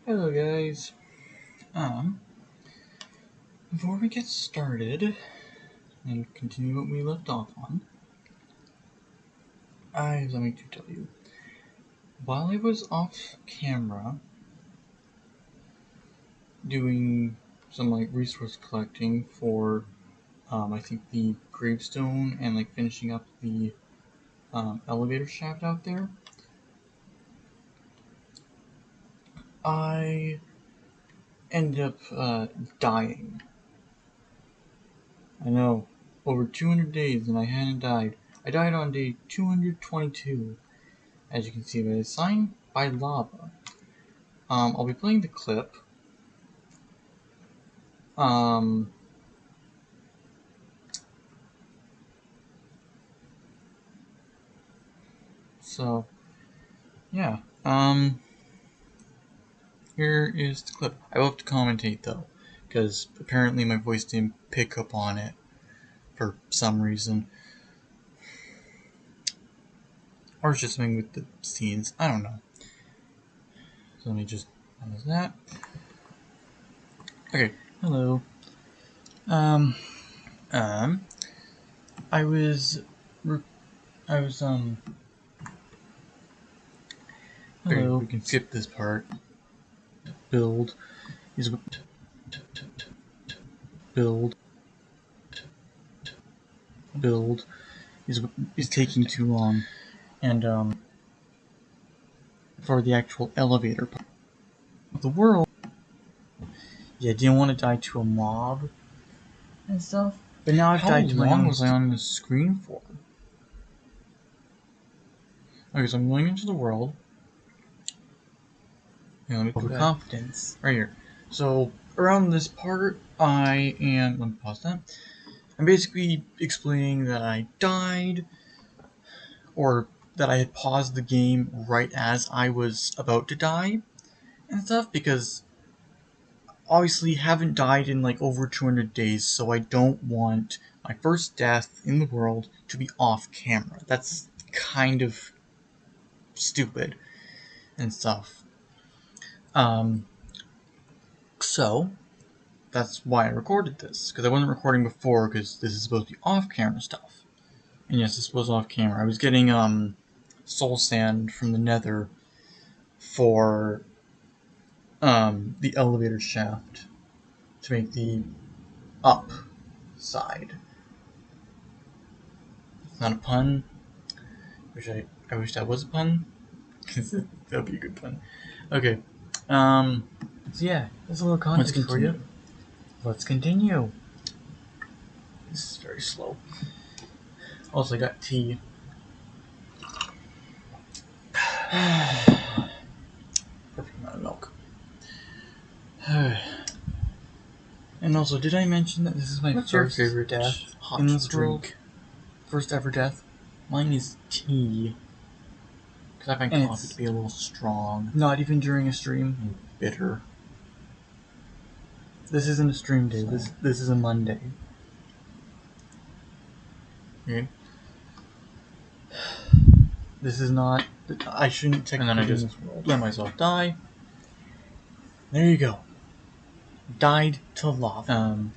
Hello guys. Before we get started and continue what we left off on, I have something to tell you. While I was off camera doing some resource collecting for I think the gravestone and finishing up the elevator shaft out there, I ended up dying. I know, over 200 days and I hadn't died. I died on day 222, as you can see by the sign, by lava. I'll be playing the clip. So, yeah, here is the clip. I will have to commentate though, because apparently my voice didn't pick up on it for some reason. Or it's just something with the scenes, I don't know. So let me just pause that. Okay, hello. I was hello, we can skip this part. Build is taking too long, and for the actual elevator part of the world, yeah, I didn't want to die to a mob and stuff, but now I've died to my own. How long was I on the screen for? Okay, so I'm going into the world. Yeah, let me put confidence right here. So around this part, I am. Let me pause that. I'm basically explaining that I died, or that I had paused the game right as I was about to die and stuff, because obviously haven't died in over 200 days, so I don't want my first death in the world to be off camera. That's kind of stupid and stuff. So that's why I recorded this, because I wasn't recording before, because this is supposed to be off camera stuff. And yes, this was off camera. I was getting soul sand from the nether for the elevator shaft to make the up side. It's not a pun. I wish that was a pun, because that would be a good pun. Okay. So yeah, there's a little context for you. Let's continue. This is very slow. Also, I got tea. Perfect amount of milk. And also, did I mention that this is my first favorite death in this world? First ever death? Mine is tea. Because I find coffee to be a little strong. Not even during a stream. And bitter. This isn't a stream day. So. This is a Monday. Okay. This is not. I shouldn't technically. And then I just let myself die. There you go. Died to lava.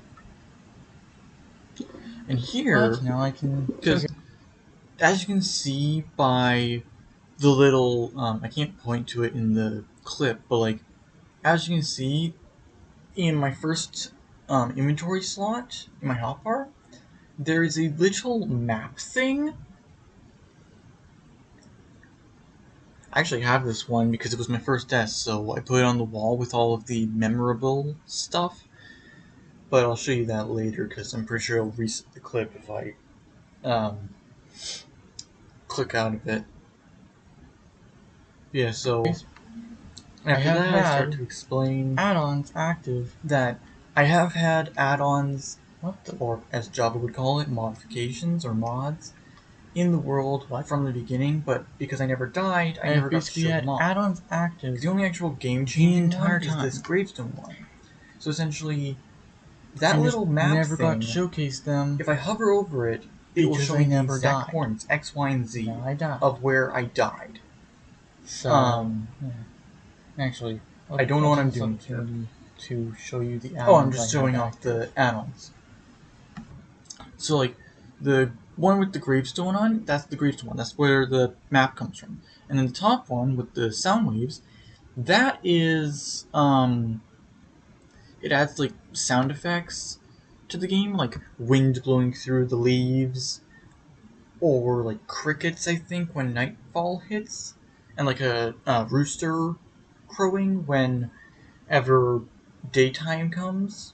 And here, now I can. Because as you can see by the little, I can't point to it in the clip, but as you can see, in my first inventory slot in my hotbar, there is a little map thing. I actually have this one because it was my first death, so I put it on the wall with all of the memorable stuff. But I'll show you that later, because I'm pretty sure it'll reset the clip if I click out of it. Yeah, so after that I start to explain add-ons active that I have had add-ons, or as Java would call it, modifications or mods, in the world from the beginning, but because I never died, I never got to show them off. Add-ons active. The only actual game-changing one is this gravestone one. So essentially, that little map never thing, got to showcase them. If I hover over it, it will show me the exact coordinates, X, Y, and Z, of where I died. So, yeah. Actually, I don't know what I'm doing here. To show you the add-ons. Oh, I'm just showing off the add-ons. So, like, the one with the gravestone on, that's the gravestone one. That's where the map comes from. And then the top one with the sound waves, that is, it adds, like, sound effects to the game, like wind blowing through the leaves, or, like, crickets, I think, when nightfall hits, and, like, a rooster crowing whenever daytime comes,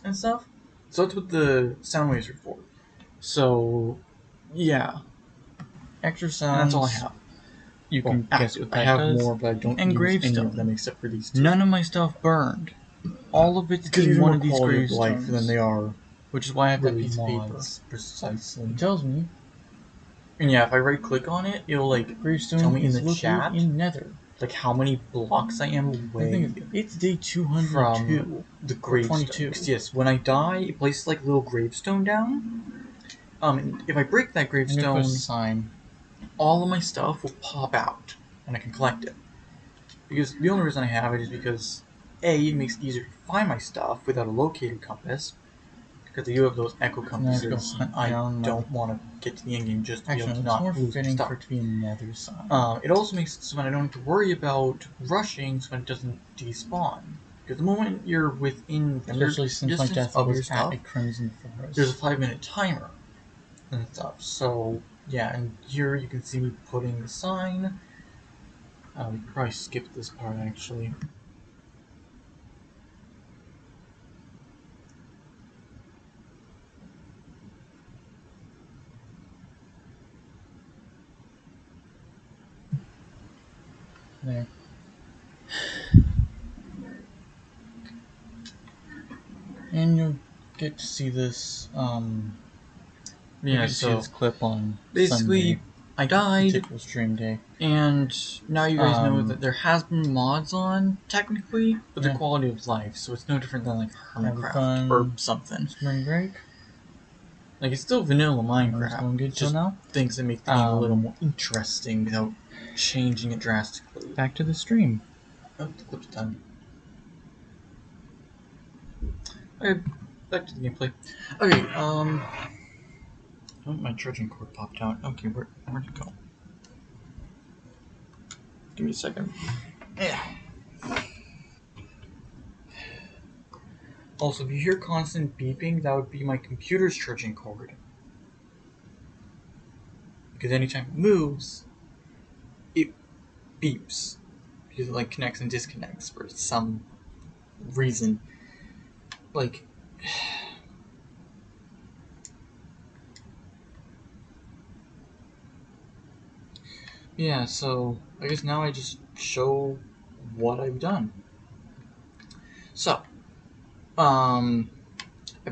and stuff. So that's what the sound waves are for. So, yeah. Extra sounds. And that's all I have. You can guess what that I have does. more, but I don't and use gravestone. any of them except for these two. None of my stuff burned. All of it's in one of these gravestones. Than they are, which is why I have really that piece of paper. mods, precisely. It tells me. And yeah, if I right click on it, it'll like gravestone tell me in is the chat in Nether. Like how many blocks I am away. It's day 202 from the gravestone. 22. Yes, when I die, it places like a little gravestone down. And if I break that gravestone, sign. all of my stuff will pop out, and I can collect it. Because the only reason I have it is because A, it makes it easier to find my stuff without a locator compass. Because they do have those echo compasses. I don't want to get to the endgame just to be able to not lose my stuff. For it to be another sign. It also makes it so that I don't have to worry about rushing so that it doesn't despawn. Because the moment you're within especially since my death of your was stuff, at a Crimson Forest, there's a 5-minute timer and stuff. So yeah, and here you can see me putting the sign. We can probably skip this part actually. There. And you'll get to see this. So this clip on basically, Sunday, I died. Typical stream day. And now you guys know that there has been mods on, technically, but the quality of life, so it's no different than like Hermitcraft or something. Spring break. Like it's still vanilla Minecraft. Good just now. Things that make the game a little more interesting without changing it drastically. Back to the stream. Oh, the clip's done. Okay, back to the gameplay. Okay, oh, my charging cord popped out. Okay, where'd it go? Give me a second. Yeah. Also, if you hear constant beeping, that would be my computer's charging cord. Because anytime it moves, it beeps. Because it like connects and disconnects for some reason. Like, yeah, so I guess now I just show what I've done. So, I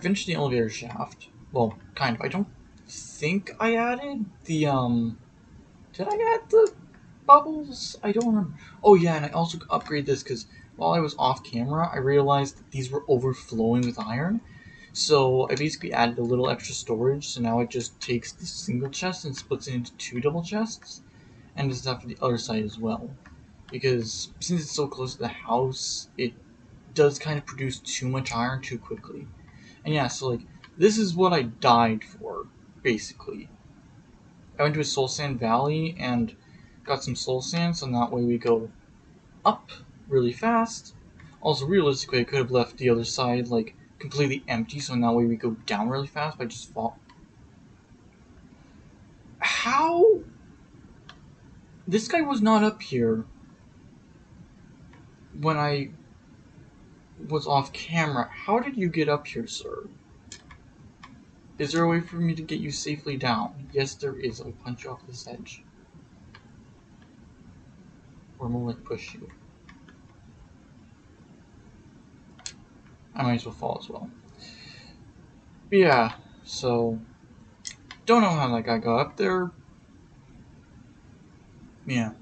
finished the elevator shaft. Well, kind of. I don't think I added the, did I add the bubbles? I don't remember. Oh yeah, and I also upgraded this because while I was off camera, I realized that these were overflowing with iron. So I basically added a little extra storage, so now it just takes the single chest and splits it into 2 double chests, and does that for the other side as well. Because since it's so close to the house, it does kind of produce too much iron too quickly. And yeah, so like, this is what I died for, basically. I went to a soul sand valley and got some soul sand, so that way we go up really fast. Also, realistically, I could have left the other side, like, completely empty, so that way we go down really fast by just fall. How? This guy was not up here when I was off camera. How did you get up here, sir? Is there a way for me to get you safely down? Yes, there is. I'll punch you off this edge. Or I'm gonna like push you. I might as well fall as well. But yeah, so don't know how that guy got up there. Yeah.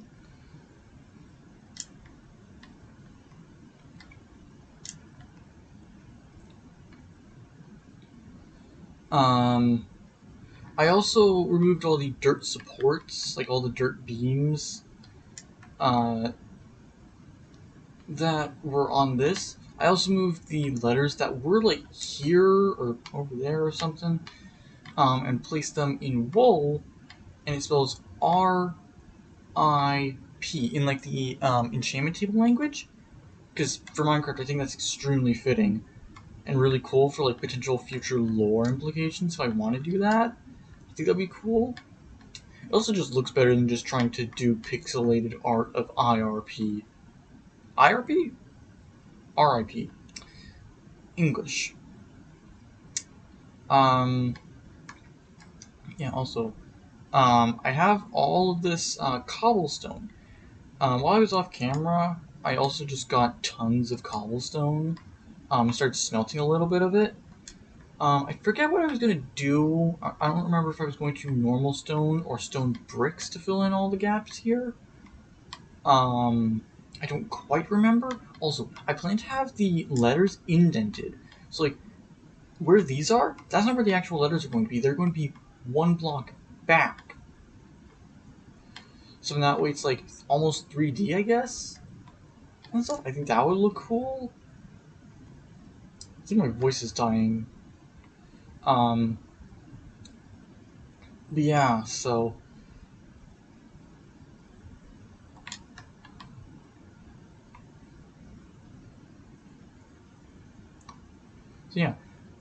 I also removed all the dirt supports, like all the dirt beams. that were on this. I also moved the letters that were like here or over there or something, and placed them in wool, and it spells RIP in like the enchantment table language. Because for Minecraft, I think that's extremely fitting and really cool for like potential future lore implications. So I want to do that. I think that'd be cool. It also just looks better than just trying to do pixelated art of IRP. IRP? RIP. English. Yeah, also, I have all of this cobblestone. While I was off camera, I also just got tons of cobblestone. Started smelting a little bit of it. I forget what I was gonna do. I don't remember if I was going to normal stone or stone bricks to fill in all the gaps here. I don't quite remember. Also, I plan to have the letters indented. So, like, where these are, that's not where the actual letters are going to be. They're going to be one block back. So in that way, it's like almost 3D, I guess. And stuff. I think that would look cool. I think my voice is dying. But yeah, so yeah.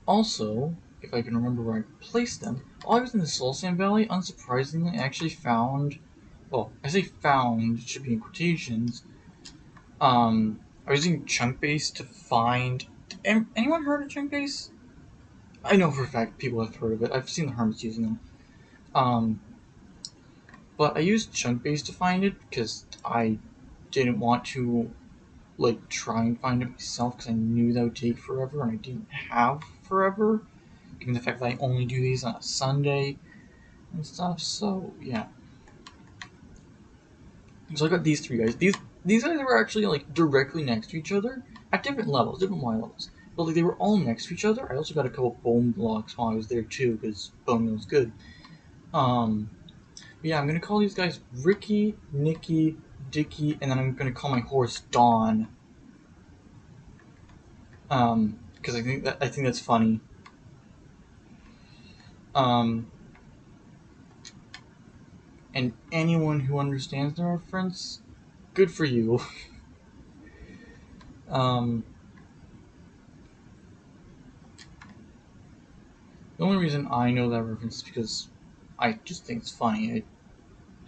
Also, if I can remember where I placed them, while I was in the Soul Sand Valley, unsurprisingly, I actually found. Well, I say found, it should be in quotations. I was using Chunkbase to find. Anyone heard of Chunkbase? I know for a fact people have heard of it. I've seen the hermits using them. But I used Chunkbase to find it because I didn't want to like try and find it myself because I knew that would take forever and I didn't have forever, given the fact that I only do these on a Sunday and stuff. So yeah. So I got these three guys. These guys were actually like directly next to each other at different levels, different Y levels. But like they were all next to each other. I also got a couple bone blocks while I was there too because bone meal's good. Yeah, I'm gonna call these guys Ricky, Nicky, Dicky, and then I'm gonna call my horse Dawn. Because I think that's funny. And anyone who understands the reference, good for you. um, the only reason I know that reference is because I just think it's funny.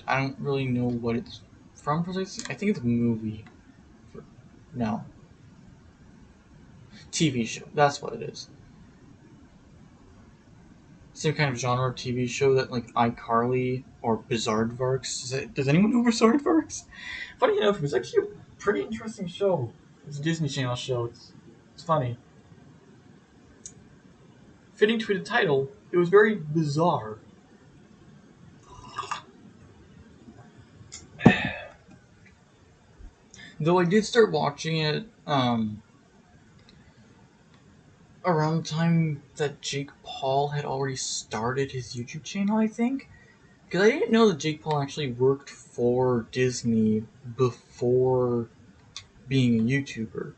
I don't really know what it's from precisely. I think it's a movie. No. TV show. That's what it is. Same kind of genre of TV show that like iCarly or Bizarreverse. Does anyone know Bizarreverse? Funny enough, it was actually a pretty interesting show. It's a Disney Channel show. It's funny. Fitting to the title, it was very bizarre. Though I did start watching it around the time that Jake Paul had already started his YouTube channel, I think. Because I didn't know that Jake Paul actually worked for Disney before being a YouTuber.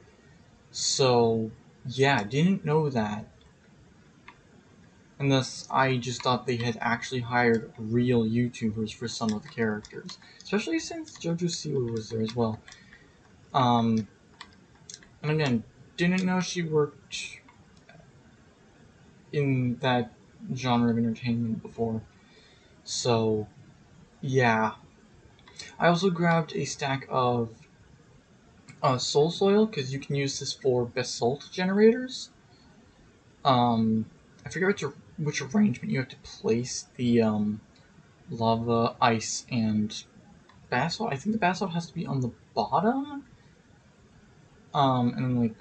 So, yeah, I didn't know that. And thus, I just thought they had actually hired real YouTubers for some of the characters. Especially since JoJo Siwa was there as well. And again, didn't know she worked in that genre of entertainment before. So, yeah. I also grabbed a stack of soul soil because you can use this for basalt generators. I forget which arrangement you have to place the lava, ice, and basalt. I think the basalt has to be on the bottom. And then like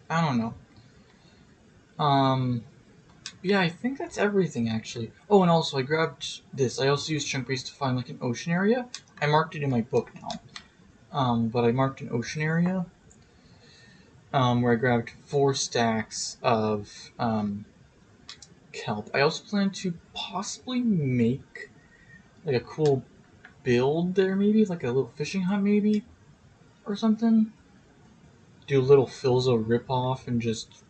I don't know. Yeah, I think that's everything actually. Oh, and also I grabbed this. I also used Chunkbase to find like an ocean area. I marked it in my book now. But I marked an ocean area. Where I grabbed 4 stacks of kelp. I also plan to possibly make like a cool build there, maybe like a little fishing hut, maybe, or something. Do a little Philza ripoff and just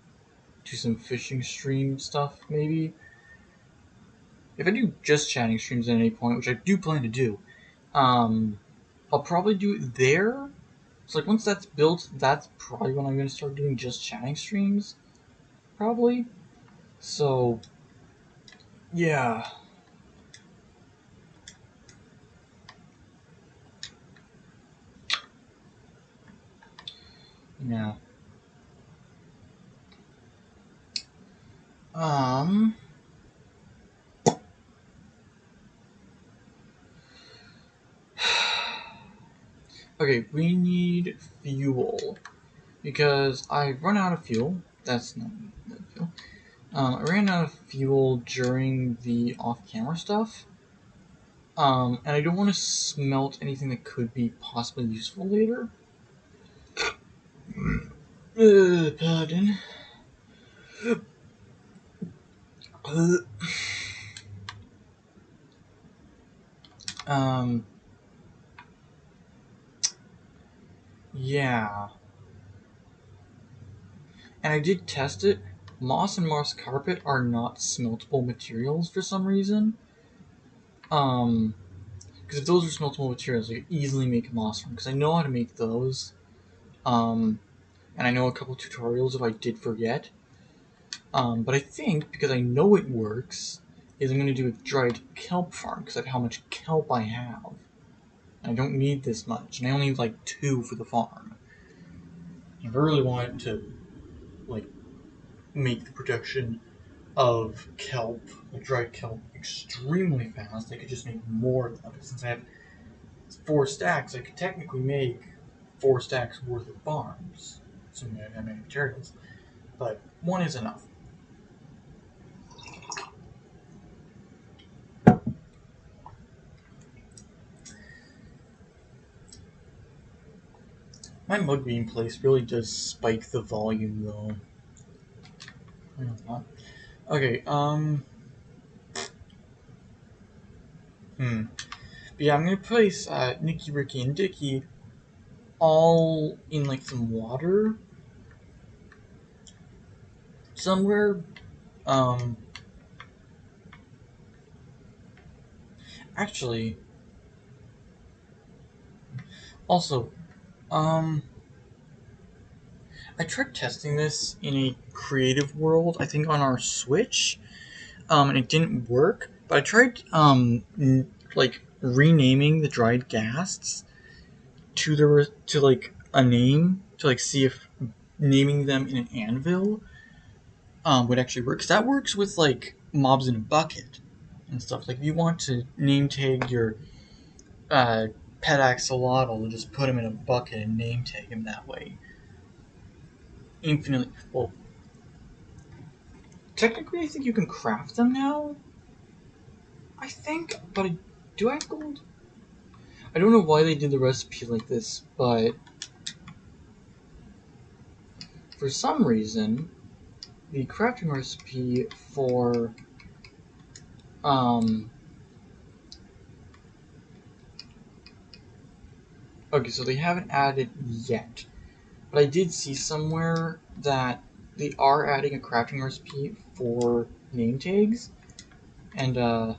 do some fishing stream stuff, maybe. If I do just chatting streams at any point, which I do plan to do, I'll probably do it there. So like once that's built, that's probably when I'm gonna start doing just chatting streams, probably. So yeah. Yeah. Okay, we need fuel because I run out of fuel. That's not fuel. I ran out of fuel during the off-camera stuff. And I don't want to smelt anything that could be possibly useful later. Pardon. Um, yeah. And I did test it. Moss and moss carpet are not smeltable materials for some reason. Because if those are smeltable materials, I could easily make moss from. Because I know how to make those. And I know a couple tutorials if I did forget. But I think, because I know it works, is I'm going to do a dried kelp farm, because of how much kelp I have. I don't need this much, and I only need like 2 for the farm. If I really wanted to, like, make the production of kelp, like dried kelp, extremely fast, I could just make more of them. Since I have 4 stacks, I could technically make 4 stacks worth of farms, assuming I have many materials. But 1 is enough. My mug being placed really does spike the volume, though. Okay, But yeah, I'm gonna place Nicky, Ricky, and Dicky all in like some water somewhere. Actually, also, I tried testing this in a creative world, I think on our Switch, and it didn't work. But I tried, like renaming the dried ghasts to like a name to like see if naming them in an anvil would actually work. Because that works with like mobs in a bucket and stuff. Like if you want to name tag your pet axolotl, just put him in a bucket and name tag him that way. Infinitely. Well, technically, I think you can craft them now. I think, but do I have gold? I don't know why they did the recipe like this, but for some reason, the crafting recipe for okay, so they haven't added yet, but I did see somewhere that they are adding a crafting recipe for name tags, and I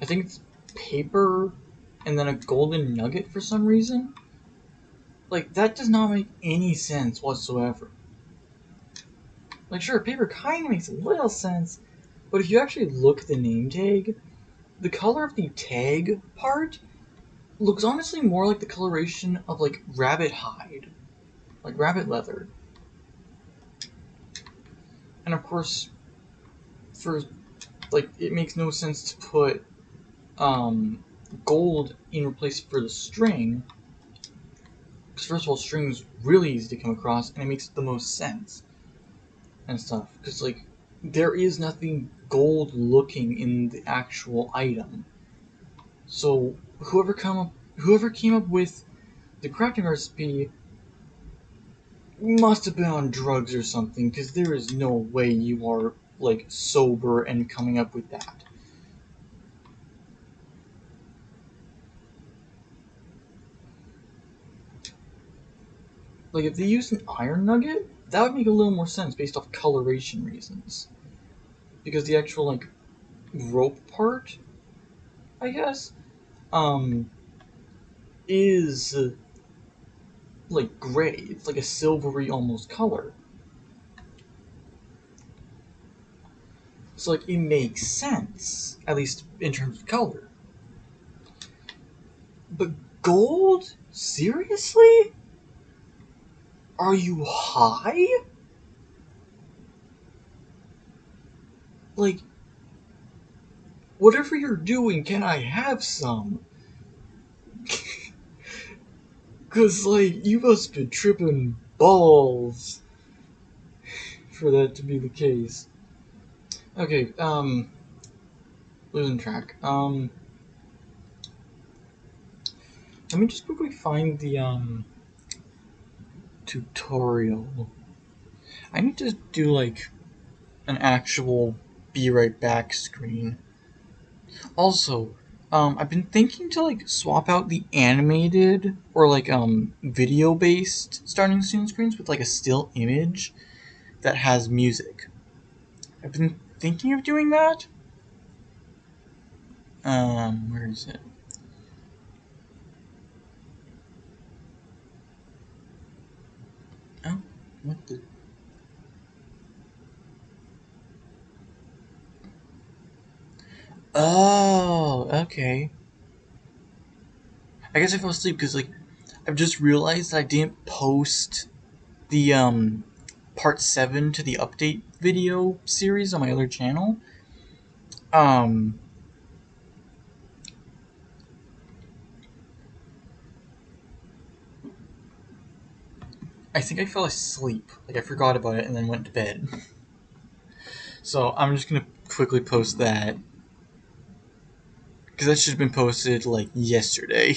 think it's paper and then a golden nugget for some reason. Like, that does not make any sense whatsoever. Like, sure, paper kind of makes a little sense, but if you actually look at the name tag, the color of the tag part looks honestly more like the coloration of, like, rabbit hide. Like, rabbit leather. And of course, for, like, it makes no sense to put, gold in place for the string, because first of all, string is really easy to come across, and it makes the most sense. And stuff, because, like, there is nothing gold looking in the actual item. So whoever came up with the crafting recipe must have been on drugs or something, because there is no way you are like sober and coming up with that. Like, if they used an iron nugget, that would make a little more sense based off coloration reasons. Because the actual, like, rope part, I guess, is, like, gray. It's like a silvery almost color. So, like, it makes sense, at least in terms of color. But gold? Seriously? Are you high? Like, whatever you're doing, can I have some? Cause, like, you must be tripping balls for that to be the case. Okay, losing track. Let me just quickly find the, tutorial. I need to do, like, an actual be right back screen. Also, I've been thinking to, like, swap out the animated or, like, video based starting soon screens with, like, a still image that has music. I've been thinking of doing that. Where is it? Oh, what the? Oh, okay. I guess I fell asleep because, like, I've just realized that I didn't post the part 7 to the update video series on my other channel. Um, I think I fell asleep. Like, I forgot about it and then went to bed. So I'm just gonna quickly post that because that should have been posted like yesterday.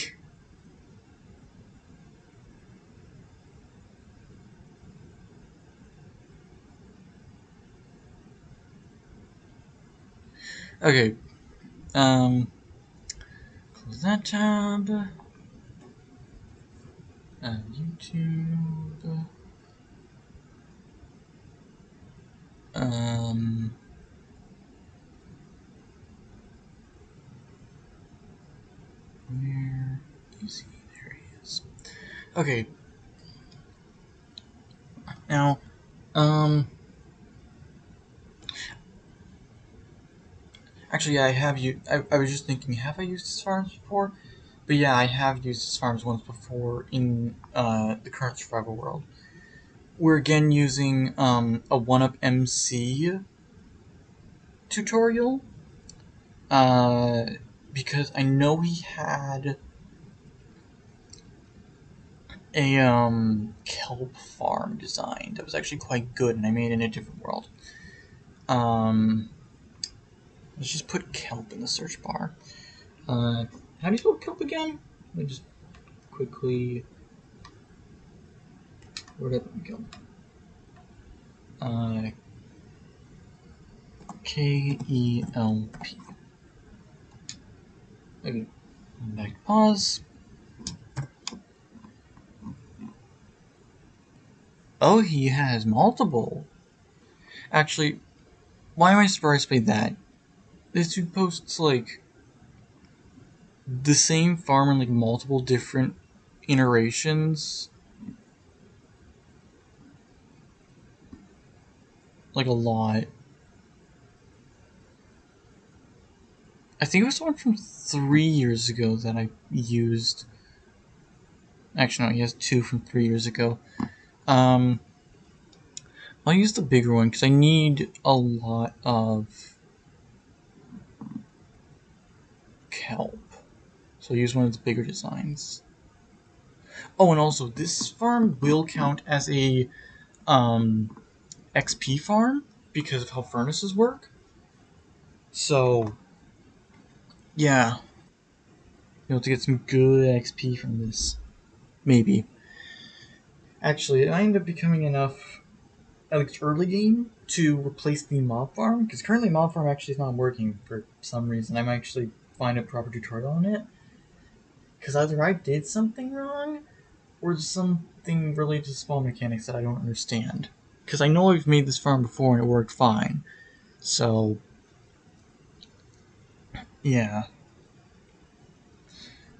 Okay. Close that tab. YouTube. Where is he? There he is. Okay. Now, actually, yeah, I have used. I was just thinking, have I used this farms before? But yeah, I have used this farms once before in the current survival world. We're again using a 1UP MC tutorial. Because I know he had a kelp farm design that was actually quite good, and I made it in a different world. Let's just put kelp in the search bar. How do you spell kelp again? Let me just quickly. Where did it go? KELP. Okay, back to pause. Oh, he has multiple. Actually, why am I surprised by that? This dude posts like the same farm in like multiple different iterations, like a lot. I think it was one from 3 years ago that I used. Actually, no, he has 2 from 3 years ago. I'll use the bigger one because I need a lot of kelp. So I'll use one of the bigger designs. Oh, and also, this farm will count as a XP farm because of how furnaces work. So, yeah, you'll have to get some good XP from this. Maybe. Actually, it might end up becoming enough, at least early game, to replace the mob farm, because currently mob farm actually is not working for some reason. I might actually find a proper tutorial on it. Because either I did something wrong, or some anything related to spawn mechanics that I don't understand. Because I know I've made this farm before and it worked fine. So, yeah.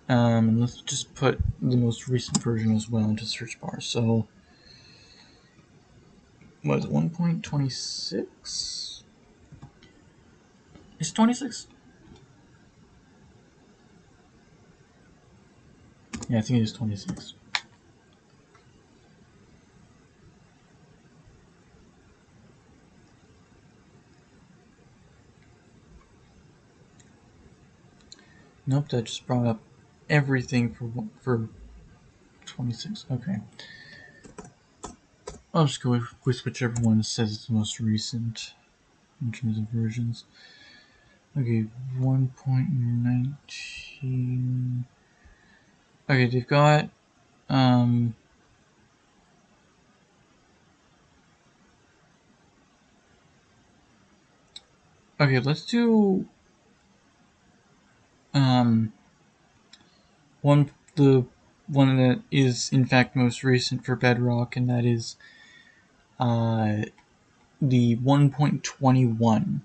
And let's just put the most recent version as well into the search bar. So, what is it, 1.26? Is it 26? Yeah, I think it is 26. Nope, that just brought up everything for 26. Okay. I'll just go with whichever one says it's the most recent in terms of versions. Okay, 1.19. Okay, they've got okay, let's do the one that is in fact most recent for Bedrock, and that is the 1.21.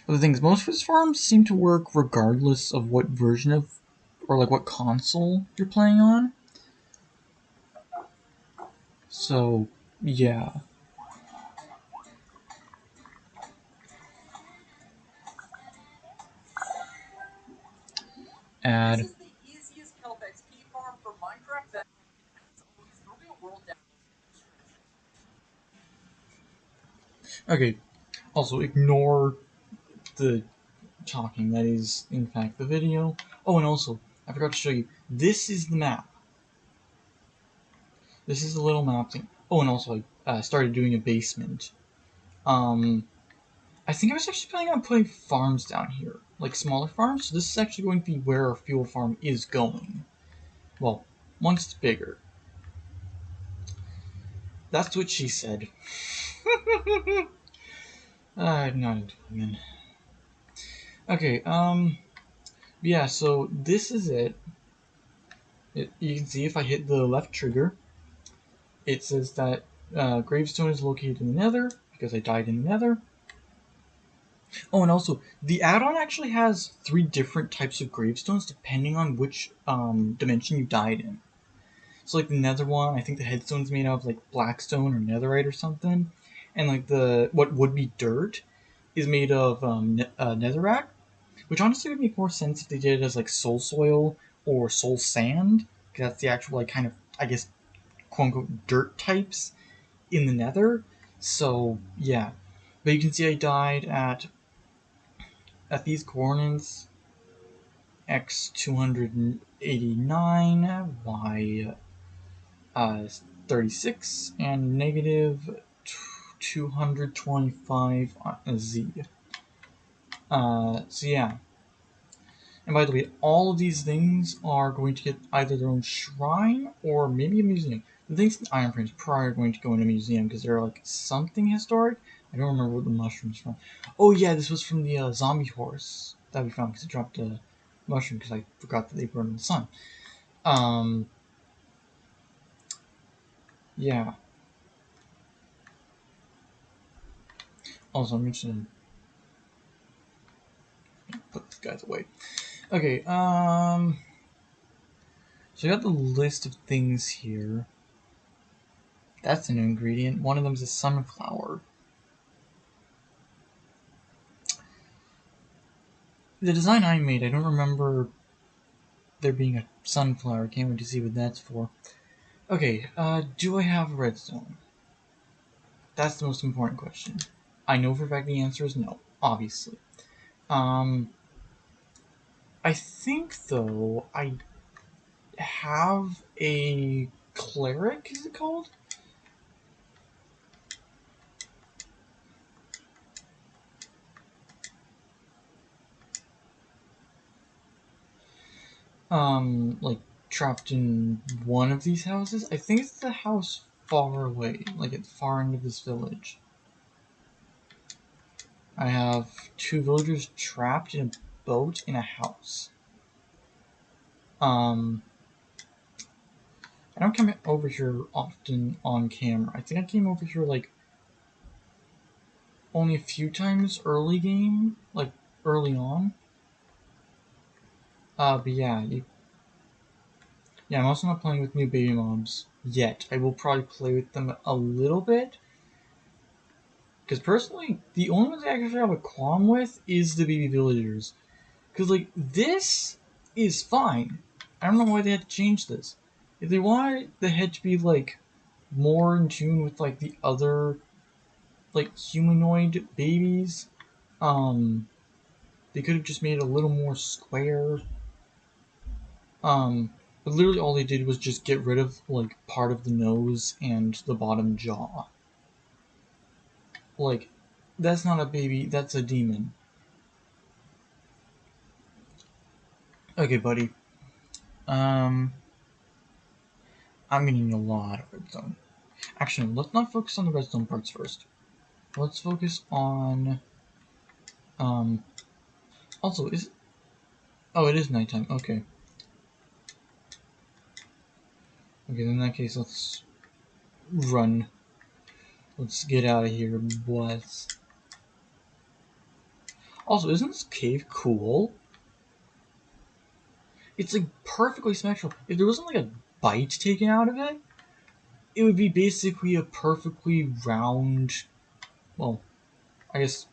But the thing is, most of his farms seem to work regardless of what version of, or like what console you're playing on. So, yeah. Add. This is the easiest kelp XP farm for Minecraft that there'll be a world down Okay, also ignore the talking, that is in fact the video. Oh, and also, I forgot to show you, this is the map. This is the little map thing. Oh, and also I started doing a basement. I think I was actually planning on putting farms down here, like smaller farms, so this is actually going to be where our fuel farm is going. Well, once it's bigger. That's what she said. I'm not into women. Okay, yeah, so this is it. You can see if I hit the left trigger, it says that gravestone is located in the nether, because I died in the nether. Oh, and also, the add-on actually has 3 different types of gravestones depending on which dimension you died in. So like the nether one, I think the headstone's made out of like blackstone or netherite or something. And like the what would be dirt is made of netherrack, which honestly would make more sense if they did it as like soul soil or soul sand, because that's the actual like kind of, I guess, quote unquote dirt types in the nether. So yeah, but you can see I died at these coordinates: x 289, y 36, and negative 225 on z. So yeah. And by the way, all of these things are going to get either their own shrine or maybe a museum. The things in Iron Frames probably are going to go in a museum because they're like something historic. I don't remember what the mushroom's from. Oh yeah, this was from the zombie horse that we found because it dropped a mushroom because I forgot that they burned in the sun. Yeah. Also, I'm just gonna put these guys away. Okay, so I got the list of things here. That's an ingredient. One of them is a sunflower. The design I made, I don't remember there being a sunflower. Can't wait to see what that's for. Okay, do I have redstone? That's the most important question. I know for a fact the answer is no, obviously. I think, though, I have a cleric, is it called? Like, trapped in one of these houses. I think it's the house far away, like at the far end of this village. I have 2 villagers trapped in a boat in a house. I don't come over here often on camera. I think I came over here like only a few times early game, like early on. But yeah, I'm also not playing with new baby mobs yet. I will probably play with them a little bit. Because personally, the only ones I actually have a qualm with is the baby villagers. Because, like, this is fine. I don't know why they had to change this. If they wanted the head to be, like, more in tune with, like, the other, like, humanoid babies, they could have just made it a little more square. But literally all they did was just get rid of, like, part of the nose and the bottom jaw. Like, that's not a baby, that's a demon. Okay, buddy. I'm getting a lot of redstone. Actually, let's not focus on the redstone parts first. Let's focus on, also, oh, it is nighttime, okay. Okay, in that case, let's run. Let's get out of here, boys. Also, isn't this cave cool? It's, like, perfectly symmetrical. If there wasn't, like, a bite taken out of it, it would be basically a perfectly round, well, I guess,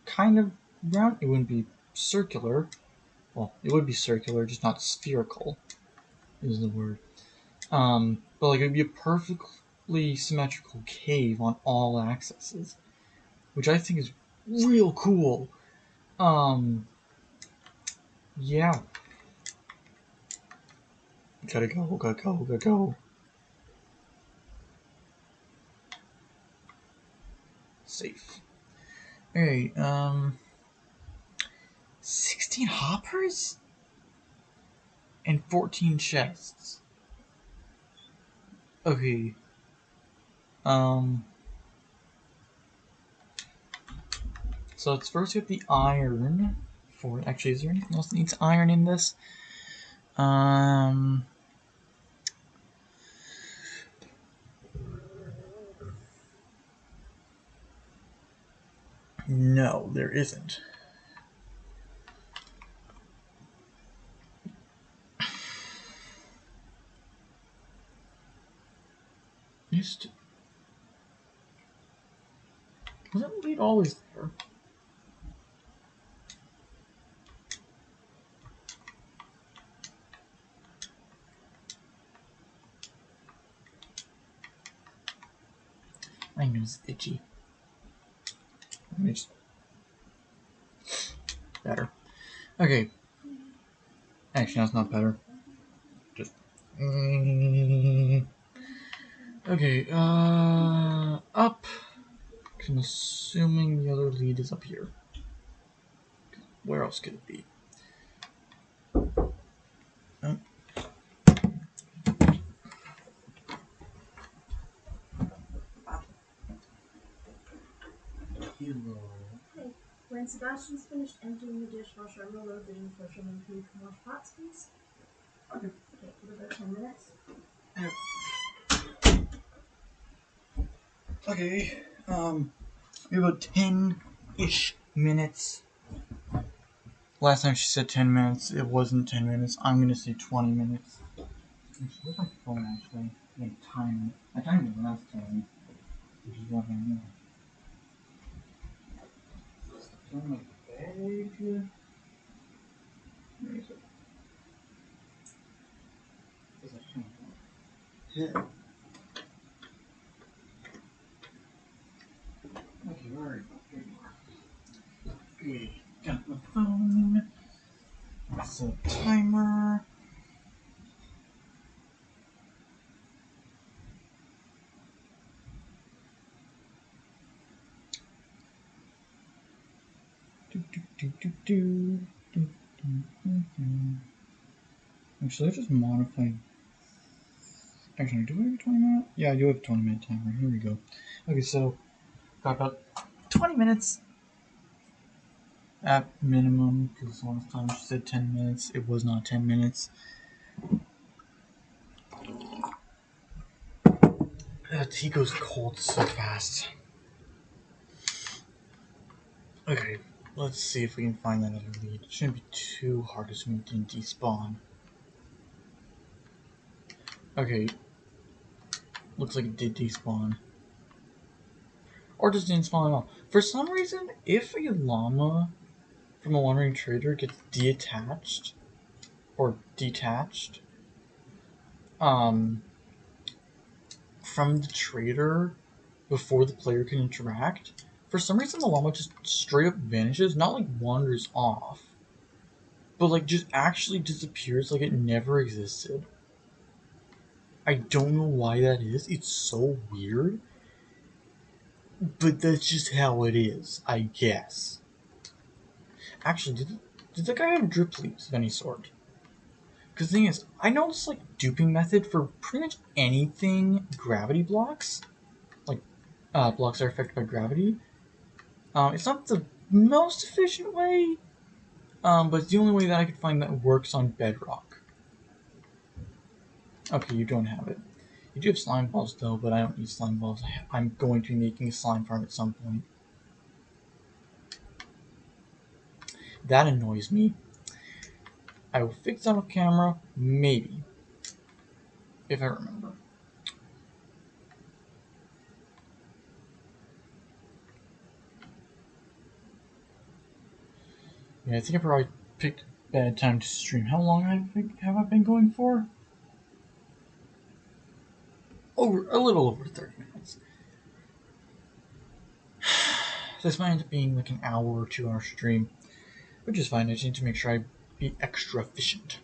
kind of round. It wouldn't be circular. Well, it would be circular, just not spherical, is the word. But like it would be a perfectly symmetrical cave on all axes, which I think is real cool. Yeah. Gotta go. Safe. Alright, 16 hoppers? And 14 chests. Okay. So let's first get the iron for it. Actually, is there anything else that needs iron in this? No, there isn't. Wasn't lead always there? My nose is itchy. Let me just... Better. Okay. Actually, that's not better. Just... Okay, up. I'm assuming the other lead is up here. Where else could it be? Oh. Hello. Hey, when Sebastian's finished emptying the dishwasher, I'm gonna load the dishwasher and can you come wash pots, please? Okay. Okay, for about 10 minutes. Yep. Okay, we have about 10-ish minutes. Last time she said 10 minutes, it wasn't 10 minutes. I'm gonna say 20 minutes. Where's my phone actually? Like, time it. I timed it last time, which is what I know. Still my bag. Where is it? Is it here? Yeah. Okay, where are you? Here you are. Okay, got my phone. Set a timer. Actually, I just modified. Actually, do we have a 20 minute? Yeah, I do have a 20-minute timer. Here we go. Okay, so got about 20 minutes at minimum, because last time she said 10 minutes. It was not 10 minutes. That tea goes cold so fast. Okay, let's see if we can find that other lead. It shouldn't be too hard to swim in despawn. Okay, looks like it did despawn. Or just didn't spawn at all. For some reason, if a llama from a wandering trader gets detached, or detached, from the trader before the player can interact, for some reason the llama just straight up vanishes, not like wanders off, but like just actually disappears like it never existed. I don't know why that is. It's so weird. But that's just how it is, I guess. Actually, did the guy have drip leaves of any sort? Because the thing is, I know this like duping method for pretty much anything gravity blocks, like blocks that are affected by gravity. It's not the most efficient way, but it's the only way that I could find that works on bedrock. Okay, you don't have it. You do have slime balls though, but I don't need slime balls. I'm going to be making a slime farm at some point. That annoys me. I will fix that on camera, maybe. If I remember. Yeah, I think I probably picked a bad time to stream. How long have I been going for? A little over 30 minutes. This might end up being like an hour or 2 hour stream, which is fine. I just need to make sure I be extra efficient.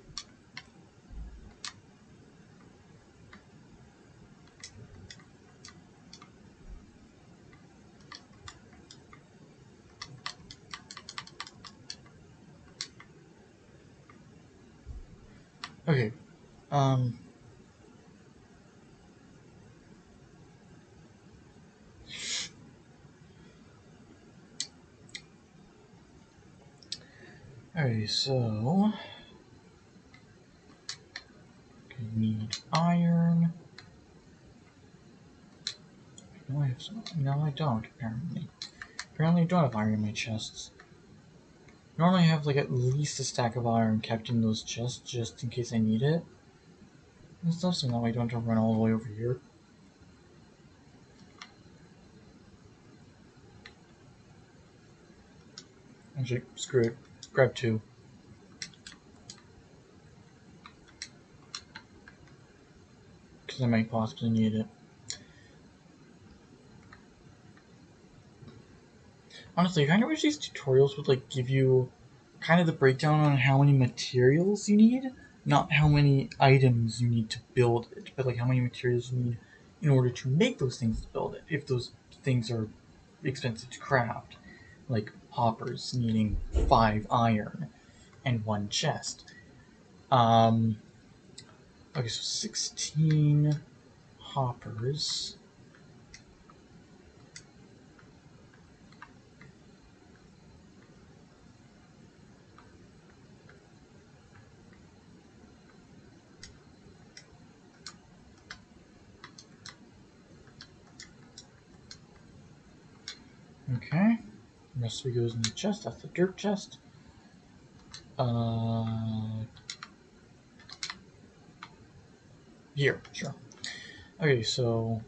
Okay, okay, so need iron. No, I have some. No, I don't. Apparently, I don't have iron in my chests. Normally, I have like at least a stack of iron kept in those chests just in case I need it and stuff. So now I don't have to run all the way over here. Actually, screw it. Grab 2. Because I might possibly need it. Honestly, I kind of wish these tutorials would like give you kind of the breakdown on how many materials you need, not how many items you need to build it, but like how many materials you need in order to make those things to build it. If those things are expensive to craft, like hoppers needing 5 iron and 1 chest. Okay, so 16 hoppers. Okay, the rest of it goes in the chest. That's the dirt chest. Here, sure. Okay, so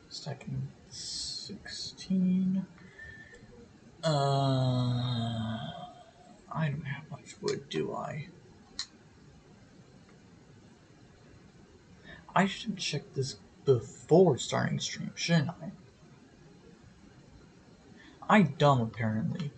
stacking 16. I don't have much wood, do I? I should check this before starting stream, shouldn't I? I'm dumb, apparently.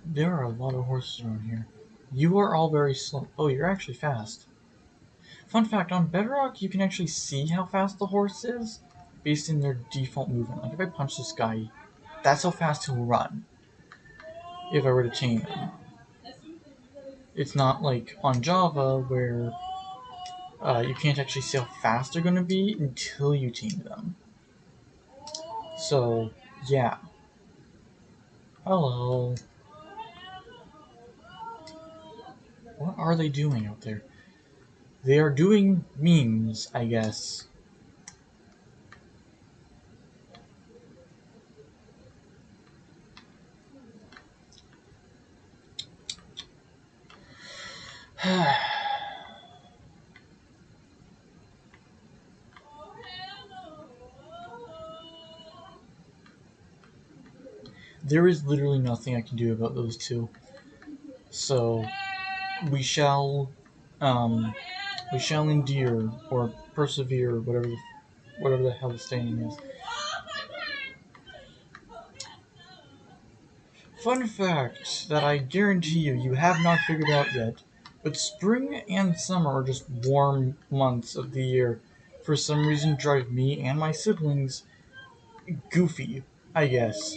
There are a lot of horses around here. You are all very slow. Oh, you're actually fast. Fun fact, on Bedrock, you can actually see how fast the horse is based in their default movement. Like, if I punch this guy, that's how fast he'll run if I were to tame him. It's not like on Java where you can't actually see how fast they're going to be until you tame them. So, yeah. Hello. What are they doing out there? They are doing memes, I guess. There is literally nothing I can do about those two. So, we shall endure or persevere, whatever the hell the saying is. Fun fact that I guarantee you have not figured out yet, but spring and summer are just warm months of the year. For some reason, drive me and my siblings goofy, I guess.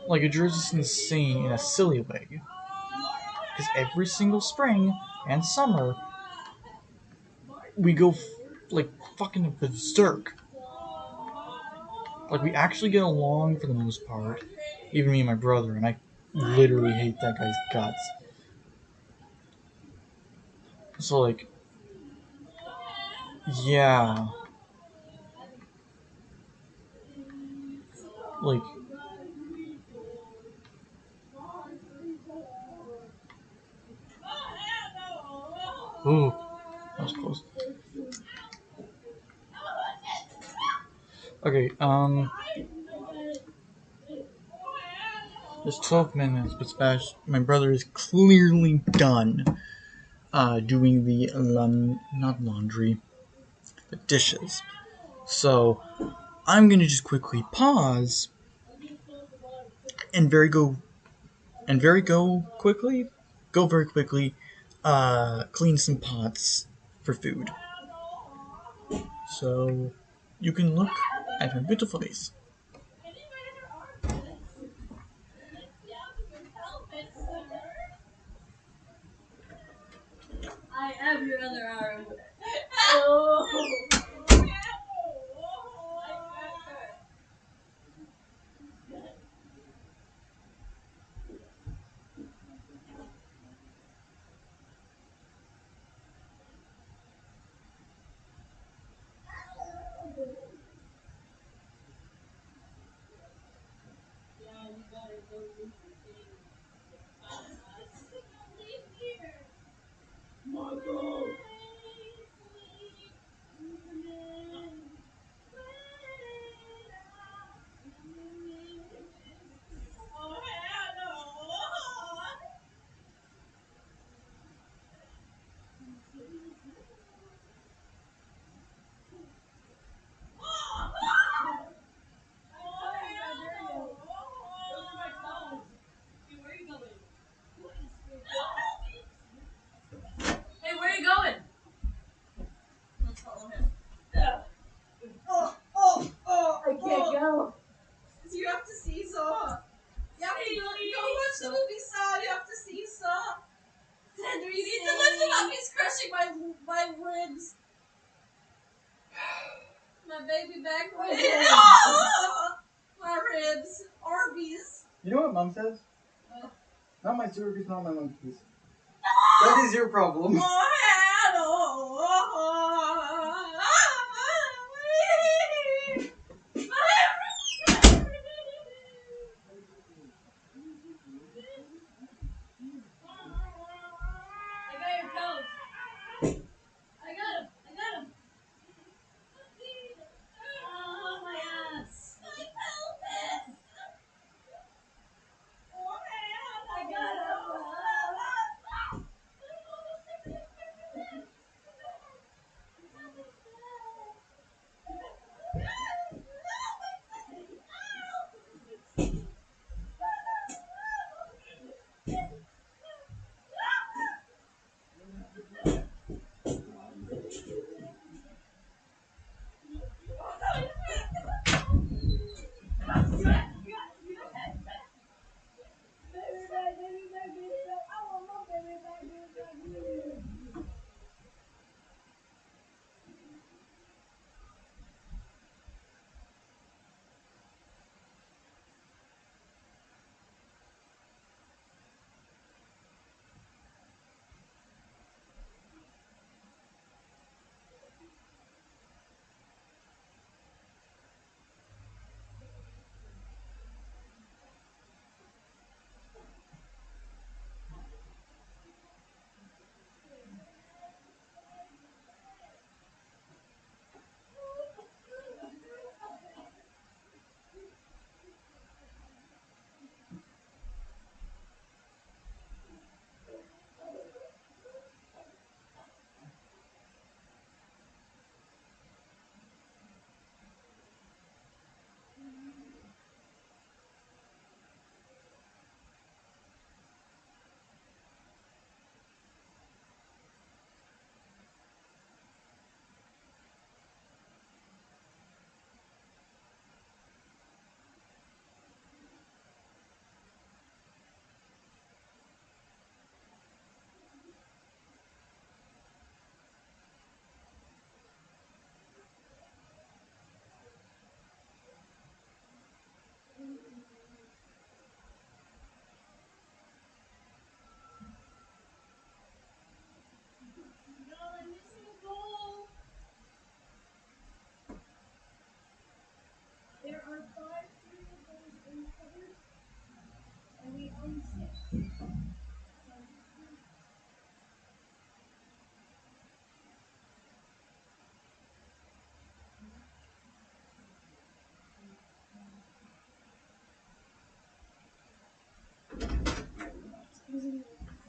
Like, it drives us insane in a silly way. Because every single spring and summer, we go like fucking berserk. Like, we actually get along for the most part, even me and my brother, and I literally hate that guy's guts. So, like, yeah. Like, ooh, that was close. Okay, there's 12 minutes, but my brother is clearly done doing the not laundry, the dishes. So I'm gonna just quickly pause and very quickly clean some pots for food. So you can look at my beautiful face. I have your other arm. Oh. Hey, where are you going? Let's follow him. I can't go. You have to seesaw. You have to go watch the movie Saw. You have to seesaw. You need to lift him up. He's crushing my ribs. My baby back ribs. My ribs. Arby's. You know what Mom says? Not my circus, not my monkeys. That is your problem.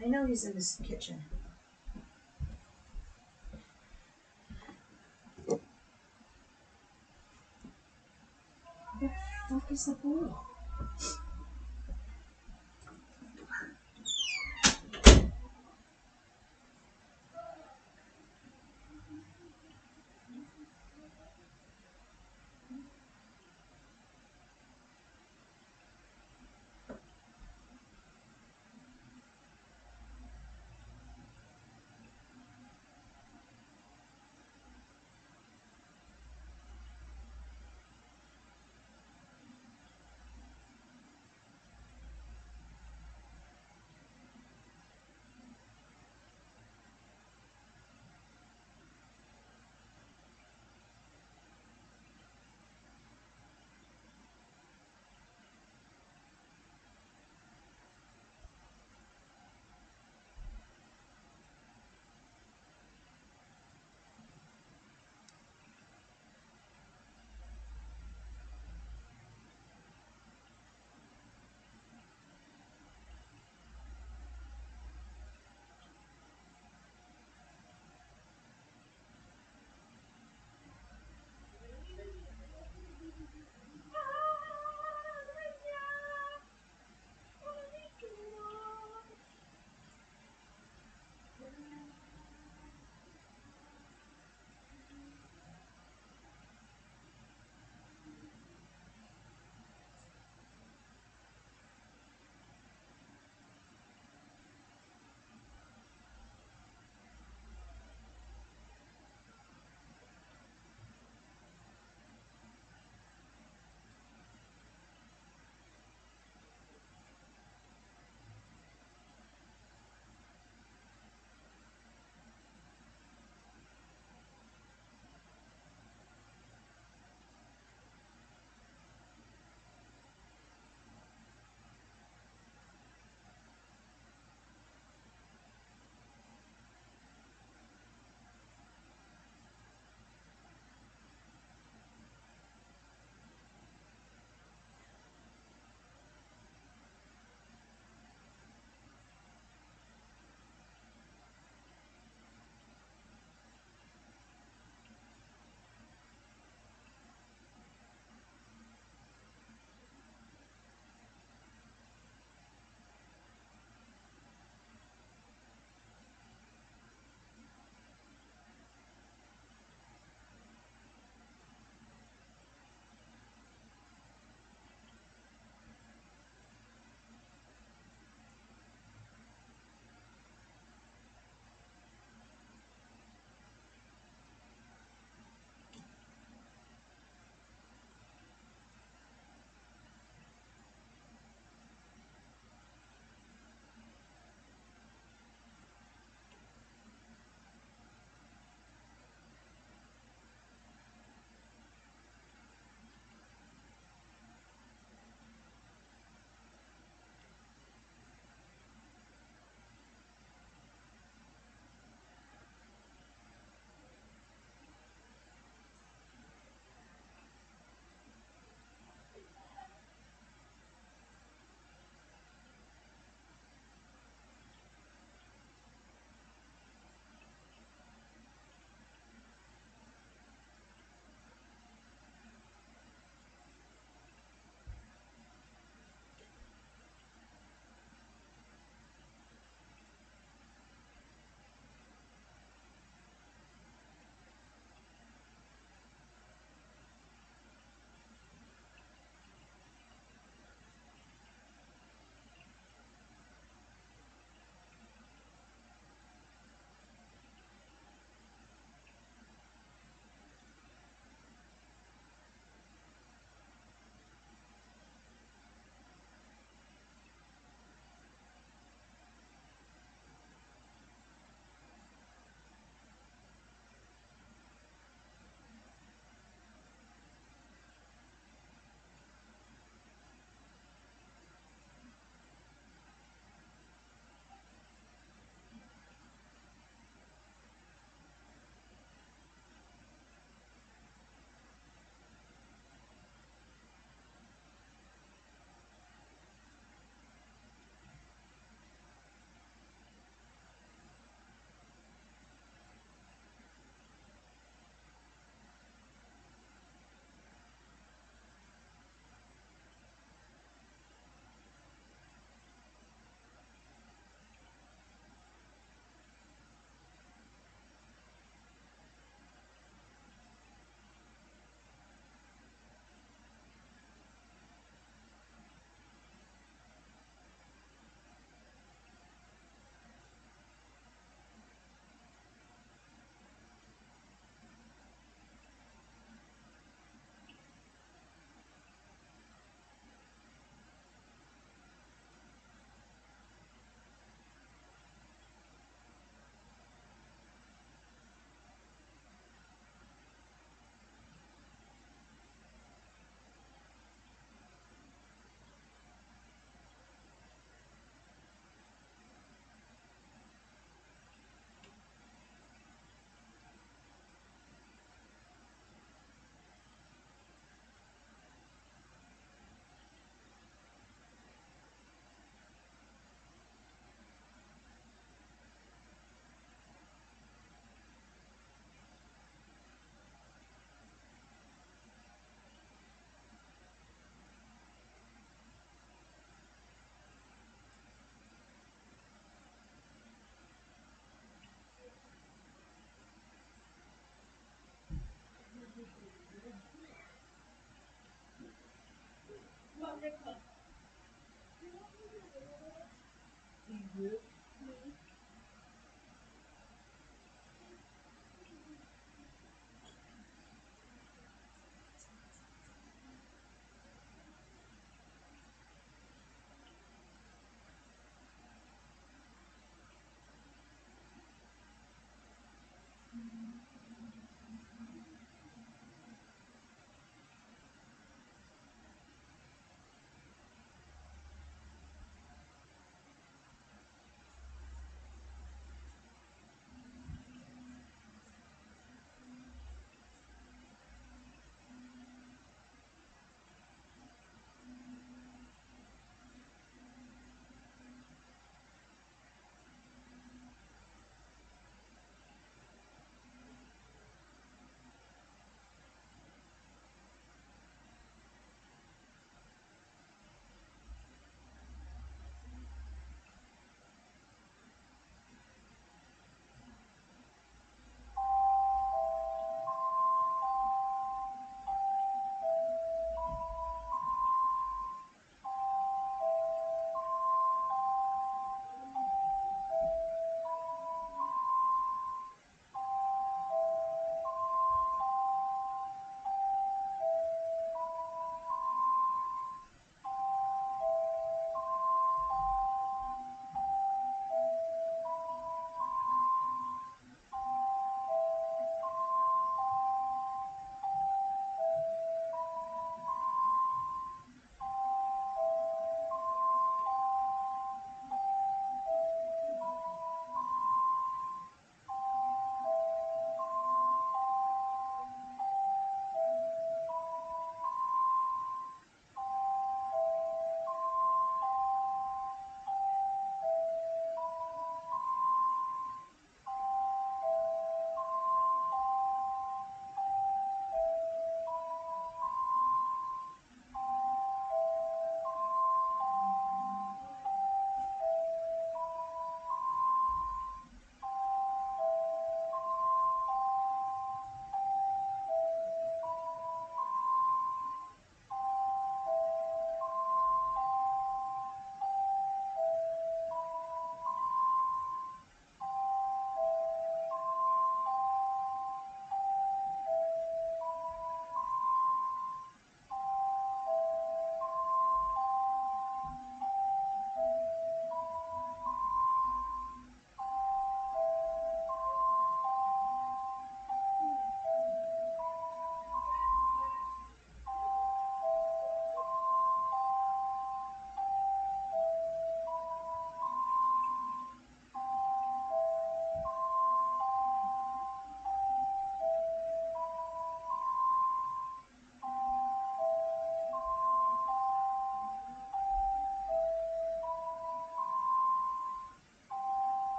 I know he's in this kitchen. Where the fuck is the bowl?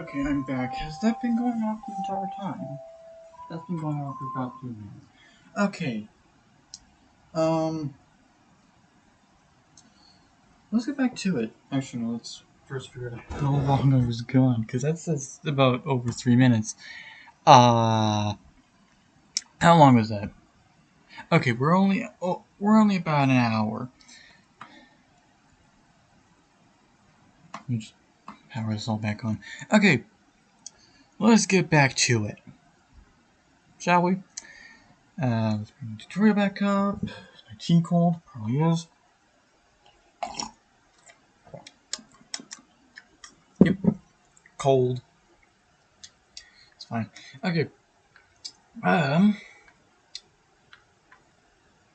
Okay, I'm back. Has that been going off the entire time? That's been going on for about 3 minutes. Okay. Let's get back to it. Actually, no, let's first figure out how long I was gone, because that says about over 3 minutes. How long was that? Okay, we're only about an hour. Let me just power this all back on. Okay, let's get back to it. Shall we? Let's bring the tutorial back up. Is my tea cold? Probably is. Yep. Cold. It's fine. Okay.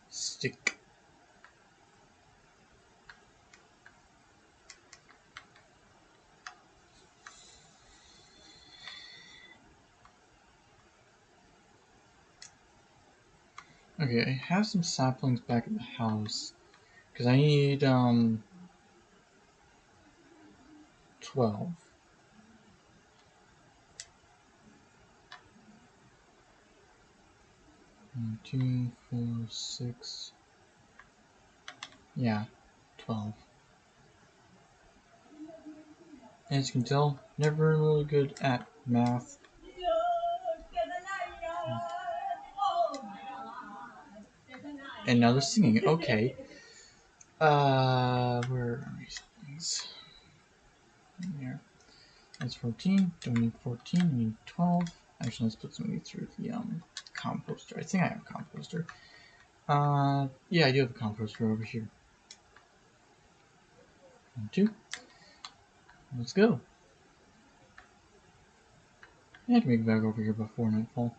Stick. Okay, I have some saplings back at the house. Because I need, 12. 1, 2, 4, 6. Yeah, 12. As you can tell, never really good at math. And now they're singing. Okay. Where are these things? Here. That's 14. Don't need 14. I need 12. Actually, let's put some of these through the composter. I think I have a composter. Yeah, I do have a composter over here. 1, 2. Let's go. I can make it back over here before nightfall.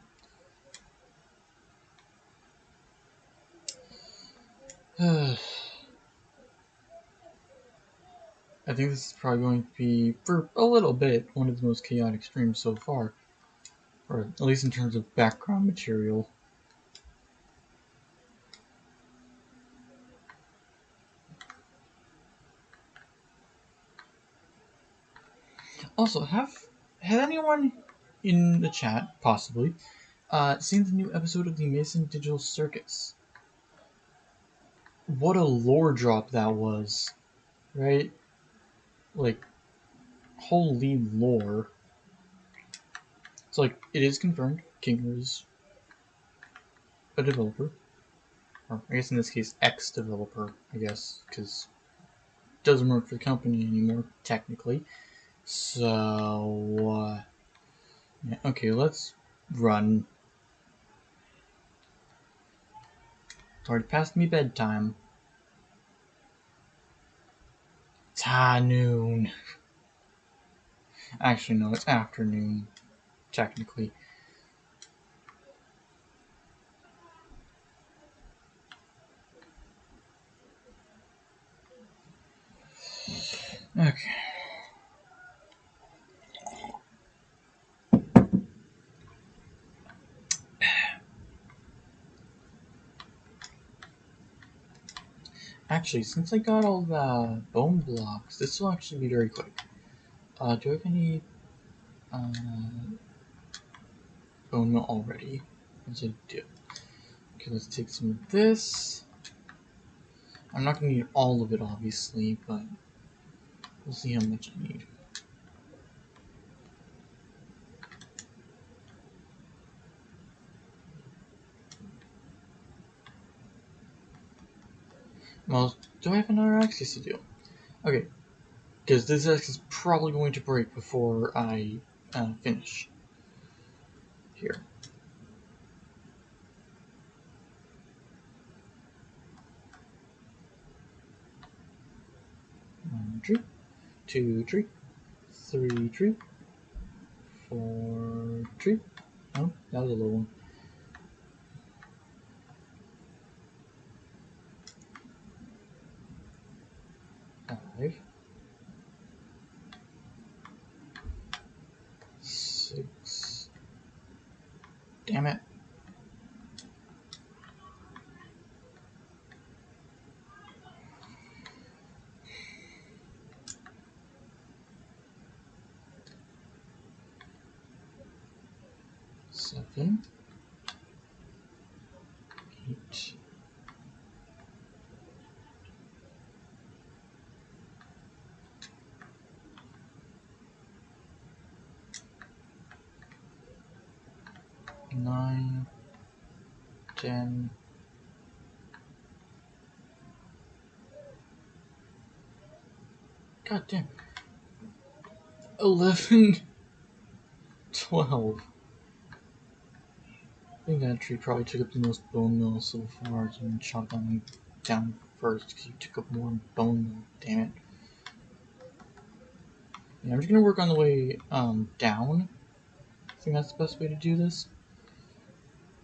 I think this is probably going to be, for a little bit, one of the most chaotic streams so far. Or at least in terms of background material. Also, had anyone in the chat, possibly, seen the new episode of the Mason Digital Circus? What a lore drop that was, right? Like, holy lore. So, like, it is confirmed, Kinger is a developer. Or, I guess in this case, ex-developer, I guess, because it doesn't work for the company anymore, technically. So, yeah, okay, let's run. It's already past me bedtime. It's high noon. Actually, no, it's afternoon, technically. Okay. Actually, since I got all the bone blocks, this will actually be very quick. Do I have any bone meal already? Yes, I do. Okay, let's take some of this. I'm not going to need all of it, obviously, but we'll see how much I need. Well, do I have another axis to do? Okay, because this axis is probably going to break before I finish here. 1 tree, 2 tree, 3 tree, 4 tree. Oh, that was a low one. 5, 6. Damn it. 7, 8, 9, 10, 11, 12. I think that tree probably took up the most bone meal so far, so I'm gonna chop that one down first because you took up more bone meal. Damn it. Yeah, I'm just gonna work on the way down. I think that's the best way to do this,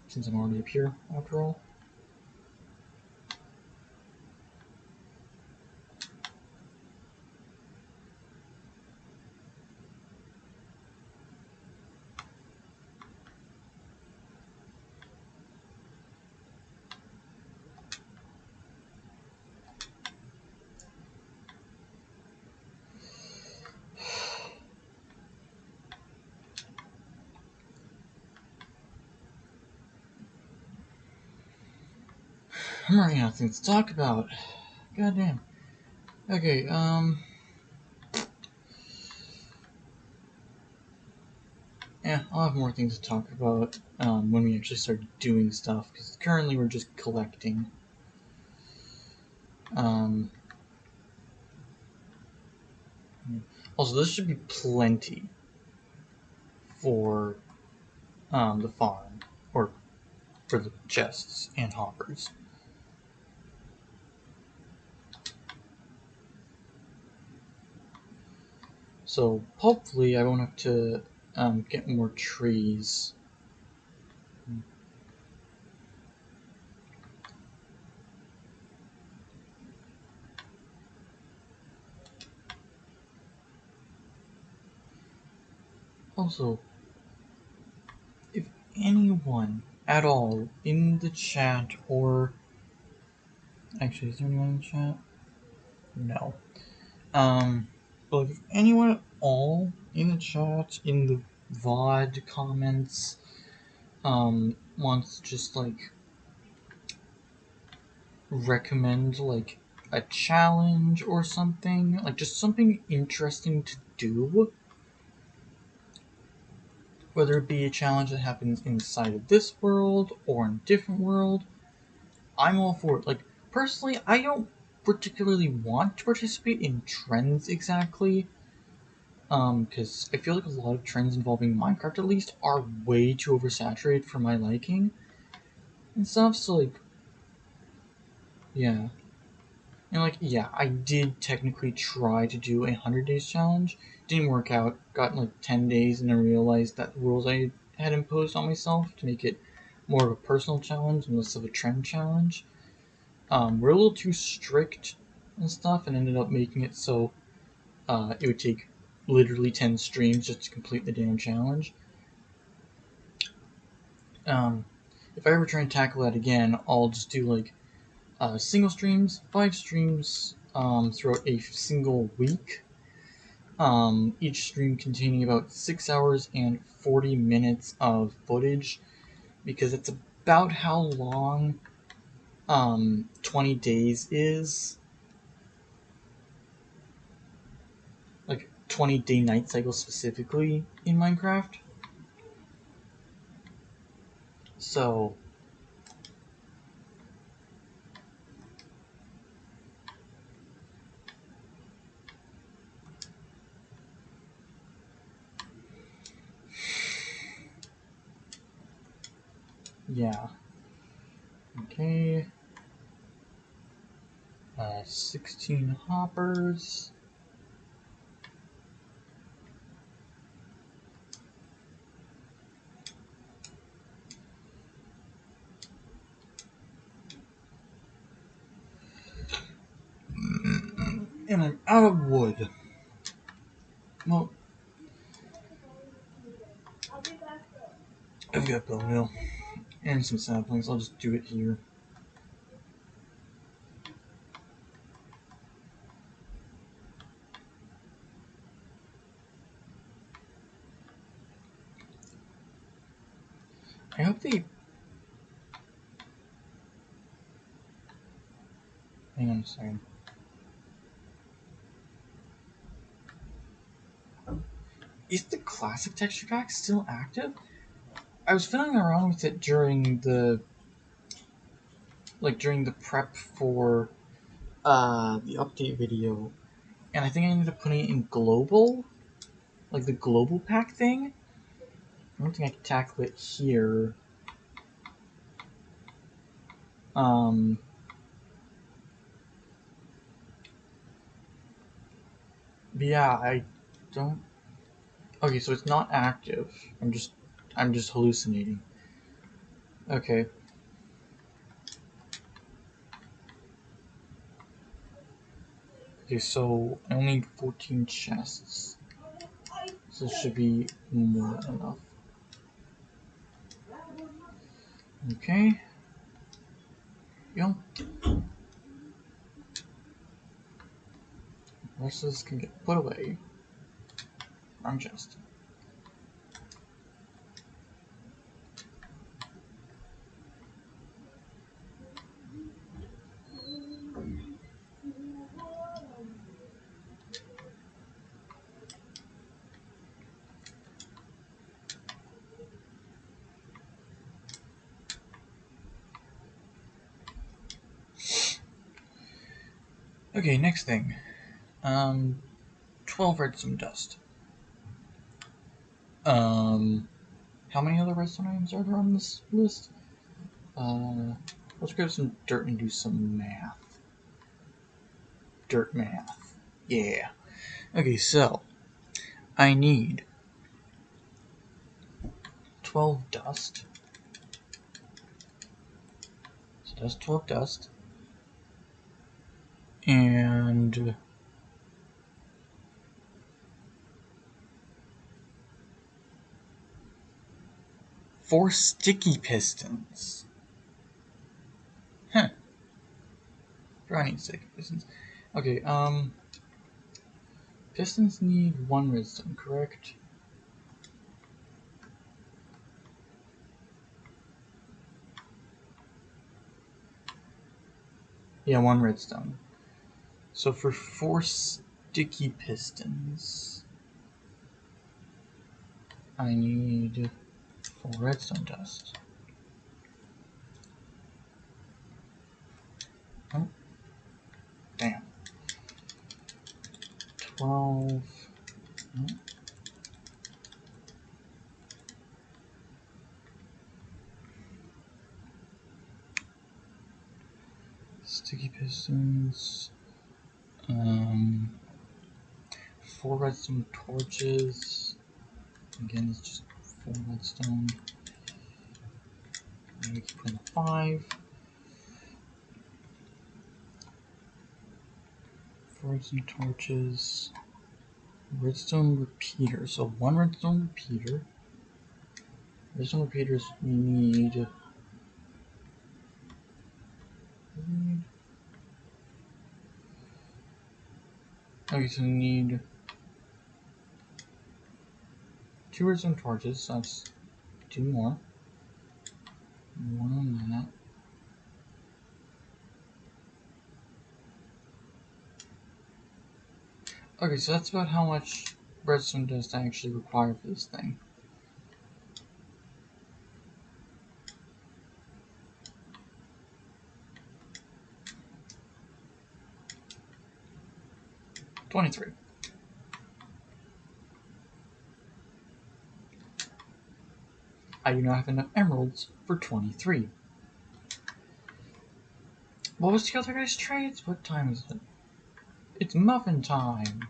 since I'm already up here after all. I'm running out of things to talk about. Goddamn. Okay, yeah, I'll have more things to talk about when we actually start doing stuff, because currently we're just collecting. Also, this should be plenty for the farm, or for the chests and hoppers. So hopefully I won't have to get more trees. Also, if anyone at all in the chat, or actually, is there anyone in the chat? No. But if anyone at all in the chat, in the VOD comments, wants to just like recommend like a challenge or something, like just something interesting to do, whether it be a challenge that happens inside of this world or in a different world, I'm all for it. Like, personally, I don't particularly want to participate in trends exactly, because I feel like a lot of trends involving Minecraft, at least, are way too oversaturated for my liking and stuff, so, like, yeah. And, like, yeah, I did technically try to do a 100 days challenge. Didn't work out. Got, like, 10 days, and I realized that the rules I had imposed on myself to make it more of a personal challenge and less of a trend challenge were a little too strict and stuff, and ended up making it so it would take literally 10 streams just to complete the damn challenge. If I ever try and tackle that again, I'll just do like single streams, 5 streams throughout a single week. Each stream containing about 6 hours and 40 minutes of footage, because it's about how long 20 days is. Like 20-day night cycle specifically in Minecraft. So yeah. Okay. 16 hoppers. And I'm out of wood. Well, I've got bone meal and some saplings. I'll just do it here. Hang on a second. Is the classic texture pack still active? I was fiddling around with it during the prep for the update video, and I think I ended up putting it in global, like the global pack thing. I don't think I can tackle it here. But yeah, I don't. Okay, so it's not active. I'm just hallucinating. Okay. Okay, so I only need 14 chests. So it should be more than enough. Okay. Yep. The rest of this can get put away. Wrong chest. Okay, next thing. 12 redstone dust. How many other redstone items are there on this list? Let's grab some dirt and do some math. Dirt math. Yeah. Okay, so I need 12 dust. So that's 12 dust. And 4 sticky pistons. Huh. I need sticky pistons. Okay, pistons need 1 redstone, correct? Yeah, 1 redstone. So for 4 sticky pistons, I need 4 redstone dust. Oh, damn. 12. Oh. Sticky pistons. 4 redstone torches. Again, it's just 4 redstone. And we can put in 5. 4 redstone torches. Redstone repeater. So 1 redstone repeater. Redstone repeaters need. Okay, so we need 2 redstone torches. So that's 2 more. 1 on that. Okay, so that's about how much redstone dust I actually require for this thing. $23. I do not have enough emeralds for 23. What was the other guy's trades? What time is it? It's muffin time!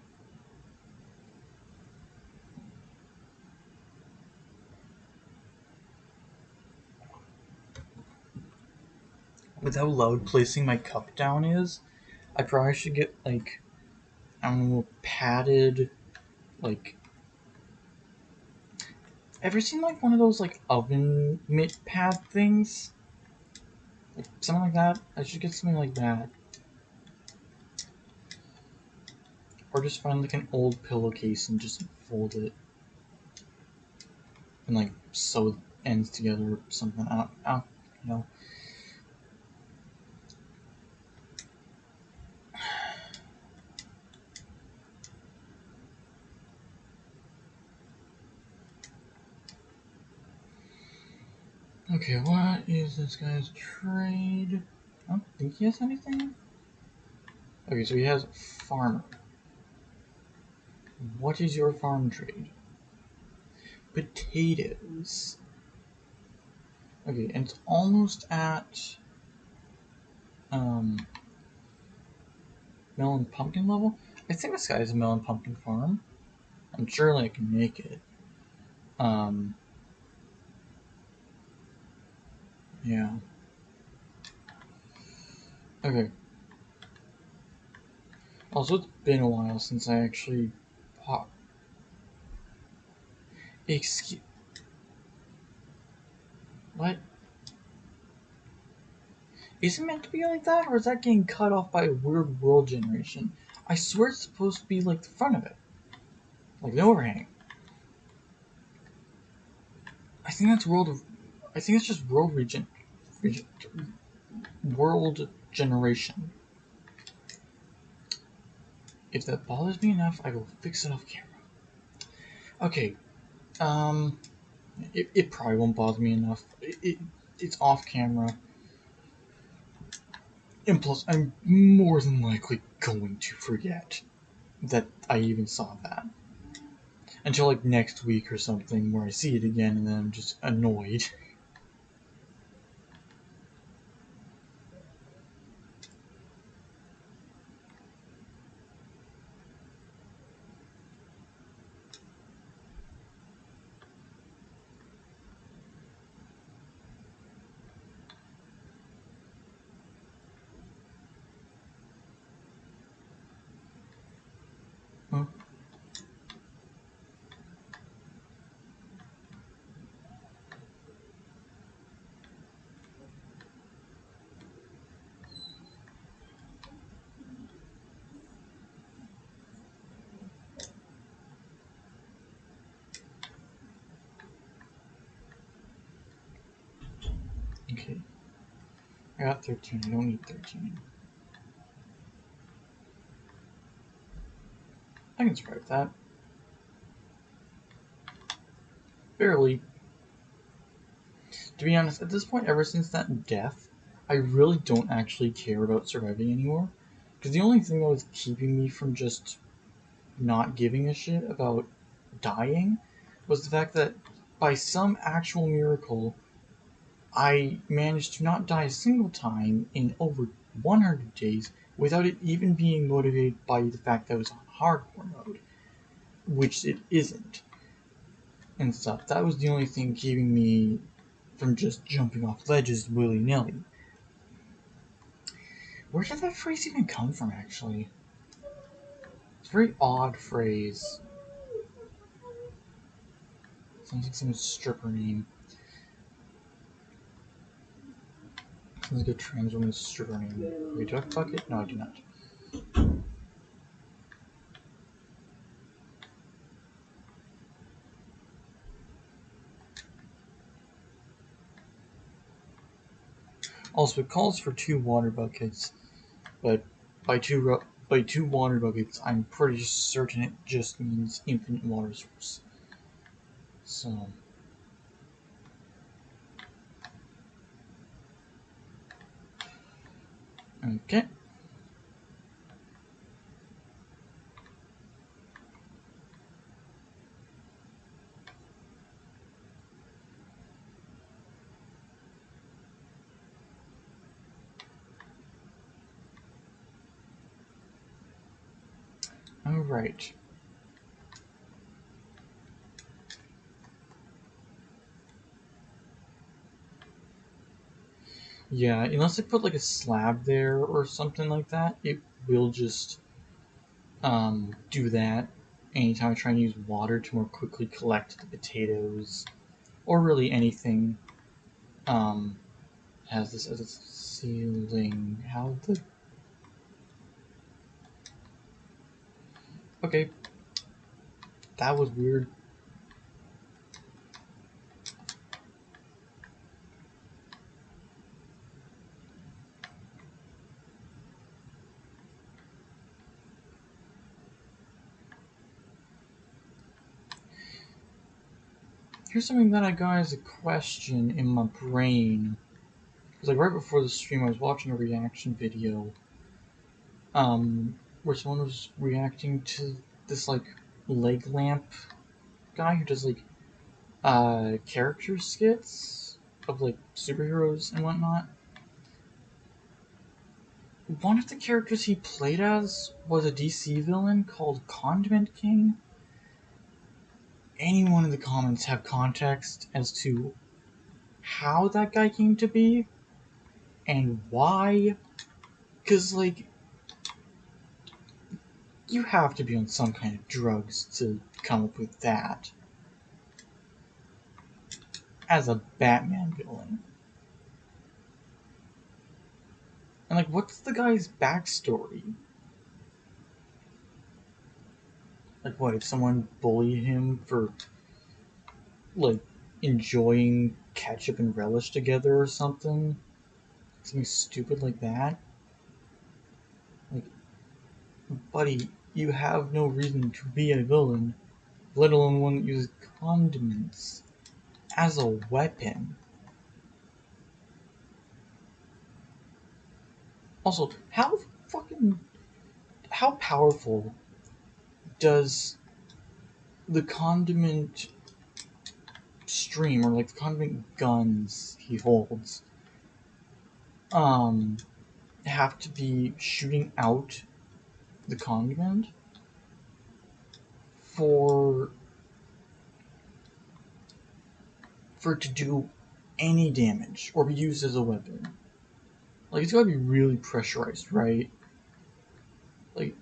With how loud placing my cup down is, I probably should get, like, I don't know, padded, like... Ever seen, like, one of those, like, oven mitt pad things? Like, something like that? I should get something like that. Or just find, like, an old pillowcase and just fold it. And, like, sew the ends together or something. I don't, you know. Okay, what is this guy's trade? I don't think he has anything. Okay, so he has farmer. What is your farm trade? Potatoes. Okay, and it's almost at melon pumpkin level. I think this guy has a melon pumpkin farm. I'm sure I can make it. Yeah. Okay. Also, it's been a while since I actually popped. Excuse. What? Is it meant to be like that, or is that getting cut off by a weird world generation? I swear it's supposed to be like the front of it. Like an overhang. I think that's world of. I think it's just world world generation. If that bothers me enough, I will fix it off camera. Okay, it probably won't bother me enough. It's off camera. And plus, I'm more than likely going to forget that I even saw that. Until like next week or something, where I see it again and then I'm just annoyed. Huh? Okay. I got 13. I don't need 13. I can survive that. Barely. To be honest, at this point, ever since that death, I really don't actually care about surviving anymore. Because the only thing that was keeping me from just not giving a shit about dying was the fact that by some actual miracle, I managed to not die a single time in over 100 days without it even being motivated by the fact that I was on hardcore mode, which it isn't, and stuff. That was the only thing keeping me from just jumping off ledges willy-nilly. Where did that phrase even come from, actually? It's a very odd phrase. Sounds like some stripper name. Sounds like a trans woman's stripper name. Wait, do I fuck it? No, I do not. Also, it calls for 2 water buckets, but by two water buckets, I'm pretty certain it just means infinite water source. So, okay. Alright. Yeah, unless I put like a slab there or something like that, it will just do that anytime I try and use water to more quickly collect the potatoes, or really anything has this as a ceiling. How the... Okay, that was weird. here's something that I got as a question in my brain. Because like right before the stream, I was watching a reaction video, where someone was reacting to this like leg lamp guy who does like character skits of like superheroes and whatnot. One of the characters he played as was a DC villain called Condiment King. Anyone in the comments have context as to how that guy came to be and why? Because like you have to be on some kind of drugs to come up with that as a Batman villain. And like, what's the guy's backstory? Like, what, if someone bullied him for, like, enjoying ketchup and relish together or something? Something stupid like that? Like, buddy, you have no reason to be a villain, let alone one that uses condiments as a weapon. Also, how powerful does the condiment stream, or like the condiment guns he holds, have to be shooting out the condiment for it to do any damage or be used as a weapon? Like, it's gotta be really pressurized, right? Like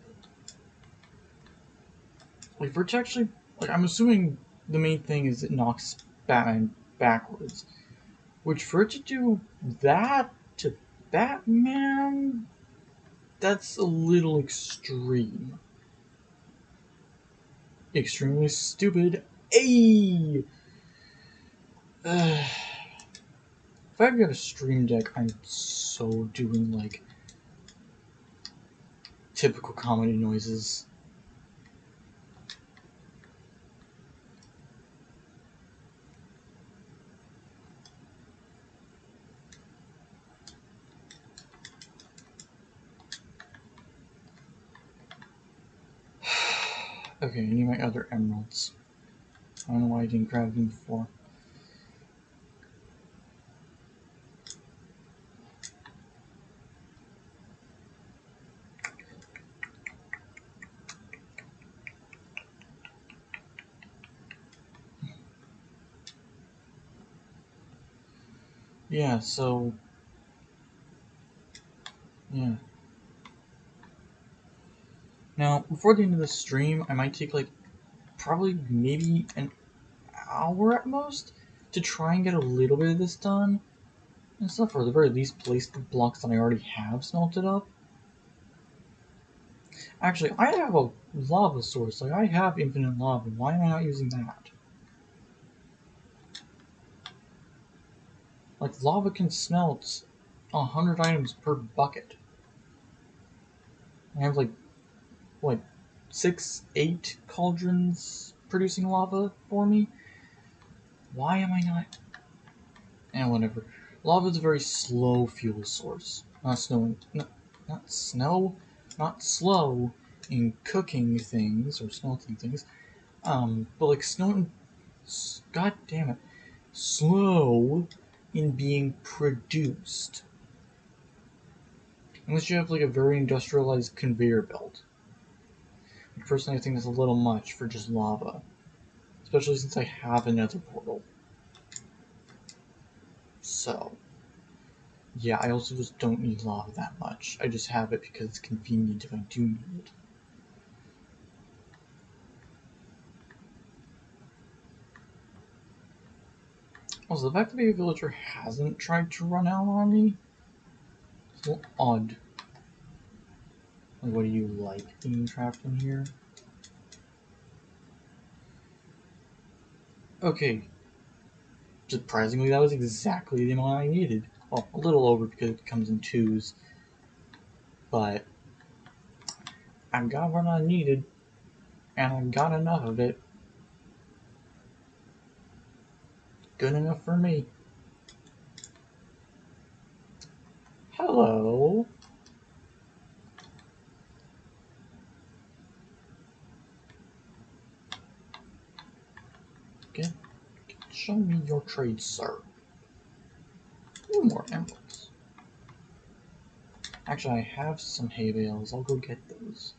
for it to actually, like, I'm assuming the main thing is it knocks Batman backwards, which for it to do that to Batman, that's a little extreme. Extremely stupid. Ayy! If I got a stream deck, I'm so doing like typical comedy noises. Okay, I need my other emeralds. I don't know why I didn't grab them before. Yeah, so... yeah. Now, before the end of the stream, I might take like probably maybe an hour at most to try and get a little bit of this done. And stuff, or at the very least place the blocks that I already have smelted up. Actually, I have a lava source. Like, I have infinite lava. Why am I not using that? Like, lava can smelt 100 items per bucket. I have like, what, 6, 8 cauldrons producing lava for me? Why am I not? Whatever. Lava is a very slow fuel source. Not slow in cooking things or smelting things. But like god damn it, slow in being produced. Unless you have like a very industrialized conveyor belt. Personally, I think that's a little much for just lava. Especially since I have another portal. So, yeah, I also just don't need lava that much. I just have it because it's convenient if I do need it. Also, the fact that maybe a villager hasn't tried to run out on me is a little odd. Like, what do you like being trapped in here? Okay. Surprisingly, that was exactly the amount I needed. Well, a little over because it comes in 2s. But I got what I needed, and I got enough of it. Good enough for me. Hello. Show me your trade, sir. 2 more emeralds. Actually, I have some hay bales. I'll go get those.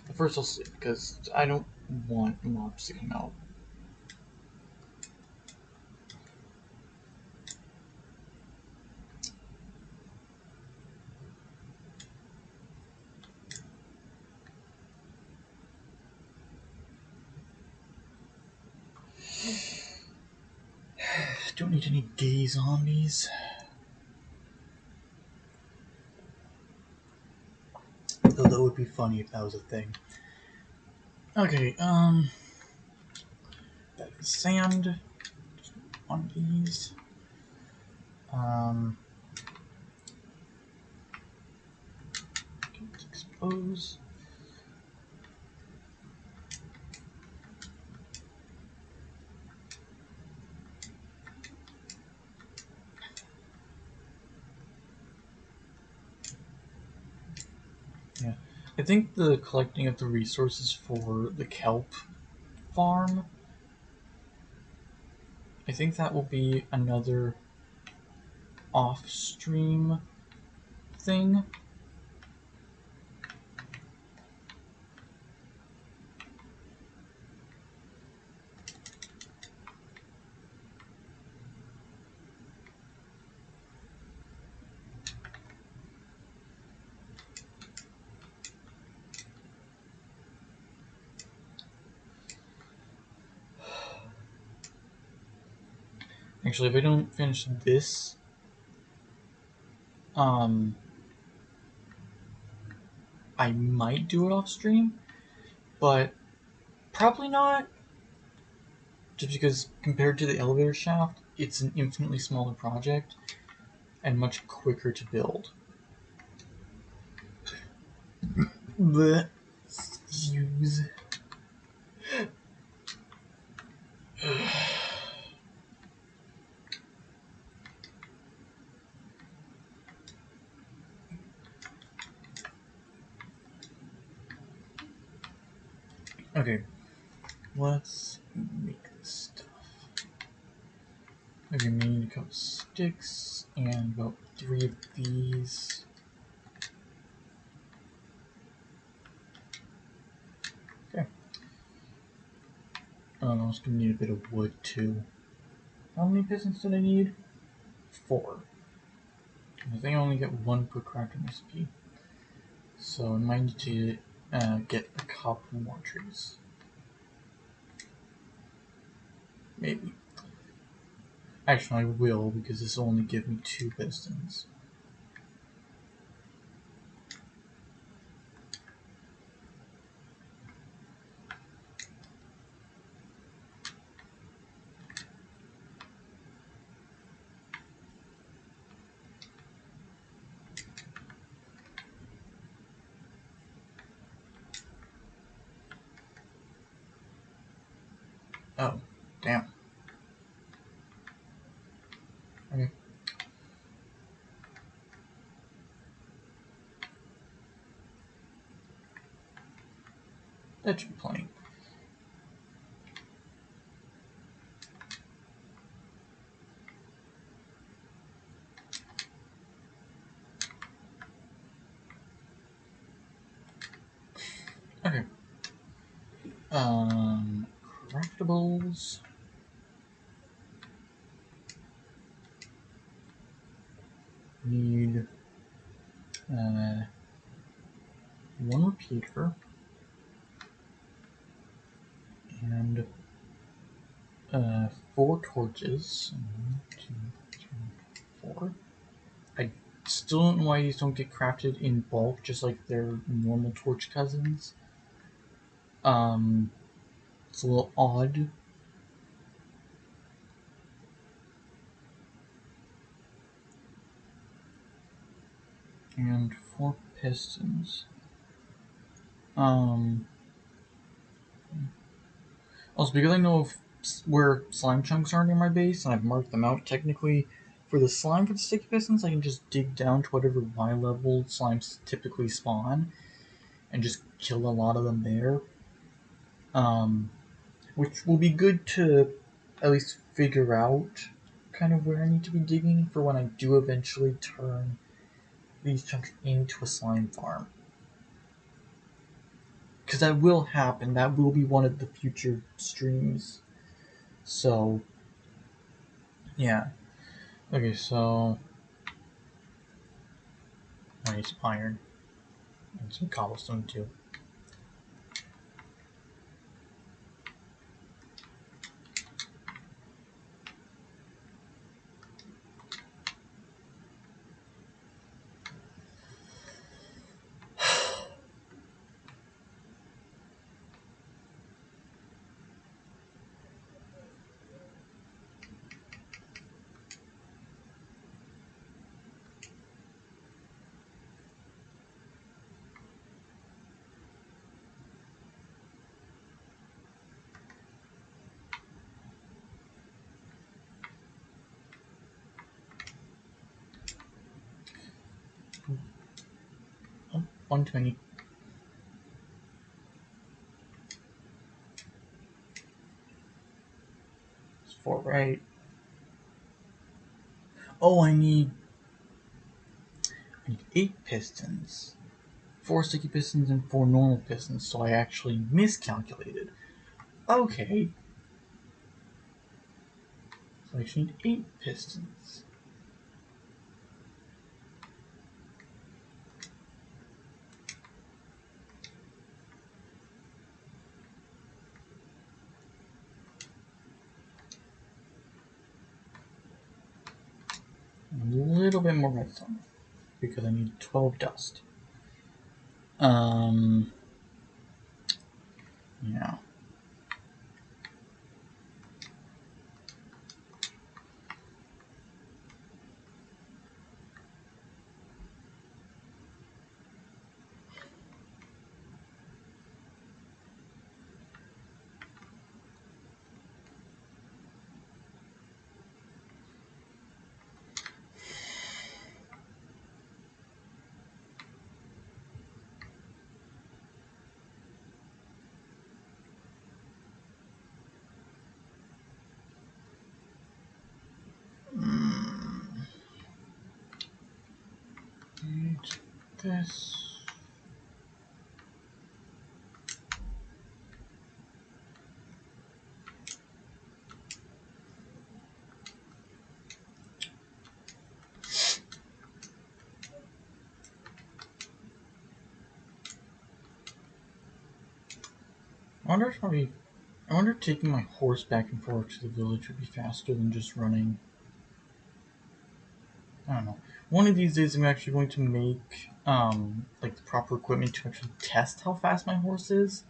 But first I'll sleep, because I don't want mobs to come out. Don't need any gay zombies. Though that would be funny if that was a thing. Okay, that is sand. Just one of these. Let's expose. Yeah, I think the collecting of the resources for the kelp farm, I think that will be another off-stream thing. Actually, if I don't finish this, I might do it off stream, but probably not. Just because compared to the elevator shaft, it's an infinitely smaller project and much quicker to build. Blech. Excuse. Okay, let's make this stuff. Okay, we need a couple sticks and about 3 of these. Okay. I'm also gonna need a bit of wood too. How many pistons did I need? 4. I think I only get 1 per crafting recipe. So I might need to get a couple more trees. Maybe. Actually, I will, because this will only give me 2 pistons. Oh, damn. Okay. That should be plenty. Okay. Craftables. Need 1 repeater and 4 torches. 1, 2, 3, 4. I still don't know why these don't get crafted in bulk, just like their normal torch cousins. It's a little odd. And 4 pistons. Also, because I know of where slime chunks are near my base, and I've marked them out technically. For the slime for the sticky pistons, I can just dig down to whatever Y level slimes typically spawn, and just kill a lot of them there. Which will be good to at least figure out kind of where I need to be digging for when I do eventually turn these chunks into a slime farm. Because that will happen. That will be one of the future streams. So, yeah. Okay, so I need some iron and some cobblestone too. Oh, 120. It's 4, right? Oh, I need 8 pistons. 4 sticky pistons and 4 normal pistons, so I actually miscalculated. Okay. So I actually need 8 pistons. A little bit more redstone, because I need 12 dust. Yeah. This. I wonder if taking my horse back and forth to the village would be faster than just running. I don't know. One of these days I'm actually going to make like the proper equipment to actually test how fast my horse is.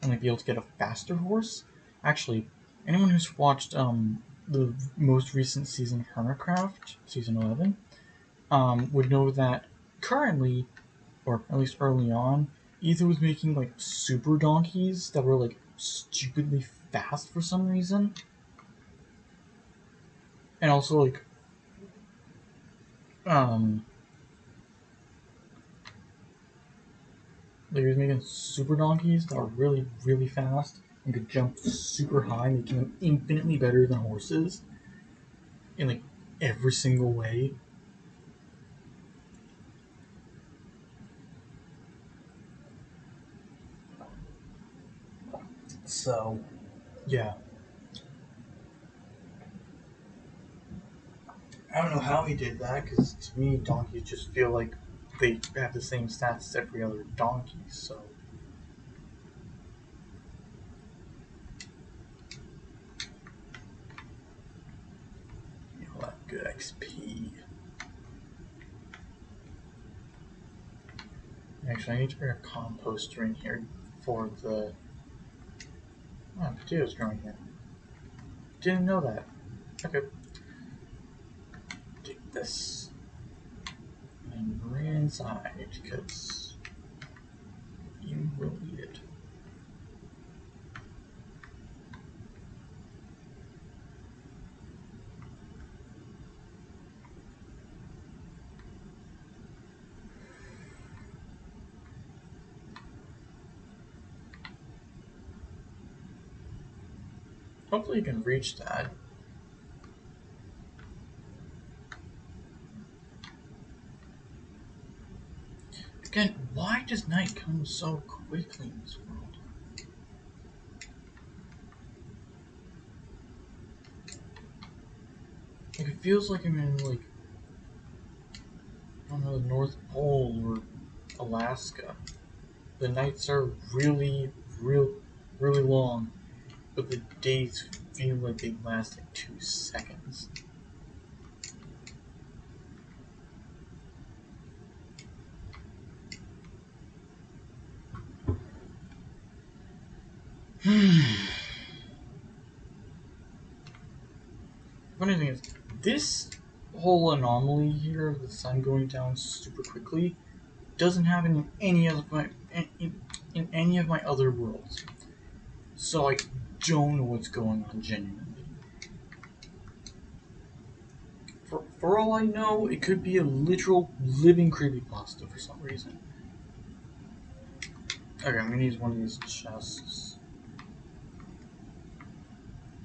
And like be able to get a faster horse. Actually, anyone who's watched the most recent season of Hermitcraft, season 11, would know that currently, or at least early on, Ether was making like super donkeys that were like stupidly fast for some reason. And also like he was making super donkeys that were really, really fast and could jump super high, making them infinitely better than horses in like every single way. So, yeah. I don't know how he did that, because to me, donkeys just feel like they have the same stats as every other donkey, so. You'll have good XP. Actually, I need to bring a composter in here for the. Oh, potatoes growing here. Didn't know that. Okay. Take this and bring it inside, because you will need it. Hopefully you can reach that. Again, why does night come so quickly in this world? Like, it feels like I'm in, like, I don't know, the North Pole or Alaska. The nights are really long, but the days feel like they last like 2 seconds. Funny thing is, this whole anomaly here of the sun going down super quickly doesn't happen in any of my in any of my other worlds. So I don't know what's going on genuinely. For all I know, it could be a literal living creepypasta for some reason. Okay, I'm gonna use one of these chests.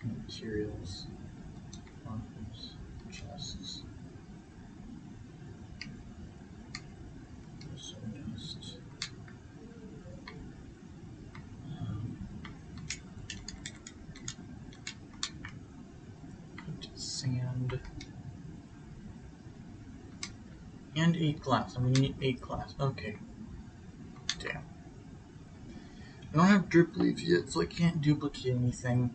Materials. Markers. Chests. Sawdust. Sand. And 8 glass. I'm gonna need 8 glass. Okay. Damn. I don't have drip leaves yet, so I can't duplicate anything.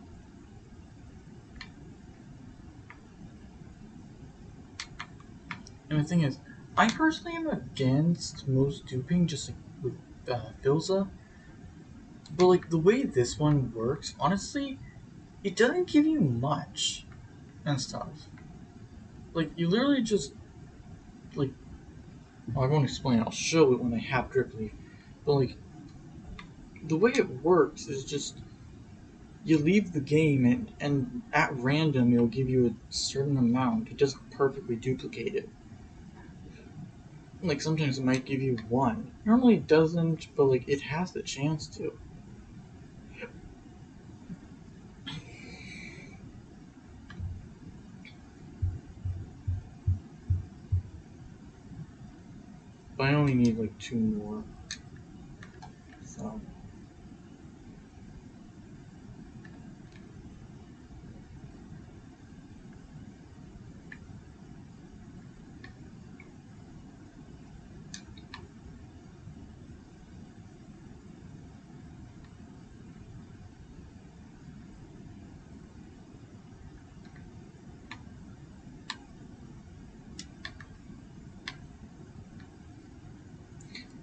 And the thing is, I personally am against most duping, just like with Filza. But like the way this one works, honestly, it doesn't give you much and stuff. Like you literally just like, well, I won't explain. I'll show it when I have drip leaf. But like the way it works is just you leave the game and at random it'll give you a certain amount. It doesn't perfectly duplicate it. Like sometimes it might give you 1. Normally it doesn't, but like it has the chance to. But I only need like 2 more. So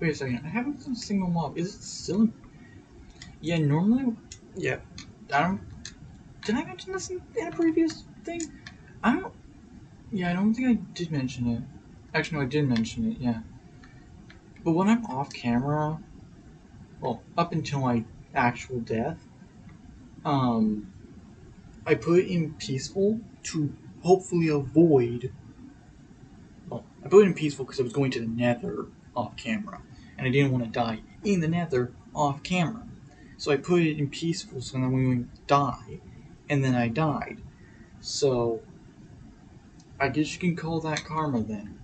wait a second, I haven't done a single mob. Is it still? Yeah, normally. Yeah, I don't. Did I mention this in a previous thing? I don't. Yeah, I don't think I did mention it. Actually, no, I did mention it. Yeah, but when I'm off camera, well, up until my actual death, um, I put it in peaceful to hopefully avoid. Well, I put it in peaceful because I was going to the Nether off camera, and I didn't want to die in the Nether off camera. So I put it in peaceful so that I wouldn't die, and then I died. So I guess you can call that karma then.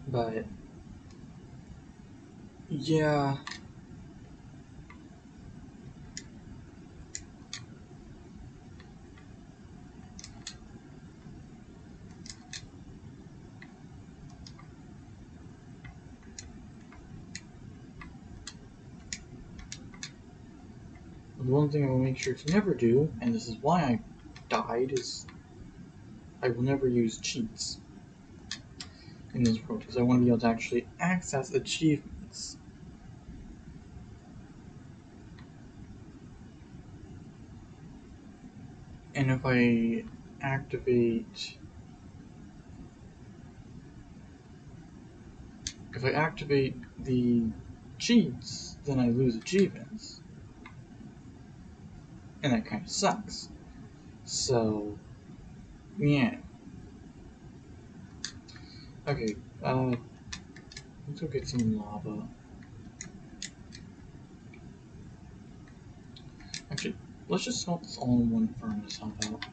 But yeah. The one thing I will make sure to never do, and this is why I died, is I will never use cheats in this world because I want to be able to actually access achievements. And if I activate the cheats, then I lose achievements. And that kind of sucks. So, yeah. Okay, let's go get some lava. Let's just salt this all in one farm to help out.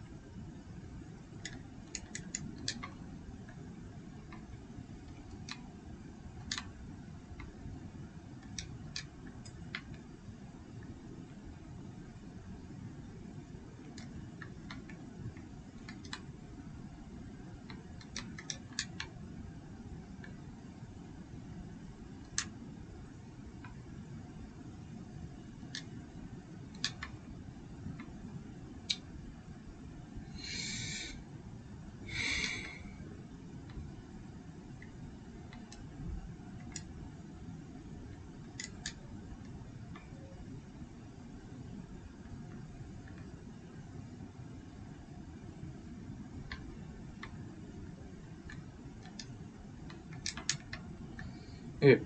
Okay,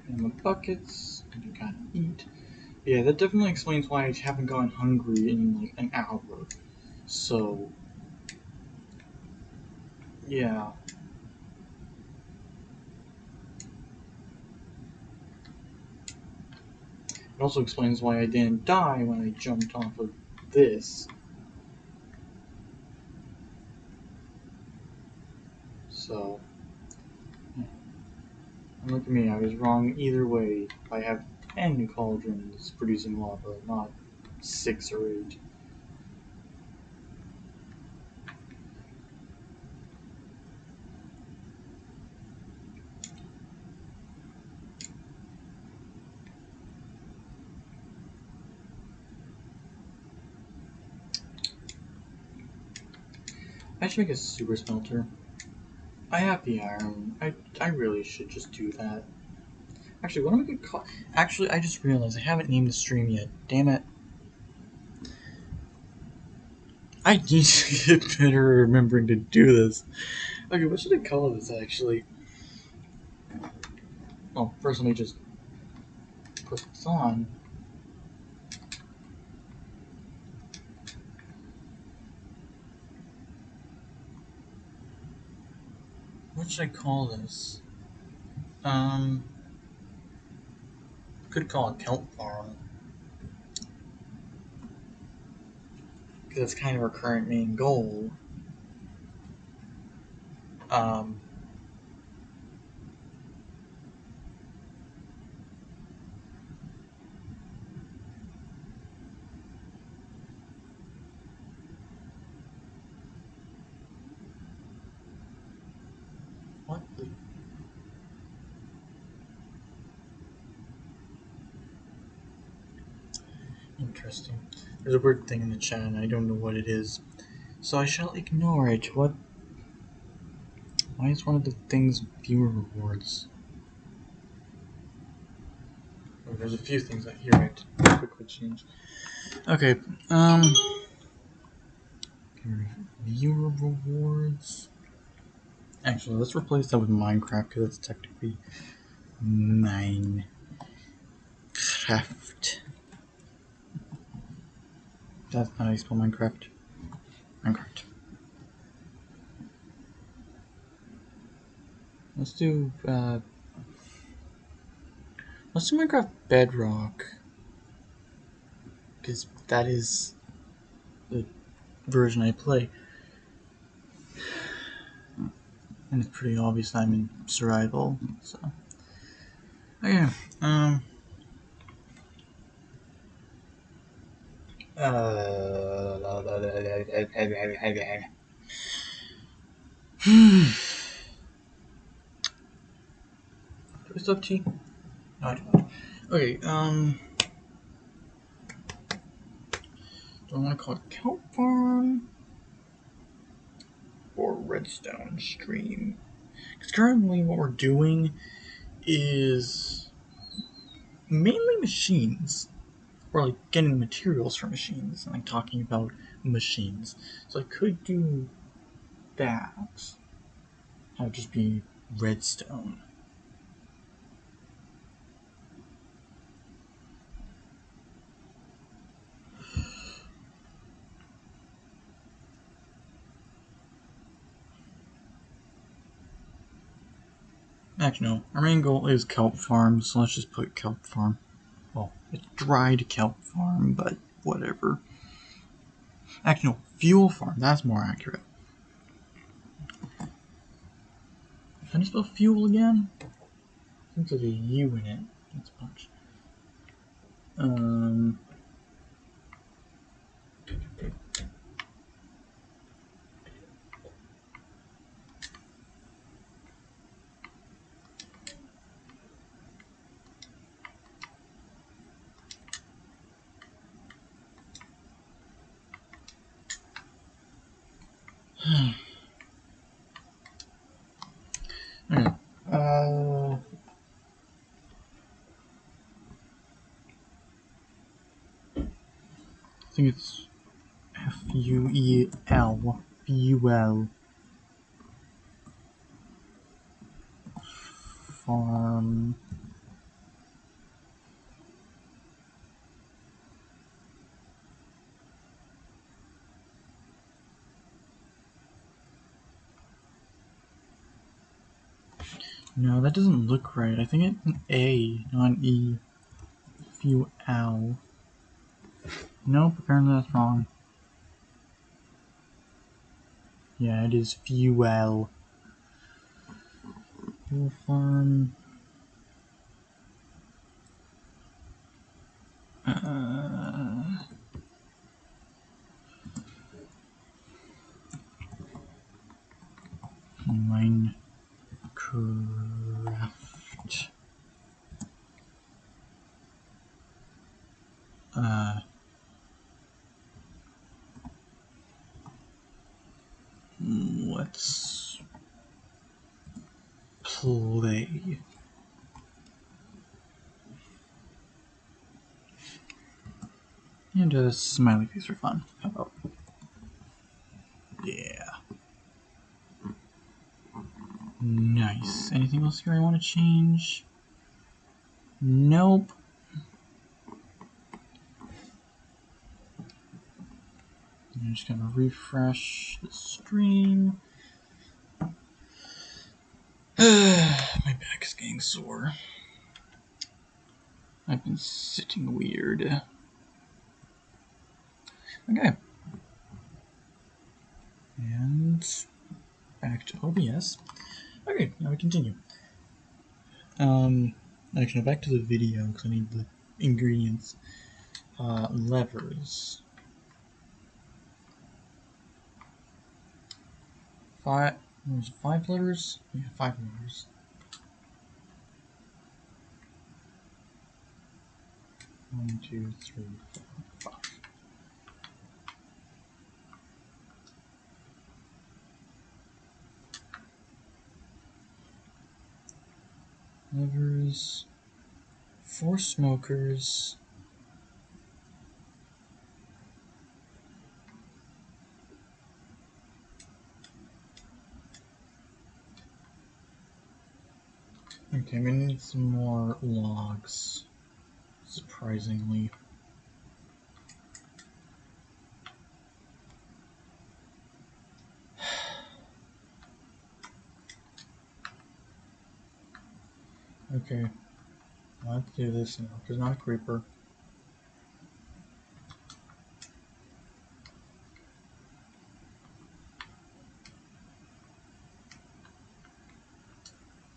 and the buckets, you can kind of eat. Yeah, that definitely explains why I haven't gotten hungry in like an hour. So, yeah. It also explains why I didn't die when I jumped off of this. So, yeah. And look at me, I was wrong either way. I have 10 cauldrons producing lava, not 6 or 8. I should make a super smelter. I have the iron. I really should just do that. Actually, what am I gonna call? Actually, I just realized I haven't named the stream yet. Damn it. I need to get better at remembering to do this. Okay, what should I call this actually? Oh, first let me just put this on. What should I call this? Could call it Kelp Farm. Because that's kind of our current main goal. What the? Interesting. There's a weird thing in the chat and I don't know what it is. So I shall ignore it. What? Why is one of the things viewer rewards? Oh, there's a few things that here I have to quickly change. Okay, viewer rewards. Actually, let's replace that with Minecraft because it's technically Minecraft. That's not how you spell Minecraft. Minecraft. Let's do Minecraft Bedrock because that is the version I play, and it's pretty obvious I'm in survival. So, okay, do I still have tea? No, I don't. Okay, do I want to call it Kelp Farm or Redstone Stream? Because currently what we're doing is mainly machines. Or like getting materials for machines and like talking about machines. So I could do that. That would just be redstone. Actually, no. Our main goal is kelp farm, so let's just put kelp farm. Well, it's dried kelp farm, but whatever. Actually, no, fuel farm. That's more accurate. Can I spell fuel again? I think there's a U in it. That's a bunch. Okay. I think it's Fuel. Fuel. Farm. No, that doesn't look right. I think it's an A, not an E. Fuel. Nope, apparently that's wrong. Yeah, it is fuel. Fuel farm. Minecraft. Let's play. And a smiley face for fun. How about? Yeah. Nice. Anything else here I want to change? Nope. I'm just gonna refresh the stream. My back is getting sore. I've been sitting weird. Okay. And back to OBS. Okay, now we continue. Actually, back to the video because I need the ingredients. Levers. 5 levers? Yeah, 5 levers. 1, 2, 3, 4, 5. Levers. 4 smokers. Okay, I'm gonna need some more logs. Surprisingly. Okay, let's do this now. There's not a creeper.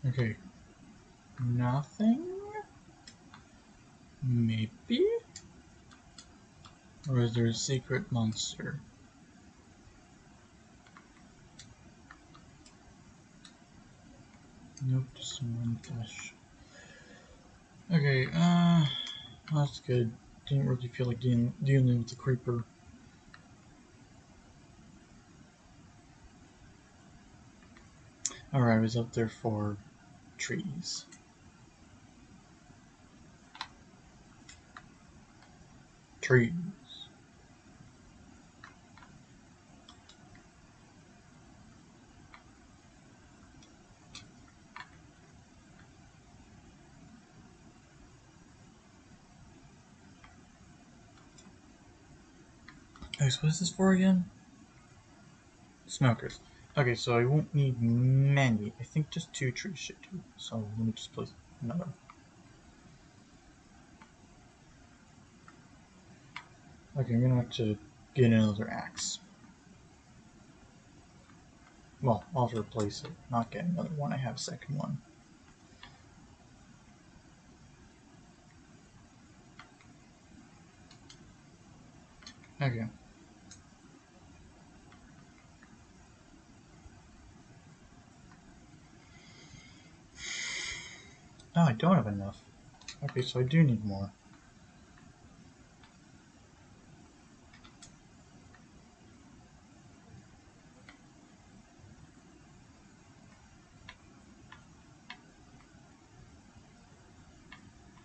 Okay, nothing? Maybe? Or is there a secret monster? Nope, just one flesh. Okay, that's good. Didn't really feel like dealing with the creeper. Alright, I was up there for trees. Trees. Okay, so what is this for again? Smokers. Okay, so I won't need many. I think just 2 trees should do. So let me just place another. Okay, I'm gonna have to get another axe. Well, I'll have to replace it, not get another one. I have a second one. Okay. No, I don't have enough. Okay, so I do need more.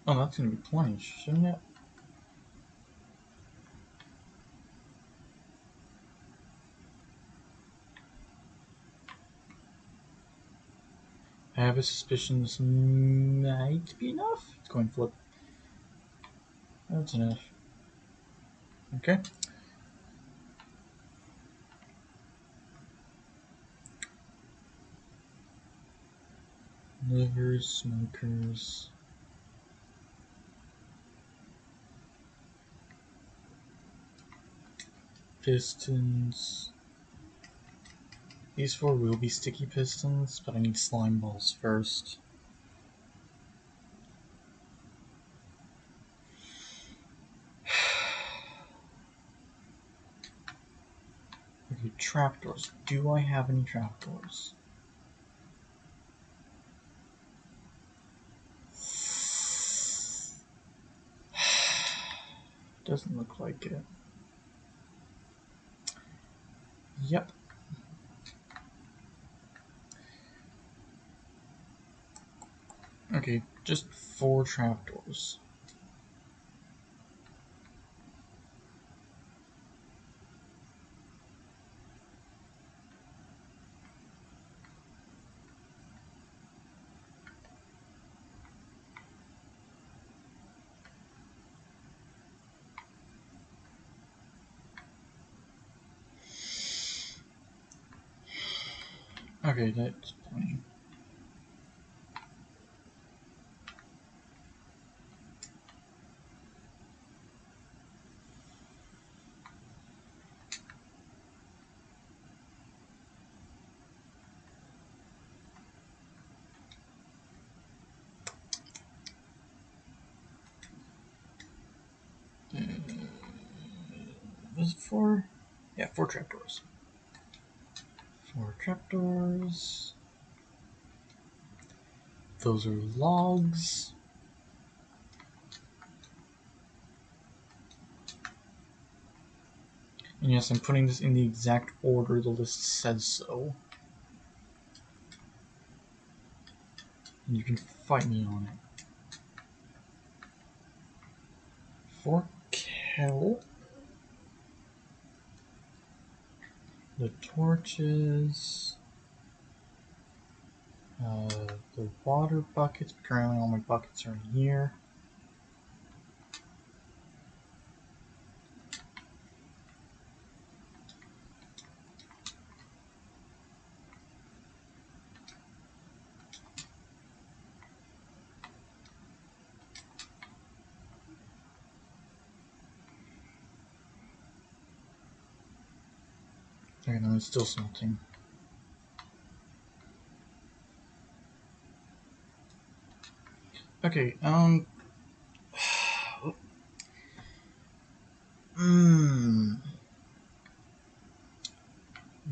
Oh, that's gonna be plenty, shouldn't it? I have a suspicion this might be enough. It's going to flip. That's enough. Okay. Livers, smokers. Pistons. These 4 will be sticky pistons, but I need slime balls first. Okay, trapdoors. Do I have any trapdoors? Doesn't look like it. Yep. Okay, just 4 trapdoors. Okay, that's plenty. Was it 4? Yeah, 4 trapdoors. 4 trapdoors. Those are logs. And yes, I'm putting this in the exact order the list says so. And you can fight me on it. 4 kelp. The torches. The water buckets. Currently all my buckets are in here. Okay, no, it's still smelting. Okay,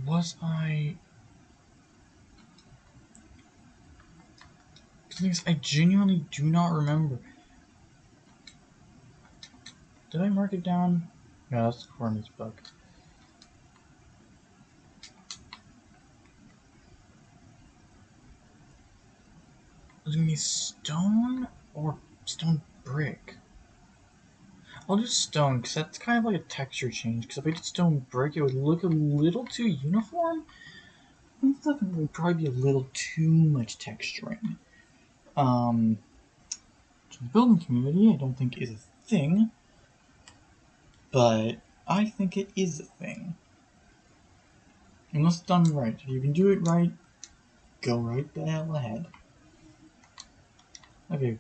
was I... The thing is, I genuinely do not remember. Did I mark it down? No, that's the coordinates book. Is it gonna be stone or stone brick? I'll do stone, because that's kind of like a texture change, because if I did stone brick, it would look a little too uniform. And stuff would probably be a little too much texturing. The building community, I don't think is a thing, but I think it is a thing. Unless it's done right. If you can do it right, go right the hell ahead. Okay.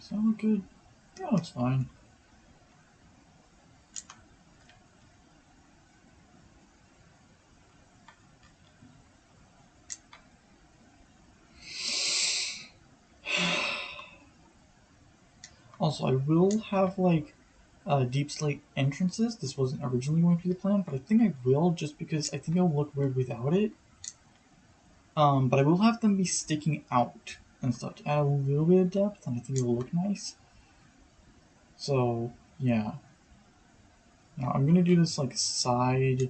Does that look good? Yeah, it looks fine. Also, I will have like deep slate entrances. This wasn't originally going to be the plan, but I think I will just because I think it'll look weird without it. But I will have them be sticking out and stuff to add a little bit of depth, and I think it'll look nice. So yeah. Now I'm gonna do this like side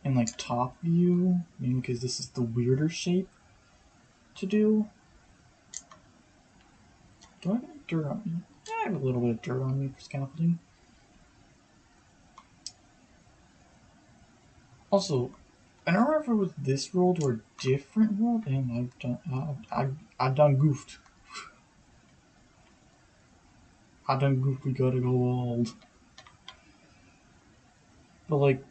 and like top view, mainly because this is the weirder shape to do. Do I have any dirt on me? Yeah, I have a little bit of dirt on me for scaffolding. Also, I don't remember if it was this world or a different world, and I've done goofed. I done goofed. We gotta go old. But like,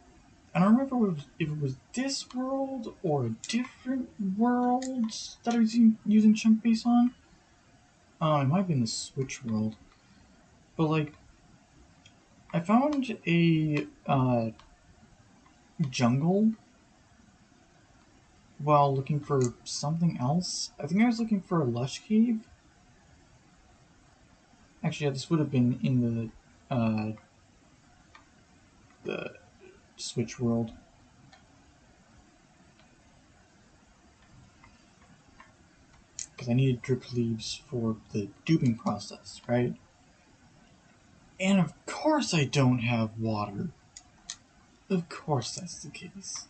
I don't remember if it was this world or a different world that I was using chunk base on. It might have been the Switch world. But like, I found a jungle while looking for something else. I think I was looking for a lush cave. Actually, yeah, this would have been in the Switch world. Because I needed drip leaves for the duping process, right? And of course I don't have water. Of course that's the case.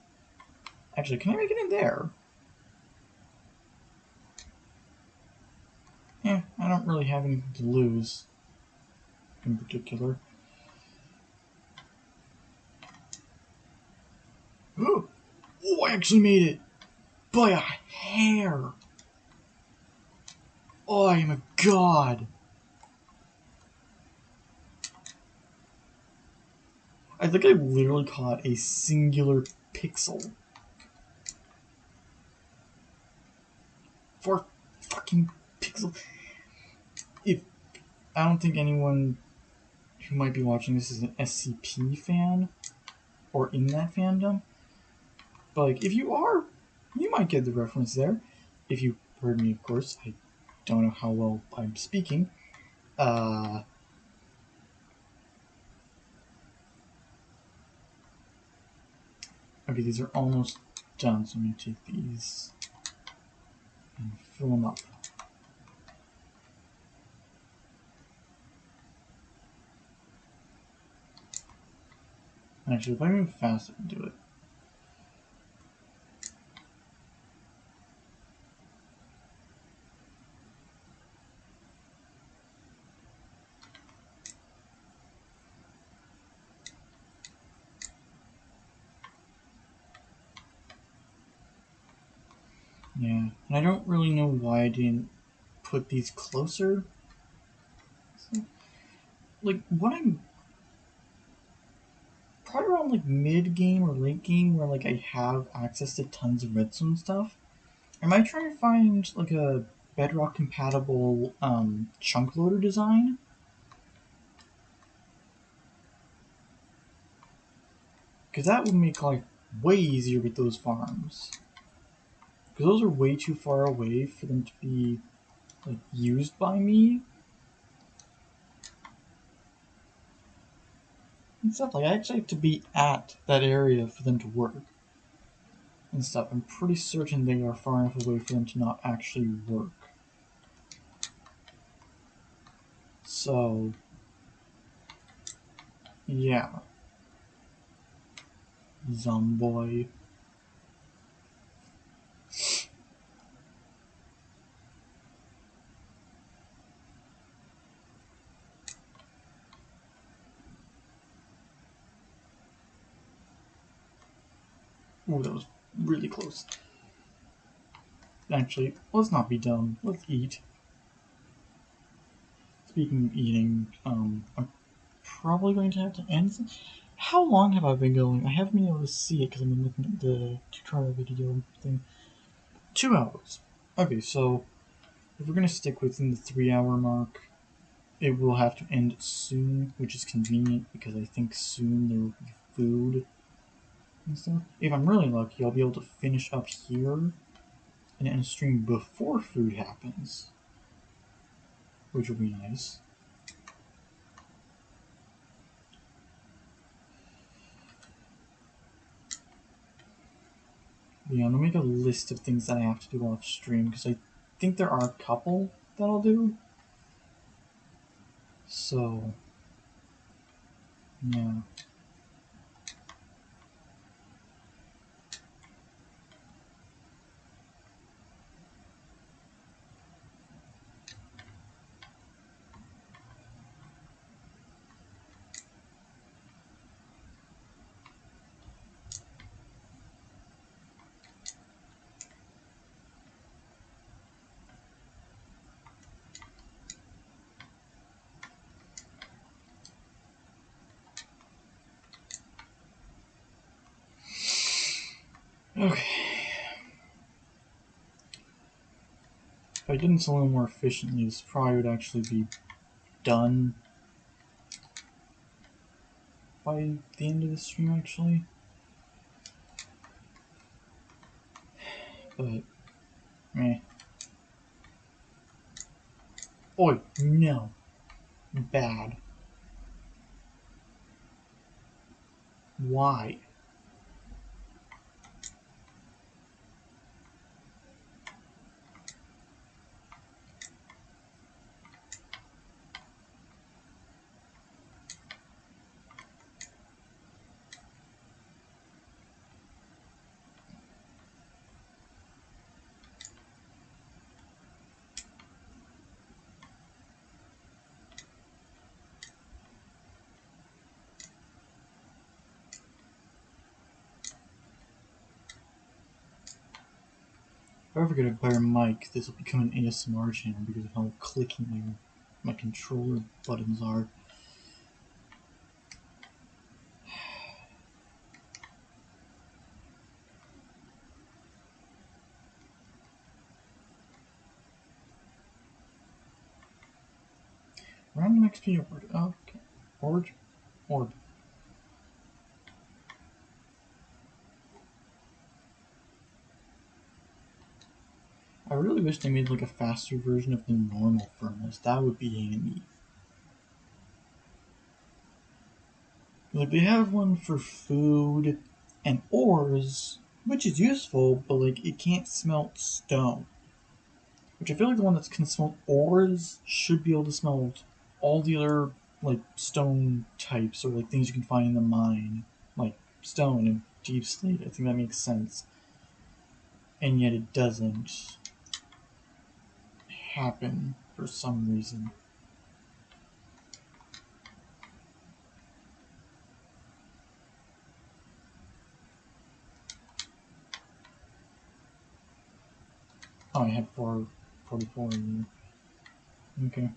Actually, can I make it in there? Yeah, I don't really have anything to lose in particular. Oh, I actually made it! By a hair! Oh, I am a god! I think I literally caught a singular pixel. For fucking pixel. If I don't think anyone who might be watching this is an SCP fan or in that fandom, but like if you are, you might get the reference there. If you heard me, of course. I don't know how well I'm speaking. Okay, these are almost done, so I'm going to take these and fill them up. Actually, if I move fast, I can do it. Yeah, and I don't really know why I didn't put these closer. So, like, what I'm probably around like mid game or late game where like I have access to tons of redstone stuff. I might try to find like a bedrock compatible chunk loader design. Because that would make life way easier with those farms. Because those are way too far away for them to be like used by me. And stuff like I actually have to be at that area for them to work. And stuff. I'm pretty certain they are far enough away for them to not actually work. So yeah. Zomboy. Ooh, that was really close. Actually, let's not be dumb. Let's eat. Speaking of eating, I'm probably going to have to end this. How long have I been going? I haven't been able to see it because I've been looking at the tutorial video thing. 2 hours. Okay, so if we're going to stick within the 3 hour mark, it will have to end soon, which is convenient because I think soon there will be food and stuff. If I'm really lucky, I'll be able to finish up here and end the stream before food happens, which will be nice. Yeah, I'm gonna make a list of things that I have to do off stream because I think there are a couple that I'll do. So, yeah. Okay. If I did this a little more efficiently, this probably would actually be done by the end of the stream, actually. But, meh. Oh, no. Bad. Why? If I ever get a better mic, this will become an ASMR channel because of how clicking my controller buttons are. Random XP award. Oh, okay. Orb. I really wish they made like a faster version of the normal furnace. That would be handy. Like they have one for food and ores, which is useful, but like it can't smelt stone. Which I feel like the one that can smelt ores should be able to smelt all the other like stone types or like things you can find in the mine, like stone and deep slate. I think that makes sense. And yet it doesn't happen for some reason. Oh, I had 444 in there. Okay.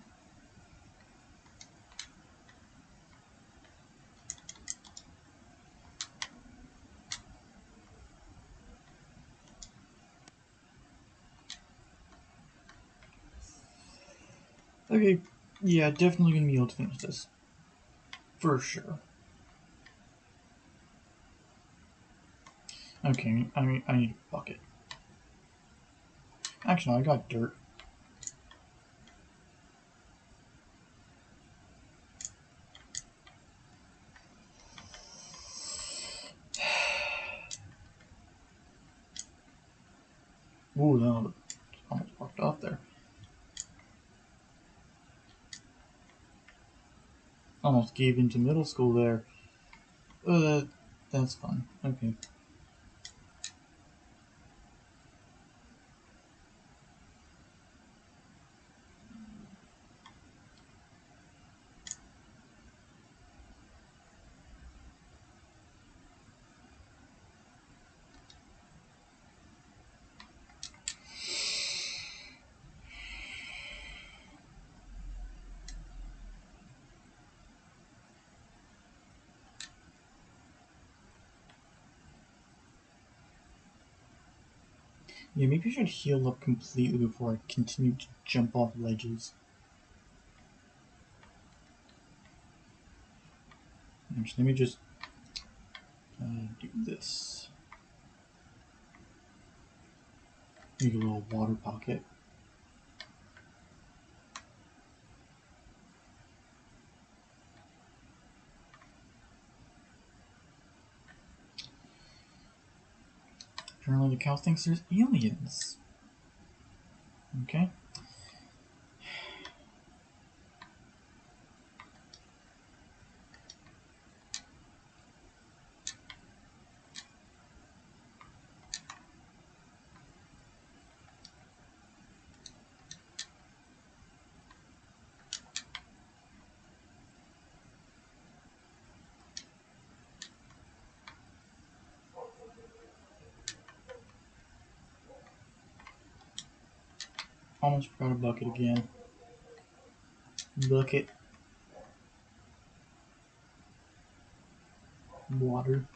Okay, yeah, definitely gonna be able to finish this. For sure. Okay, I need a bucket. Actually, no, I got dirt. Ooh, that almost fucked off there. Almost gave into middle school there. That's fun. Okay. Yeah, maybe I should heal up completely before I continue to jump off ledges. Actually, let me just do this. Make a little water pocket. Apparently the cow thinks there's aliens. Okay. Almost forgot a bucket again. Bucket. Water.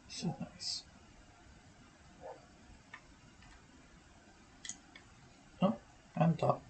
This is nice. Oh, and top.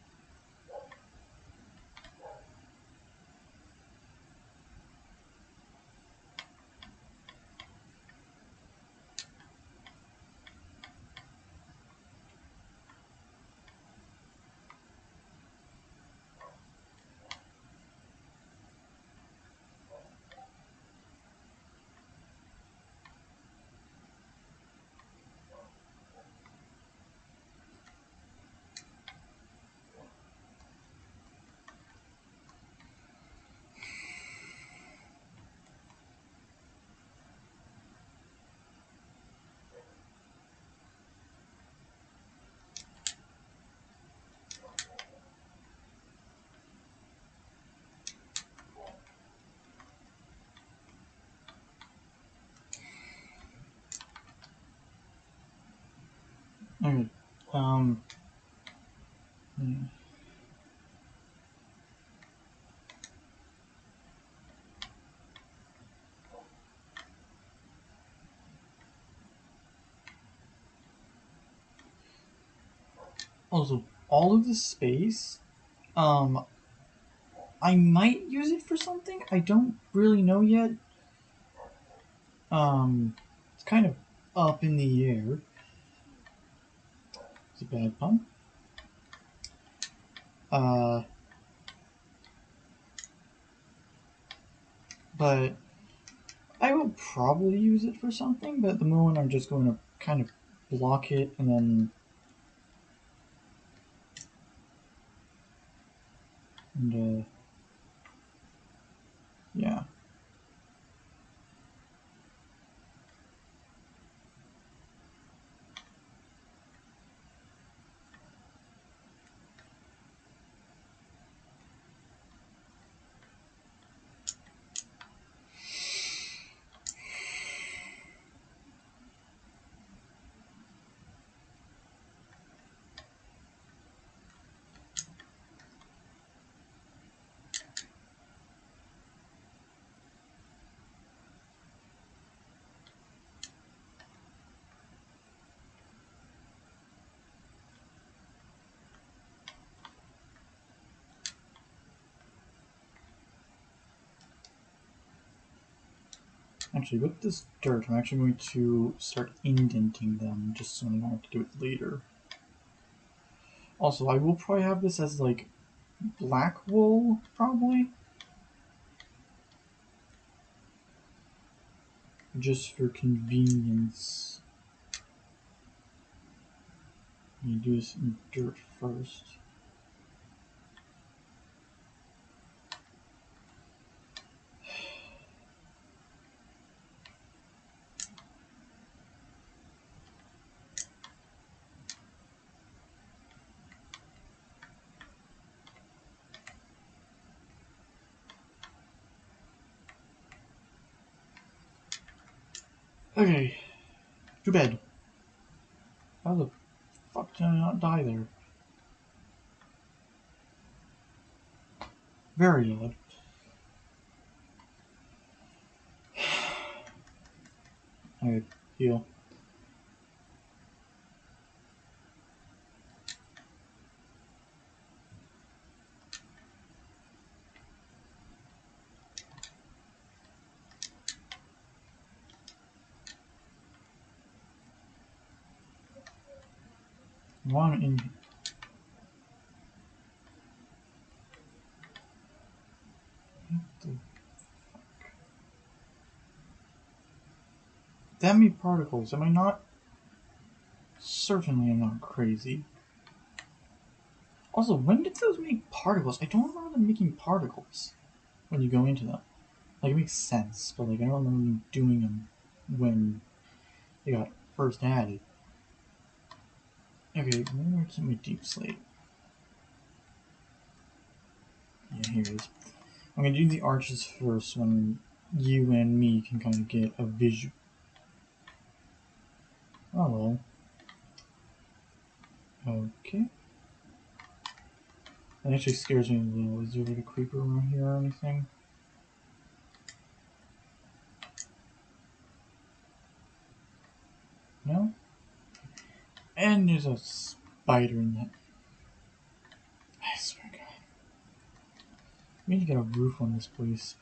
Okay. Yeah. Also, all of this space, I might use it for something. I don't really know yet. It's kind of up in the air. It's a bad pun. But I will probably use it for something, but at the moment I'm just going to kind of block it and then yeah. Actually, with this dirt, I'm actually going to start indenting them just so I don't have to do it later. Also, I will probably have this as like black wool, probably. Just for convenience. You do this in dirt first. Okay. To bed. How the fuck did I not die there? Very odd. Okay, heal. One in. That many particles. Am I not? Certainly I'm not crazy. Also, when did those make particles? I don't remember them making particles when you go into them. Like, it makes sense, but like I don't remember them doing them when they got first added. Okay, where keep my deep slate? Yeah, here it is. I'm gonna do the arches first when you and me can kind of get a visual. Oh well. Okay. That actually scares me a little. Is there like a creeper around here or anything? No? And there's a spider in that. I swear to God. We need to get a roof on this place.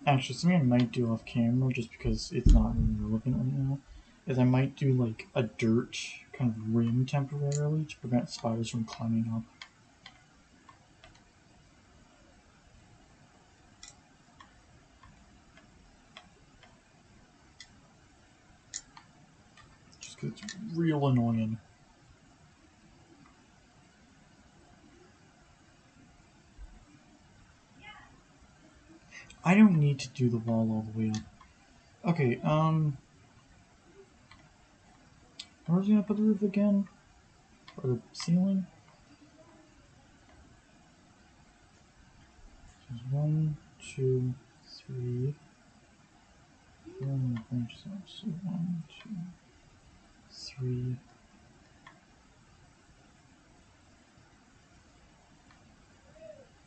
Actually, something I might do off camera, just because it's not really relevant right now, is I might do like a dirt kind of ring temporarily to prevent spiders from climbing up. Just because it's real annoying. I don't need to do the wall all the way up. Okay, where's he gonna put the roof again? Or the ceiling? There's 1, 2, 3, 4 branches up. So 1, 2, 3.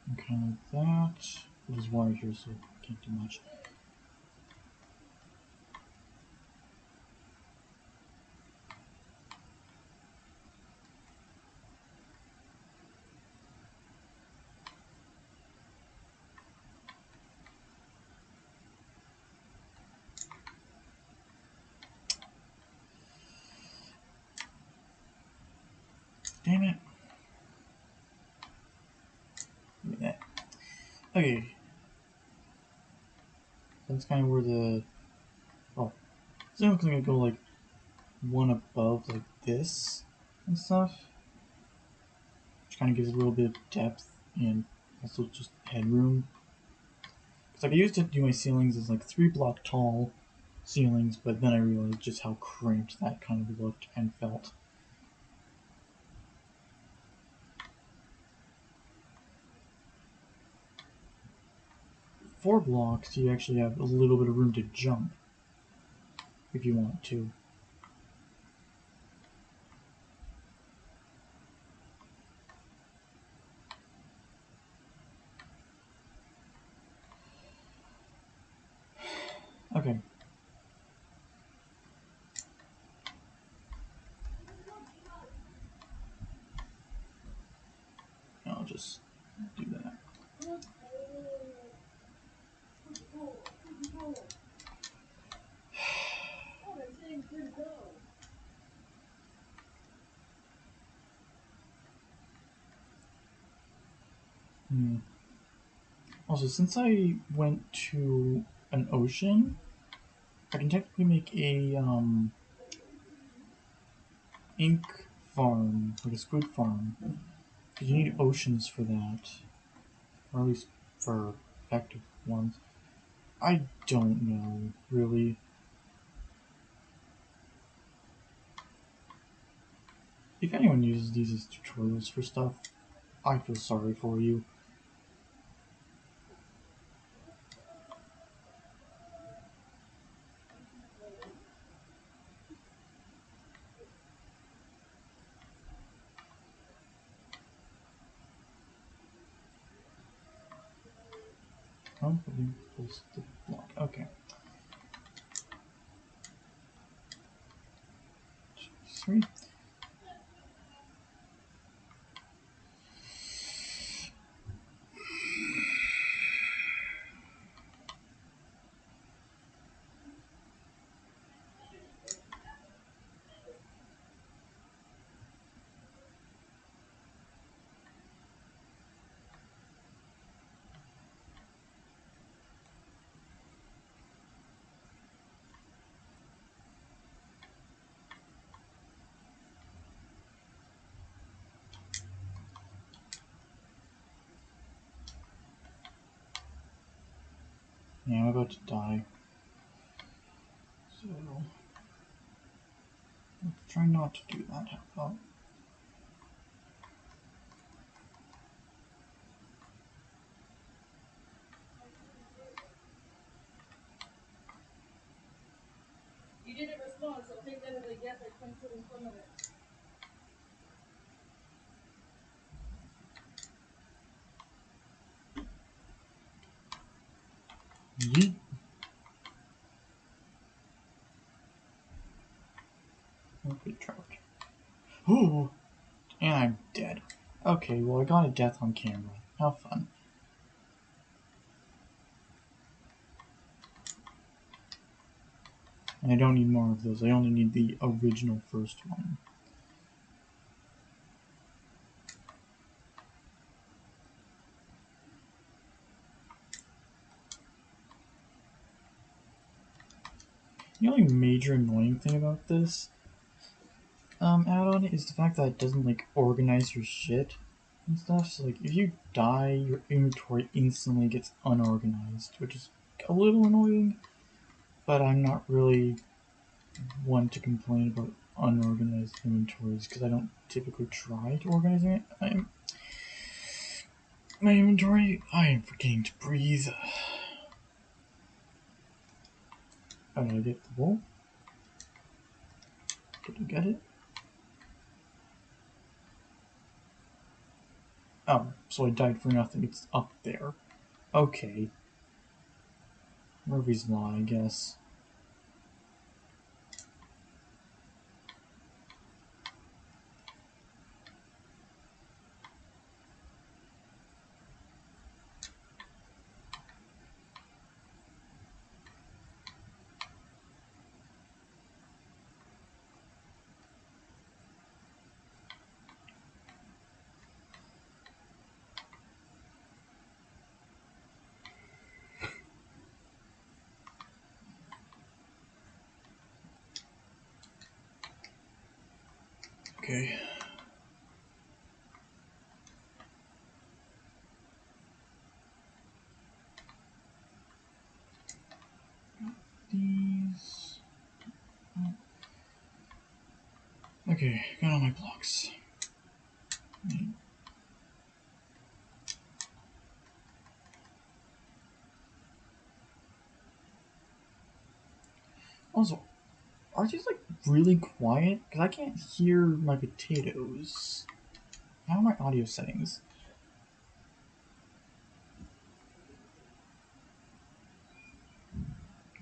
And kind of like that. There's water here, so I can't do much. Damn it. Give me that. Okay. That's kind of where the. Oh. So I'm gonna go like one above, like this and stuff. Which kind of gives a little bit of depth and also just headroom. Because like I used to do my ceilings as like 3-block tall ceilings, but then I realized just how cramped that kind of looked and felt. Four blocks, you actually have a little bit of room to jump if you want to. Okay. I'll just do that. Also, since I went to an ocean, I can technically make a ink farm, like a squid farm. Because you need oceans for that, or at least for effective ones. I don't know, really. If anyone uses these as tutorials for stuff, I feel sorry for you. Oh, post the block. Okay. Sweet. Yeah, I'm about to die. So let's try not to do that. How about? You didn't respond, so take that as a yes. I can sit in front of it. Yeet. Okay, trout. Ooh, and I'm dead. Okay, well I got a death on camera. How fun. And I don't need more of those. I only need the original first one. The only major annoying thing about this add-on is the fact that it doesn't like organize your shit and stuff. So like if you die, your inventory instantly gets unorganized, which is a little annoying. But I'm not really one to complain about unorganized inventories because I don't typically try to organize it. My inventory. I am forgetting to breathe. How did I get the wool? Did I get it? Oh, so I died for nothing. It's up there. Okay. Murphy's Law, I guess. Okay. These. Okay, got all my blocks. Also, are these like really quiet? Because I can't hear my potatoes. How are my audio settings?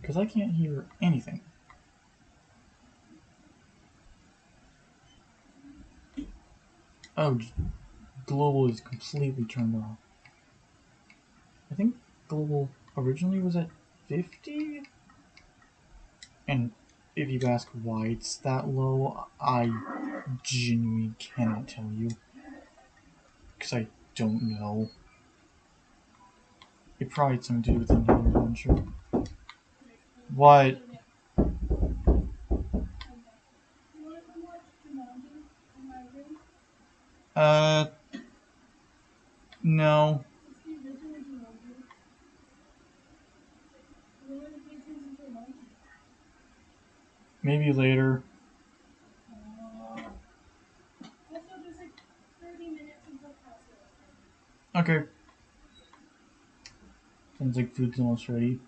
Because I can't hear anything. Oh, global is completely turned off. I think global originally was at 50? And if you ask why it's that low, I genuinely cannot tell you. Because I don't know. It probably had something to do with the new adventure. What? No. Maybe later. Okay. Sounds like food's almost ready.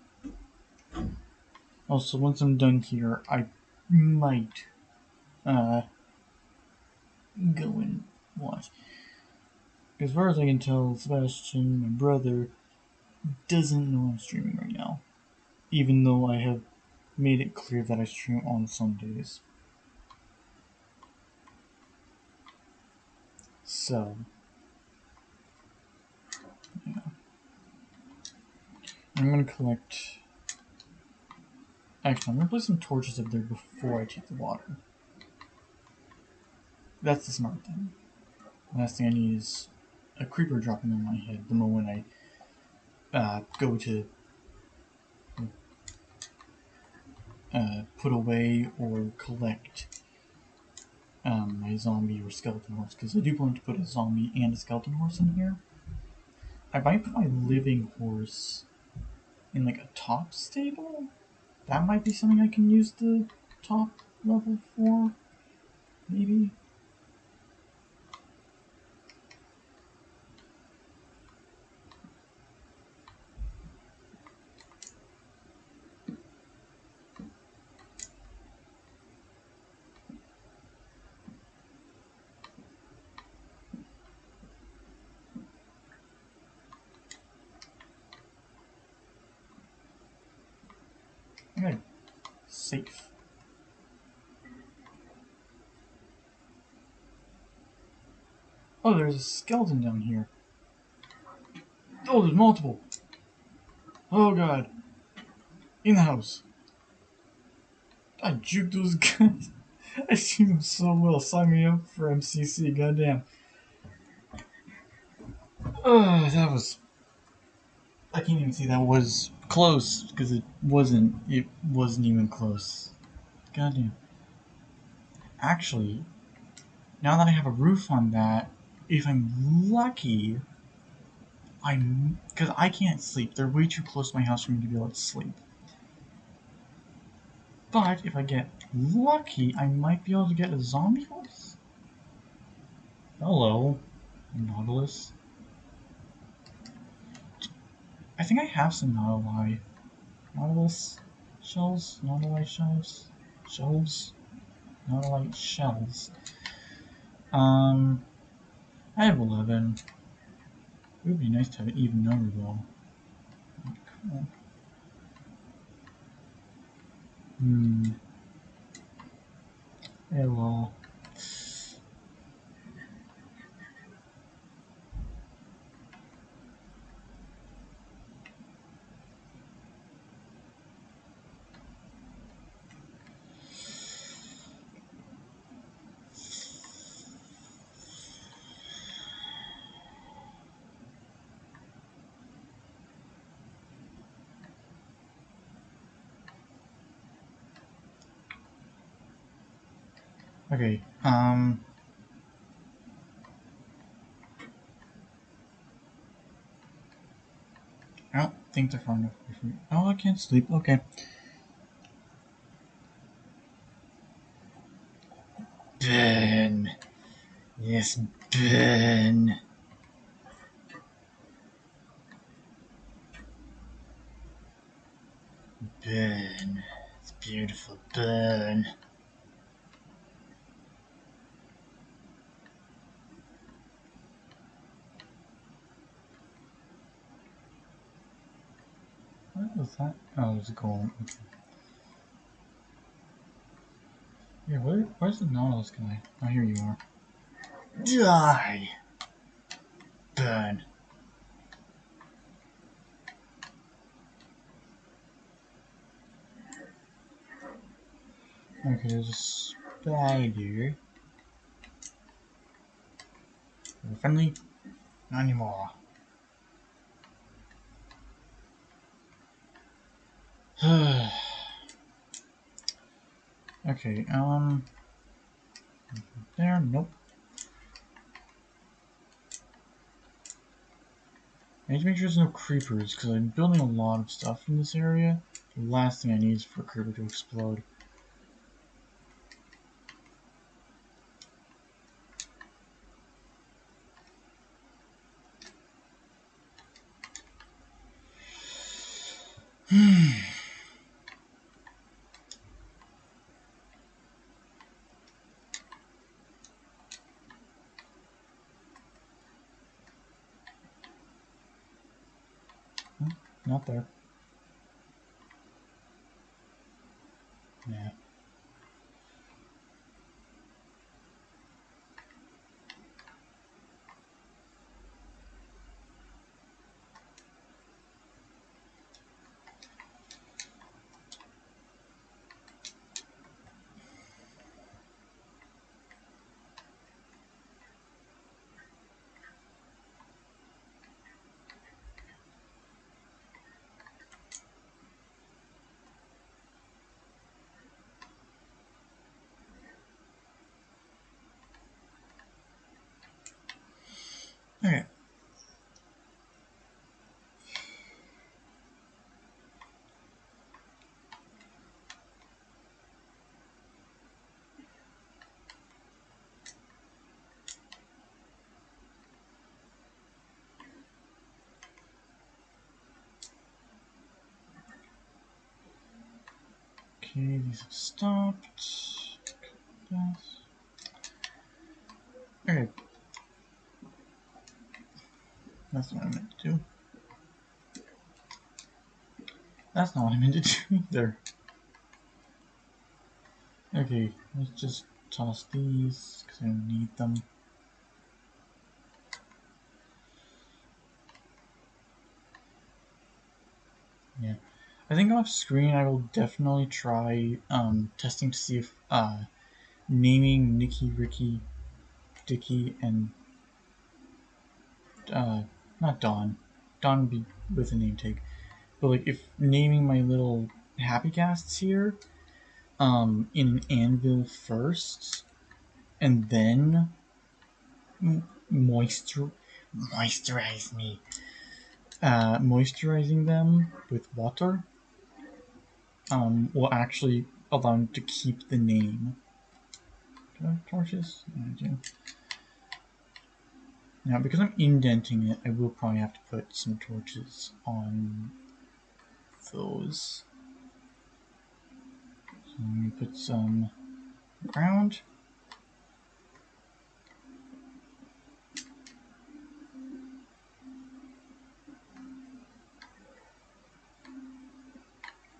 Also, once I'm done here, I might go and watch. As far as I can tell, Sebastian, my brother, doesn't know I'm streaming right now. Even though I have made it clear that I stream on Sundays. So, yeah. I'm gonna collect... Actually, I'm gonna put some torches up there before I take the water. That's the smart thing. Last thing I need is a creeper dropping on my head the moment I go to put away or collect my zombie or skeleton horse, because I do plan to put a zombie and a skeleton horse in here. I might put my living horse in like a top stable. That might be something I can use the top level for, maybe. Okay, safe. Oh, there's a skeleton down here. Oh, there's multiple. Oh god. In the house. I juked those guys. I see them so well. Sign me up for MCC, goddamn. That was... I can't even see that was close, because it wasn't even close. Goddamn. Actually, now that I have a roof on that, if I'm lucky, because I can't sleep. They're way too close to my house for me to be able to sleep. But if I get lucky, I might be able to get a zombie horse. Hello, Nautilus. I think I have some Nautilus shells, Nautilite shells. I have 11. It would be nice to have an even number though. Cool. Well. Okay, I don't think they're far enough away from me. Oh, I can't sleep. Okay. Ben. Yes, Ben. Ben. It's beautiful. Ben. What was that? Oh, it was a goal. Okay. Yeah, where's the Nautilus guy? Oh, here you are. Die! Ben. Okay, there's a spider. Are we friendly? Not anymore. Okay, there, nope. I need to make sure there's no creepers, because I'm building a lot of stuff in this area. The last thing I need is for a creeper to explode. not there. Yeah. Okay. Okay, these have stopped. Yes. Okay. That's not what I meant to do. That's not what I meant to do either. Okay, let's just toss these because I don't need them. Yeah. I think off screen I will definitely try testing to see if naming Nikki, Ricky, Dicky, and not Dawn. Dawn would be with a name tag. But like if naming my little happy casts here in an anvil first and then moisturizing them with water will actually allow them to keep the name. Do I have torches? Yeah, I do. Now, because I'm indenting it, I will probably have to put some torches on those. So let me put some ground.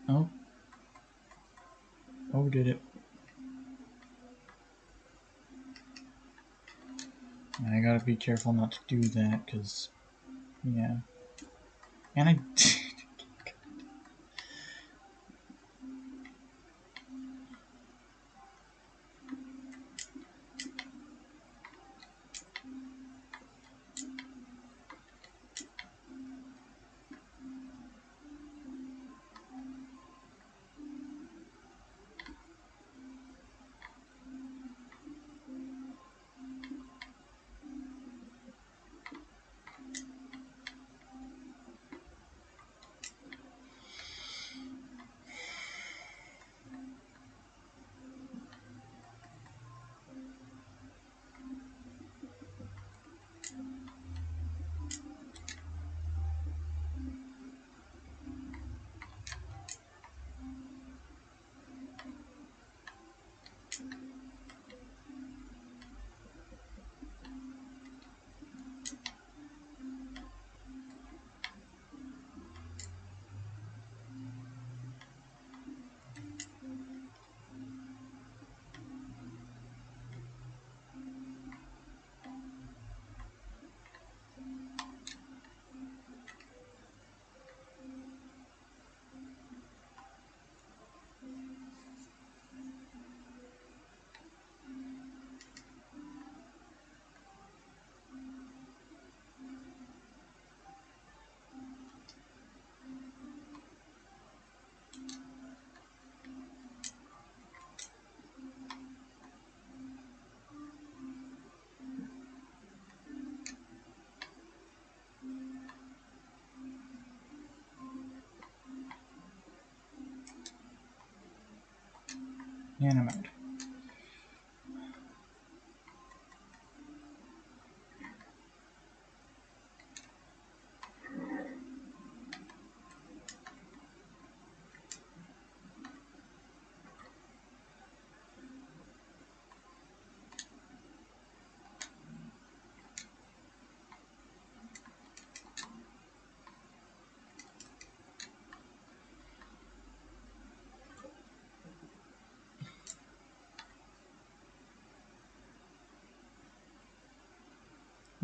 Oh. Oh, did it. And I gotta be careful not to do that, because, yeah. And I did. And I'm out.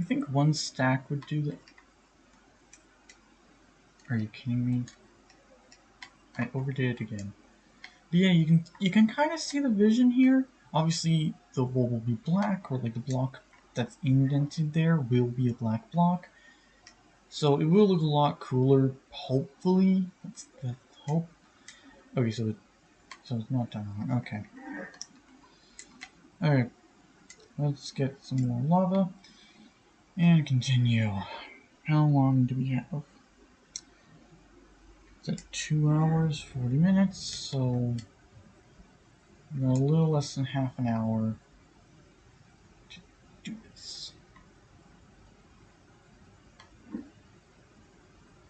think one stack would do that. Are you kidding me? I overdid it again. But yeah, you can kind of see the vision here. Obviously, the wall will be black, or like the block that's indented there will be a black block. So it will look a lot cooler, hopefully. That's the hope. Okay, so it's not done. Okay. Alright. Let's get some more lava. And continue. How long do we have? It's at 2 hours, 40 minutes, so a little less than half an hour to do this.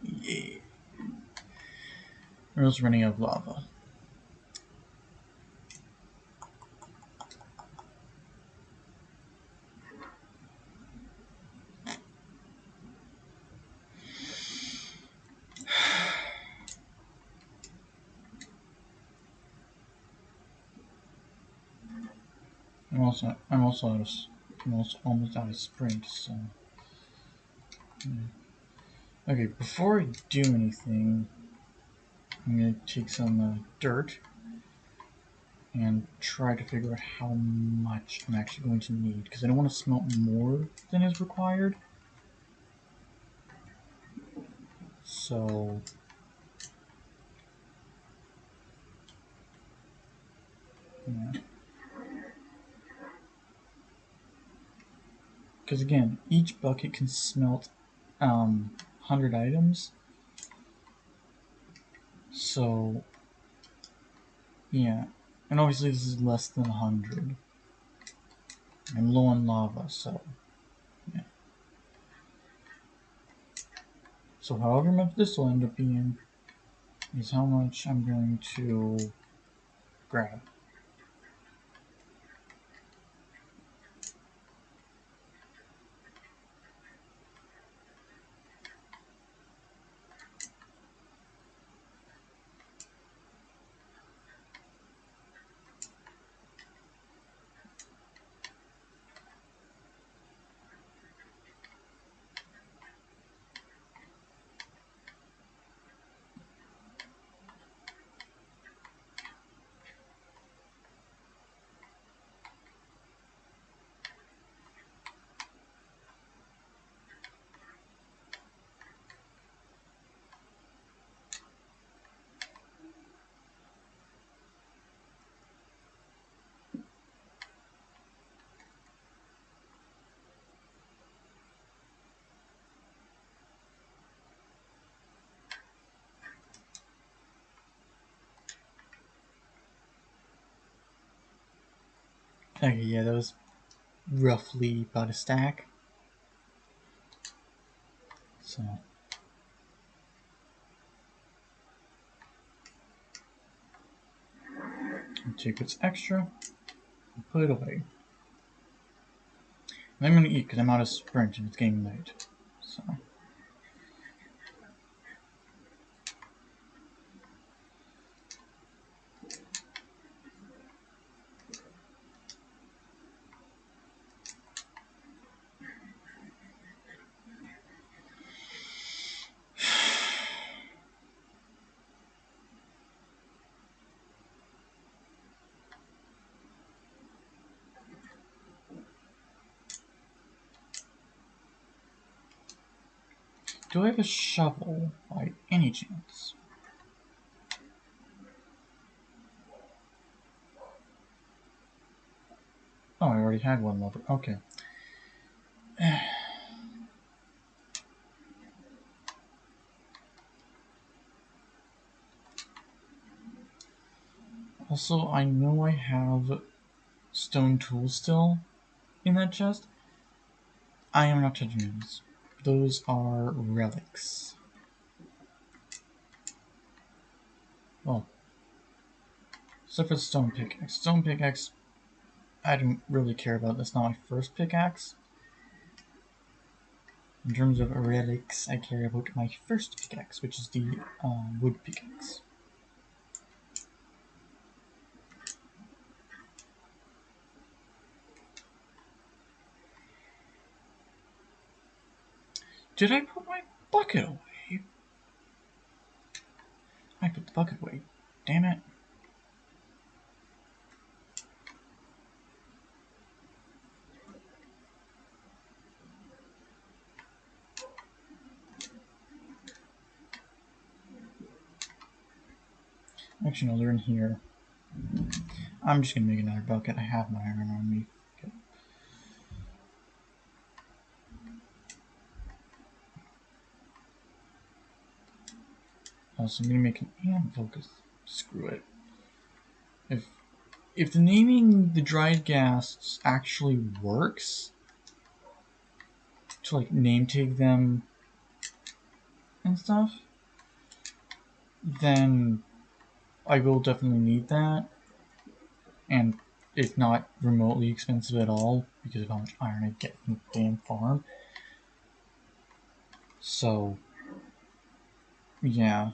Yeah. We're just running out of lava. I'm also almost out of sprint, so. Okay, before I do anything, I'm gonna take some dirt and try to figure out how much I'm actually going to need, because I don't want to smelt more than is required. So yeah. Because again, each bucket can smelt 100 items. So yeah, and obviously this is less than 100. I'm low on lava, so yeah. So however much this will end up being is how much I'm going to grab. Okay, yeah, that was roughly about a stack. So I'll take what's extra and put it away. And I'm gonna eat because I'm out of sprint and it's getting late. So do I have a shovel by any chance? Oh, I already had one lever. Okay. Also, I know I have stone tools still in that chest. I am not touching those. Those are relics. Well, except for the stone pickaxe. Stone pickaxe, I don't really care about. That's not my first pickaxe. In terms of relics, I care about my first pickaxe, which is the wood pickaxe. Did I put my bucket away? I put the bucket away. Damn it. Actually, no, they're in here. I'm just gonna make another bucket. I have my iron on me. Okay. Also, I'm gonna make an anvil because screw it. If the naming the dried gas actually works, to like name tag them and stuff, then I will definitely need that. And it's not remotely expensive at all because of how much iron I get from the damn farm. So, yeah.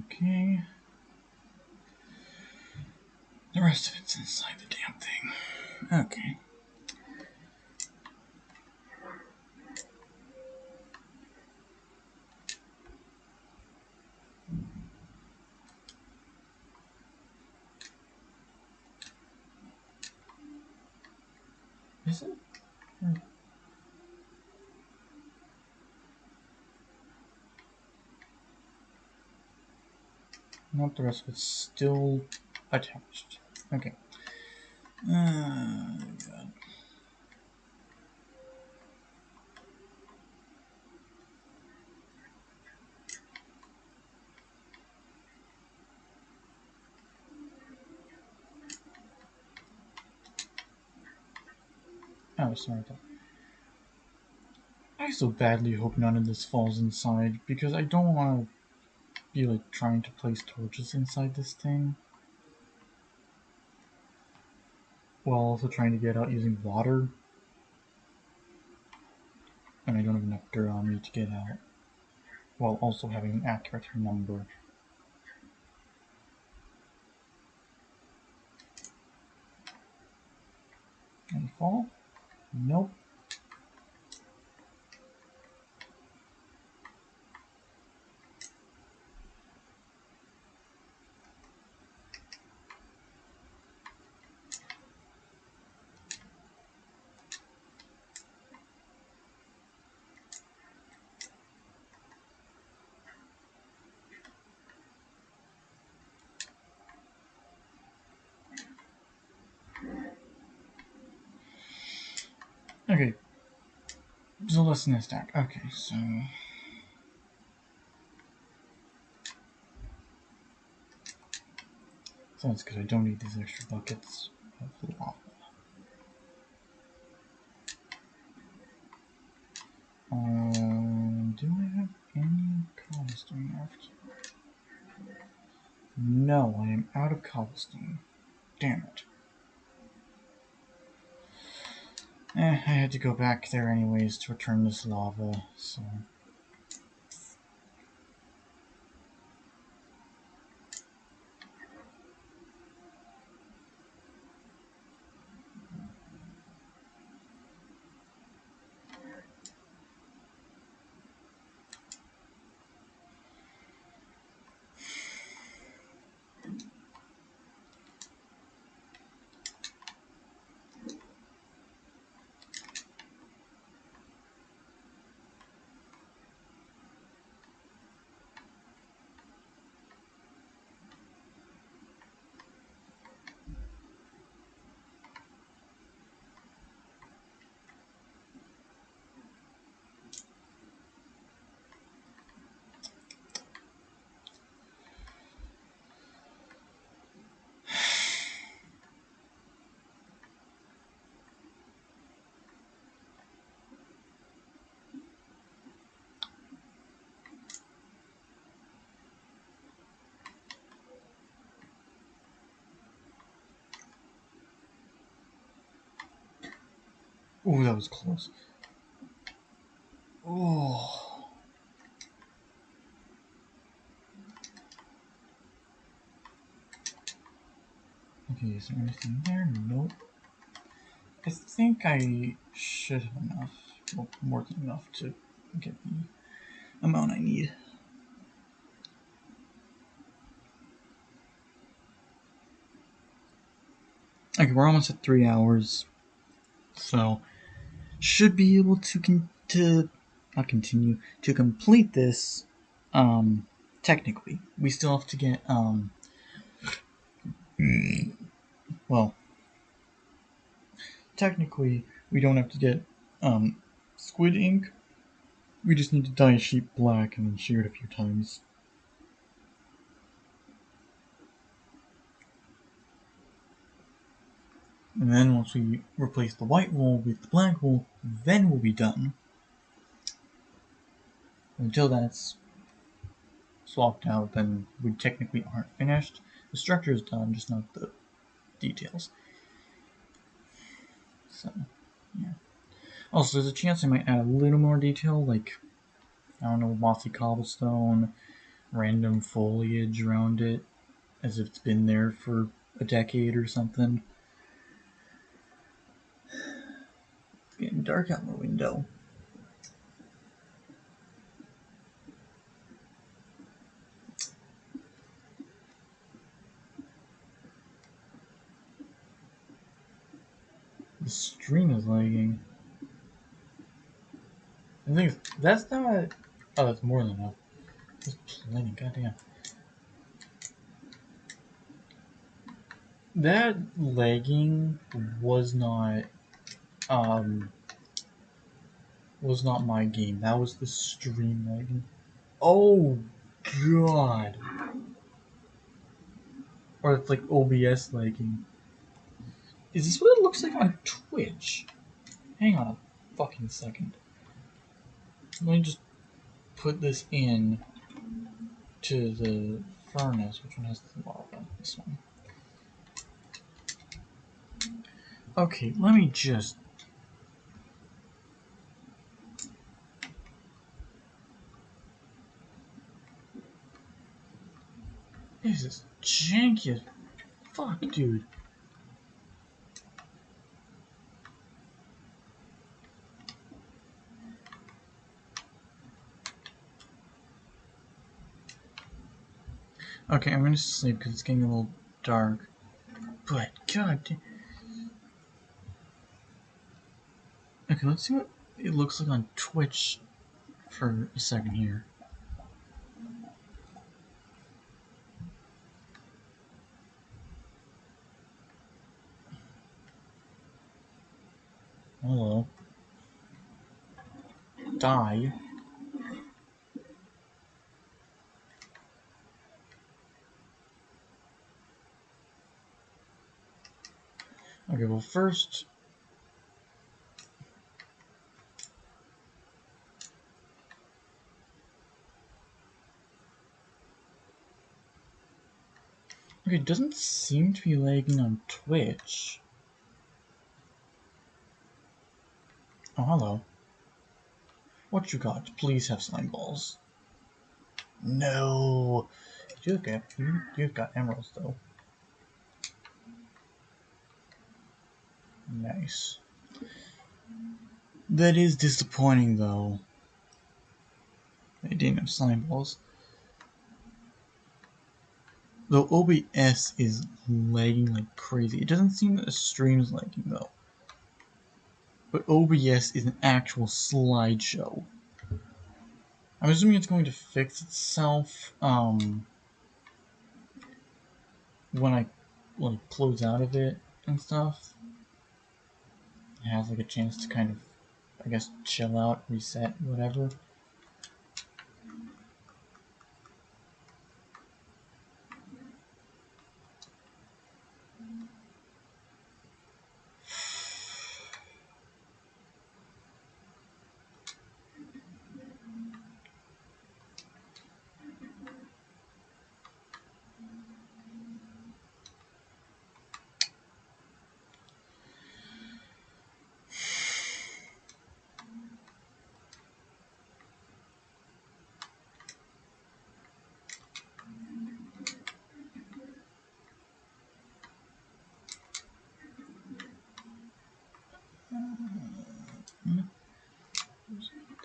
Okay. The rest of it's inside the damn thing. Okay. Is it? Nope, the rest of it's still attached. Okay. God. Oh, sorry. I so badly hope none of this falls inside because I don't want to be like trying to place torches inside this thing while also trying to get out using water, and I don't have enough dirt on me to get out while also having an accurate number. Any fall? Nope. Okay. So less than a stack. Okay, so that's because I don't need these extra buckets of lava. Do I have any cobblestone left? No. no, I am out of cobblestone. Damn it. I had to go back there anyways to return this lava, so... Ooh, that was close. Oh. Okay, is there anything there? Nope. I think I should have enough, well, more than enough to get the amount I need. Okay, we're almost at 3 hours, so should be able to not continue to complete this. Technically, we still have to get well, technically we don't have to get squid ink. We just need to dye a sheep black and then shear it a few times. And then once we replace the white wool with the black wool, then we'll be done. Until then it's swapped out, then we technically aren't finished. The structure is done, just not the details. So, yeah. Also, there's a chance I might add a little more detail, like, I don't know, mossy cobblestone, random foliage around it, as if it's been there for a decade or something. It's getting dark out my window. The stream is lagging. I think that's not. Oh, that's more than enough. There's plenty, goddamn. That lagging was not my game. That was the stream lagging. Oh god. Or it's like OBS lagging. Is this what it looks like on Twitch? Hang on a fucking second. Let me just put this in to the furnace. Which one has the lava? This one. Okay, let me just... This is janky as fuck, dude. Okay, I'm gonna sleep because it's getting a little dark. But, god damn. Okay, let's see what it looks like on Twitch for a second here. Hello. Die. Okay, well first... Okay, it doesn't seem to be lagging on Twitch. Oh, hello. What you got? Please have slime balls. No! You've got emeralds, though. Nice. That is disappointing, though. I didn't have slime balls. Though OBS is lagging like crazy. It doesn't seem that the stream's lagging, though. But OBS is an actual slideshow. I'm assuming it's going to fix itself, when I close out of it and stuff. It has like a chance to kind of, I guess, chill out, reset, whatever.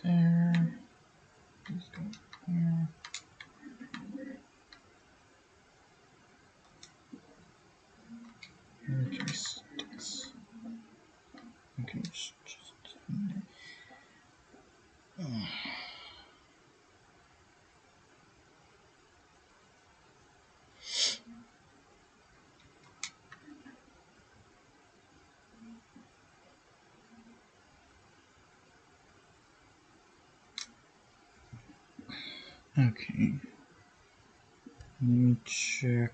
There. Just go here. Okay, sticks. Okay, just okay. Let me check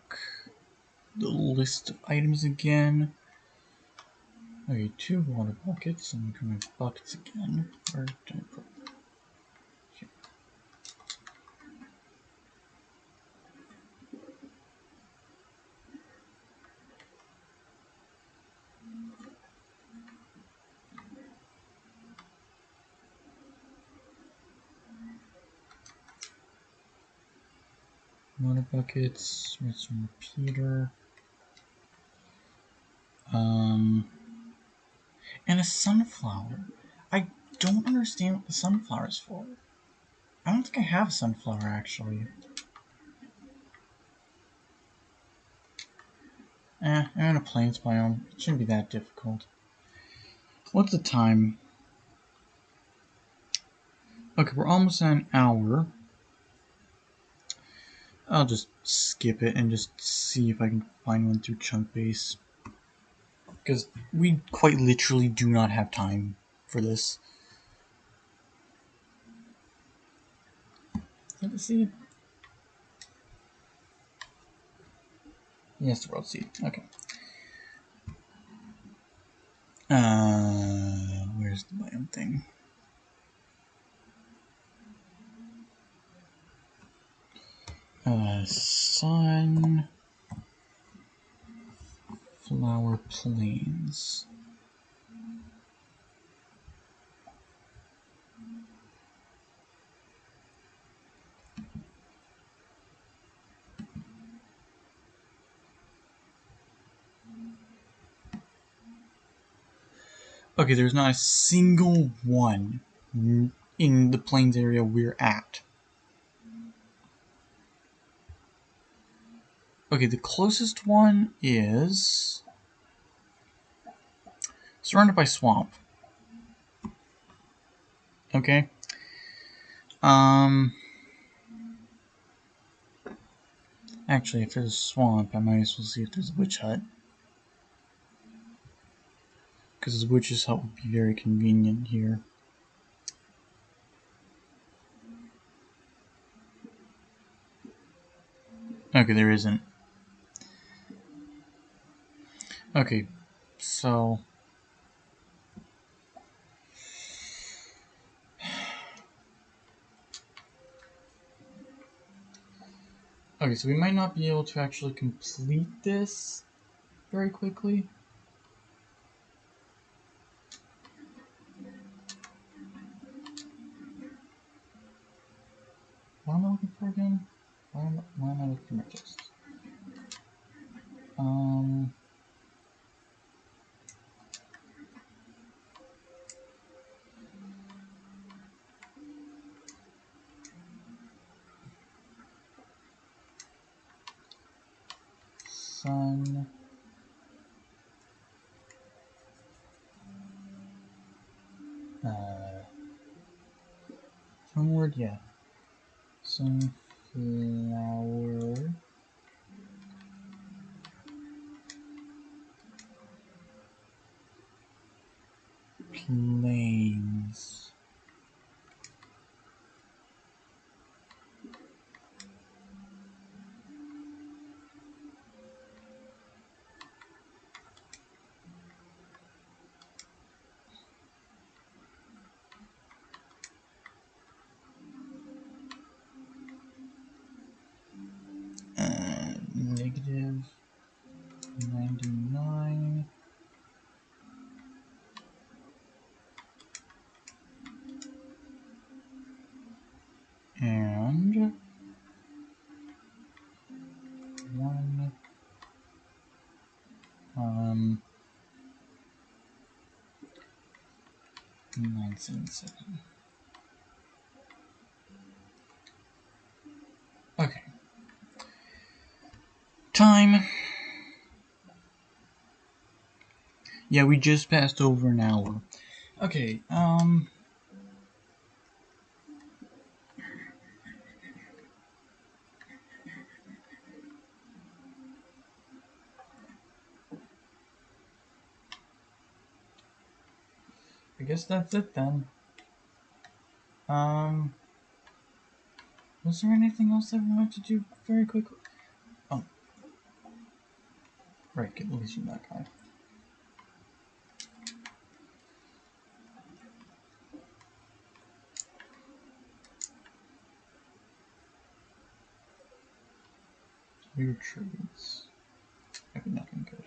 the list of items again. Okay, 2 water buckets. I'm looking at my buckets again. Where did I put them? Here. Water buckets. Where's some repeater? And a sunflower. I don't understand what the sunflower is for. I don't think I have a sunflower actually. I'm in a plains biome. It shouldn't be that difficult. What's the time? Okay, we're almost at an hour. I'll just skip it and just see if I can find one through chunk base. Because we quite literally do not have time for this. Is that the seed? Yes, the world seed. Okay. Where's the biome thing? Sunflower plains. Okay, there's not a single one in the plains area we're at. Okay, the closest one is surrounded by swamp. Okay. Actually, if there's a swamp, I might as well see if there's a witch hut. Because the witch's hut would be very convenient here. Okay, there isn't. Okay, so... Okay, so we might not be able to actually complete this very quickly. What am I looking for again? Why am I looking at this? Sun. Sunward, yeah. Sunflower. Plains. Negative 99. And 1 977. Okay. Time. Yeah, we just passed over an hour. Okay, I guess that's it then. Was there anything else I wanted to do very quickly? Oh. Right, get releasing that guy. Weird trees. Maybe nothing good.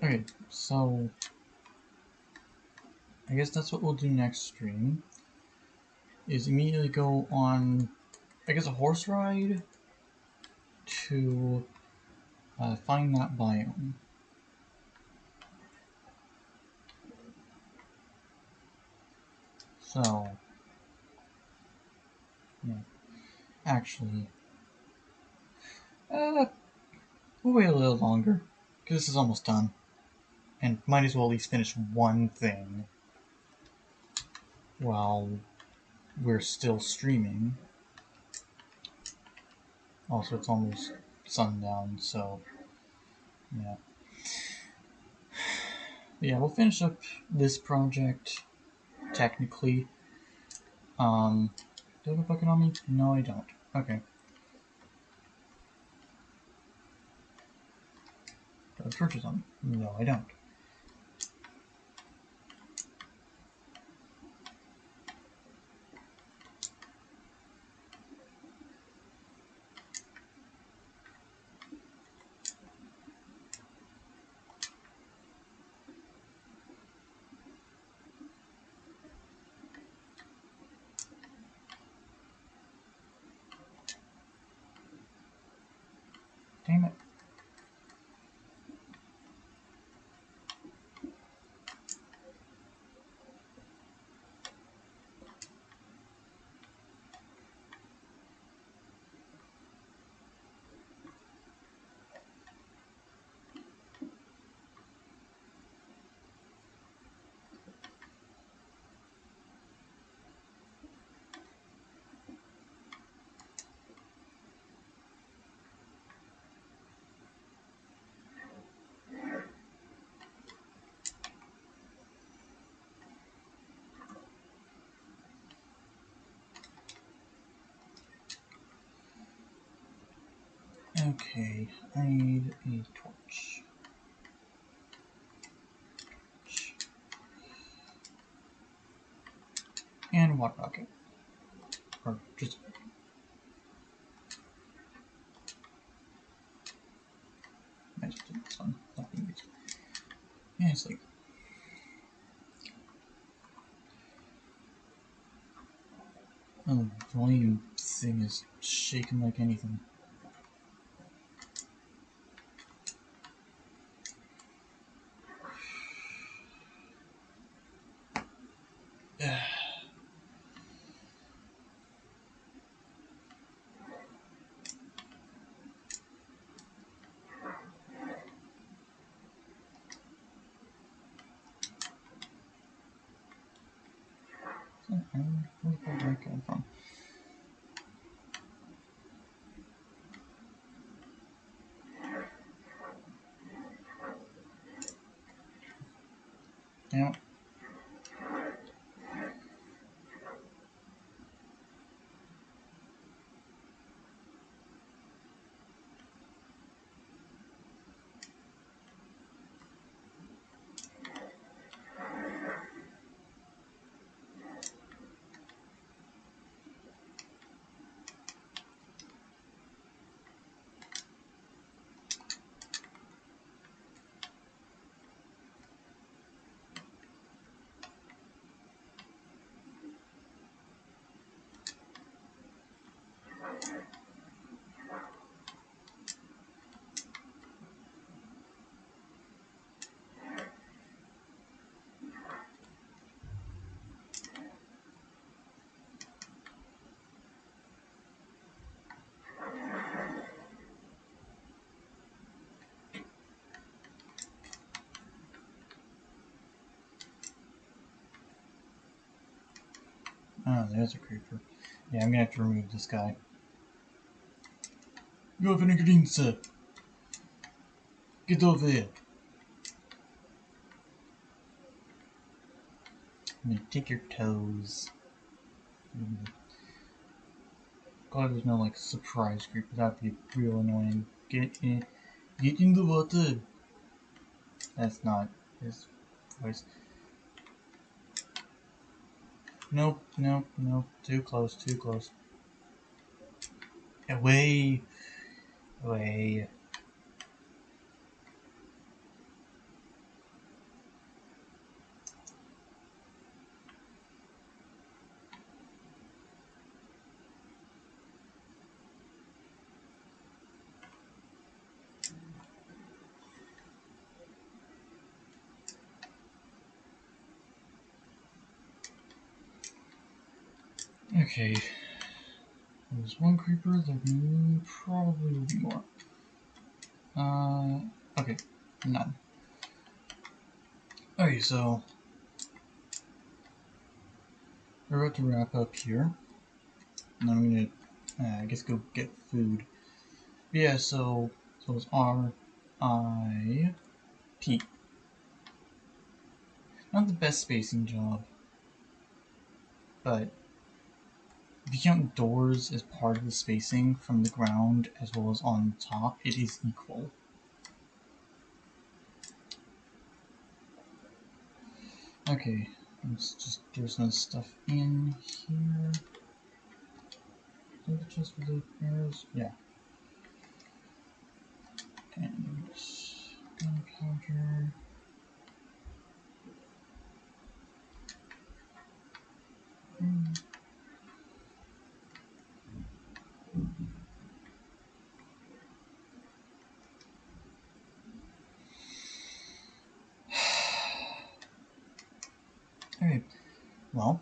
Okay, so I guess that's what we'll do next stream. Is immediately go on, I guess, a horse ride to find that biome. So, yeah, actually, we'll wait a little longer because this is almost done, and might as well at least finish one thing while we're still streaming. Also, it's almost sundown, so yeah. But yeah, we'll finish up this project technically. Do I have a bucket on me? No, I don't. Okay. Do I have torches on me? No, I don't. Damn it. Okay, I need a torch. And a water bucket. Or just... I just did this one. Yeah, it's like... Oh, the volume thing is shaking like anything. Where did that come from? Damn it. Oh, there's a creeper. Yeah, I'm gonna have to remove this guy. You have an ingredients, sir. Get over here. I'm gonna take your toes. Glad there's no like surprise creeper. That'd be real annoying. Get in the water. That's not his voice. Nope, nope, nope. Too close, too close. Away, away. Okay. There's one creeper, there probably will be more. Okay. None. Okay, so we're about to wrap up here. And I'm gonna, I guess, go get food. Yeah, so it's R-I-P. Not the best spacing job, but if you count doors as part of the spacing from the ground as well as on top, it is equal. Okay, let's just throw some stuff in here. Is that just for the arrows? Yeah. And gunpowder. Alright, well,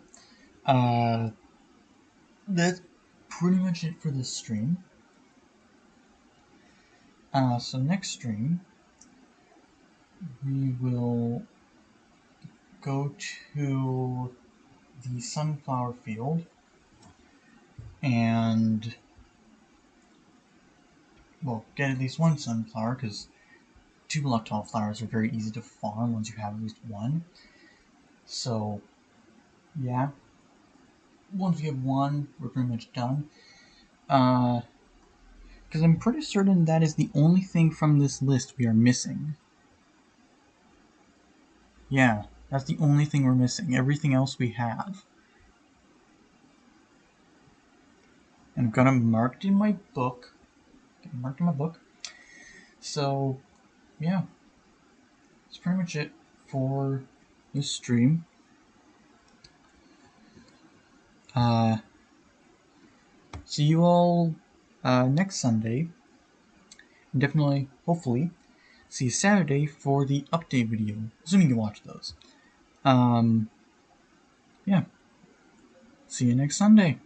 that's pretty much it for this stream. So next stream, we will go to the sunflower field and, well, get at least one sunflower, because 2 block tall flowers are very easy to farm once you have at least one. So, yeah. Once we have one, we're pretty much done. Because I'm pretty certain that is the only thing from this list we are missing. Yeah, that's the only thing we're missing. Everything else we have. And I'm gonna mark it in my book. So, yeah. That's pretty much it for this stream. See you all next Sunday. And definitely, hopefully, see you Saturday for the update video. Assuming you watch those. Yeah. See you next Sunday.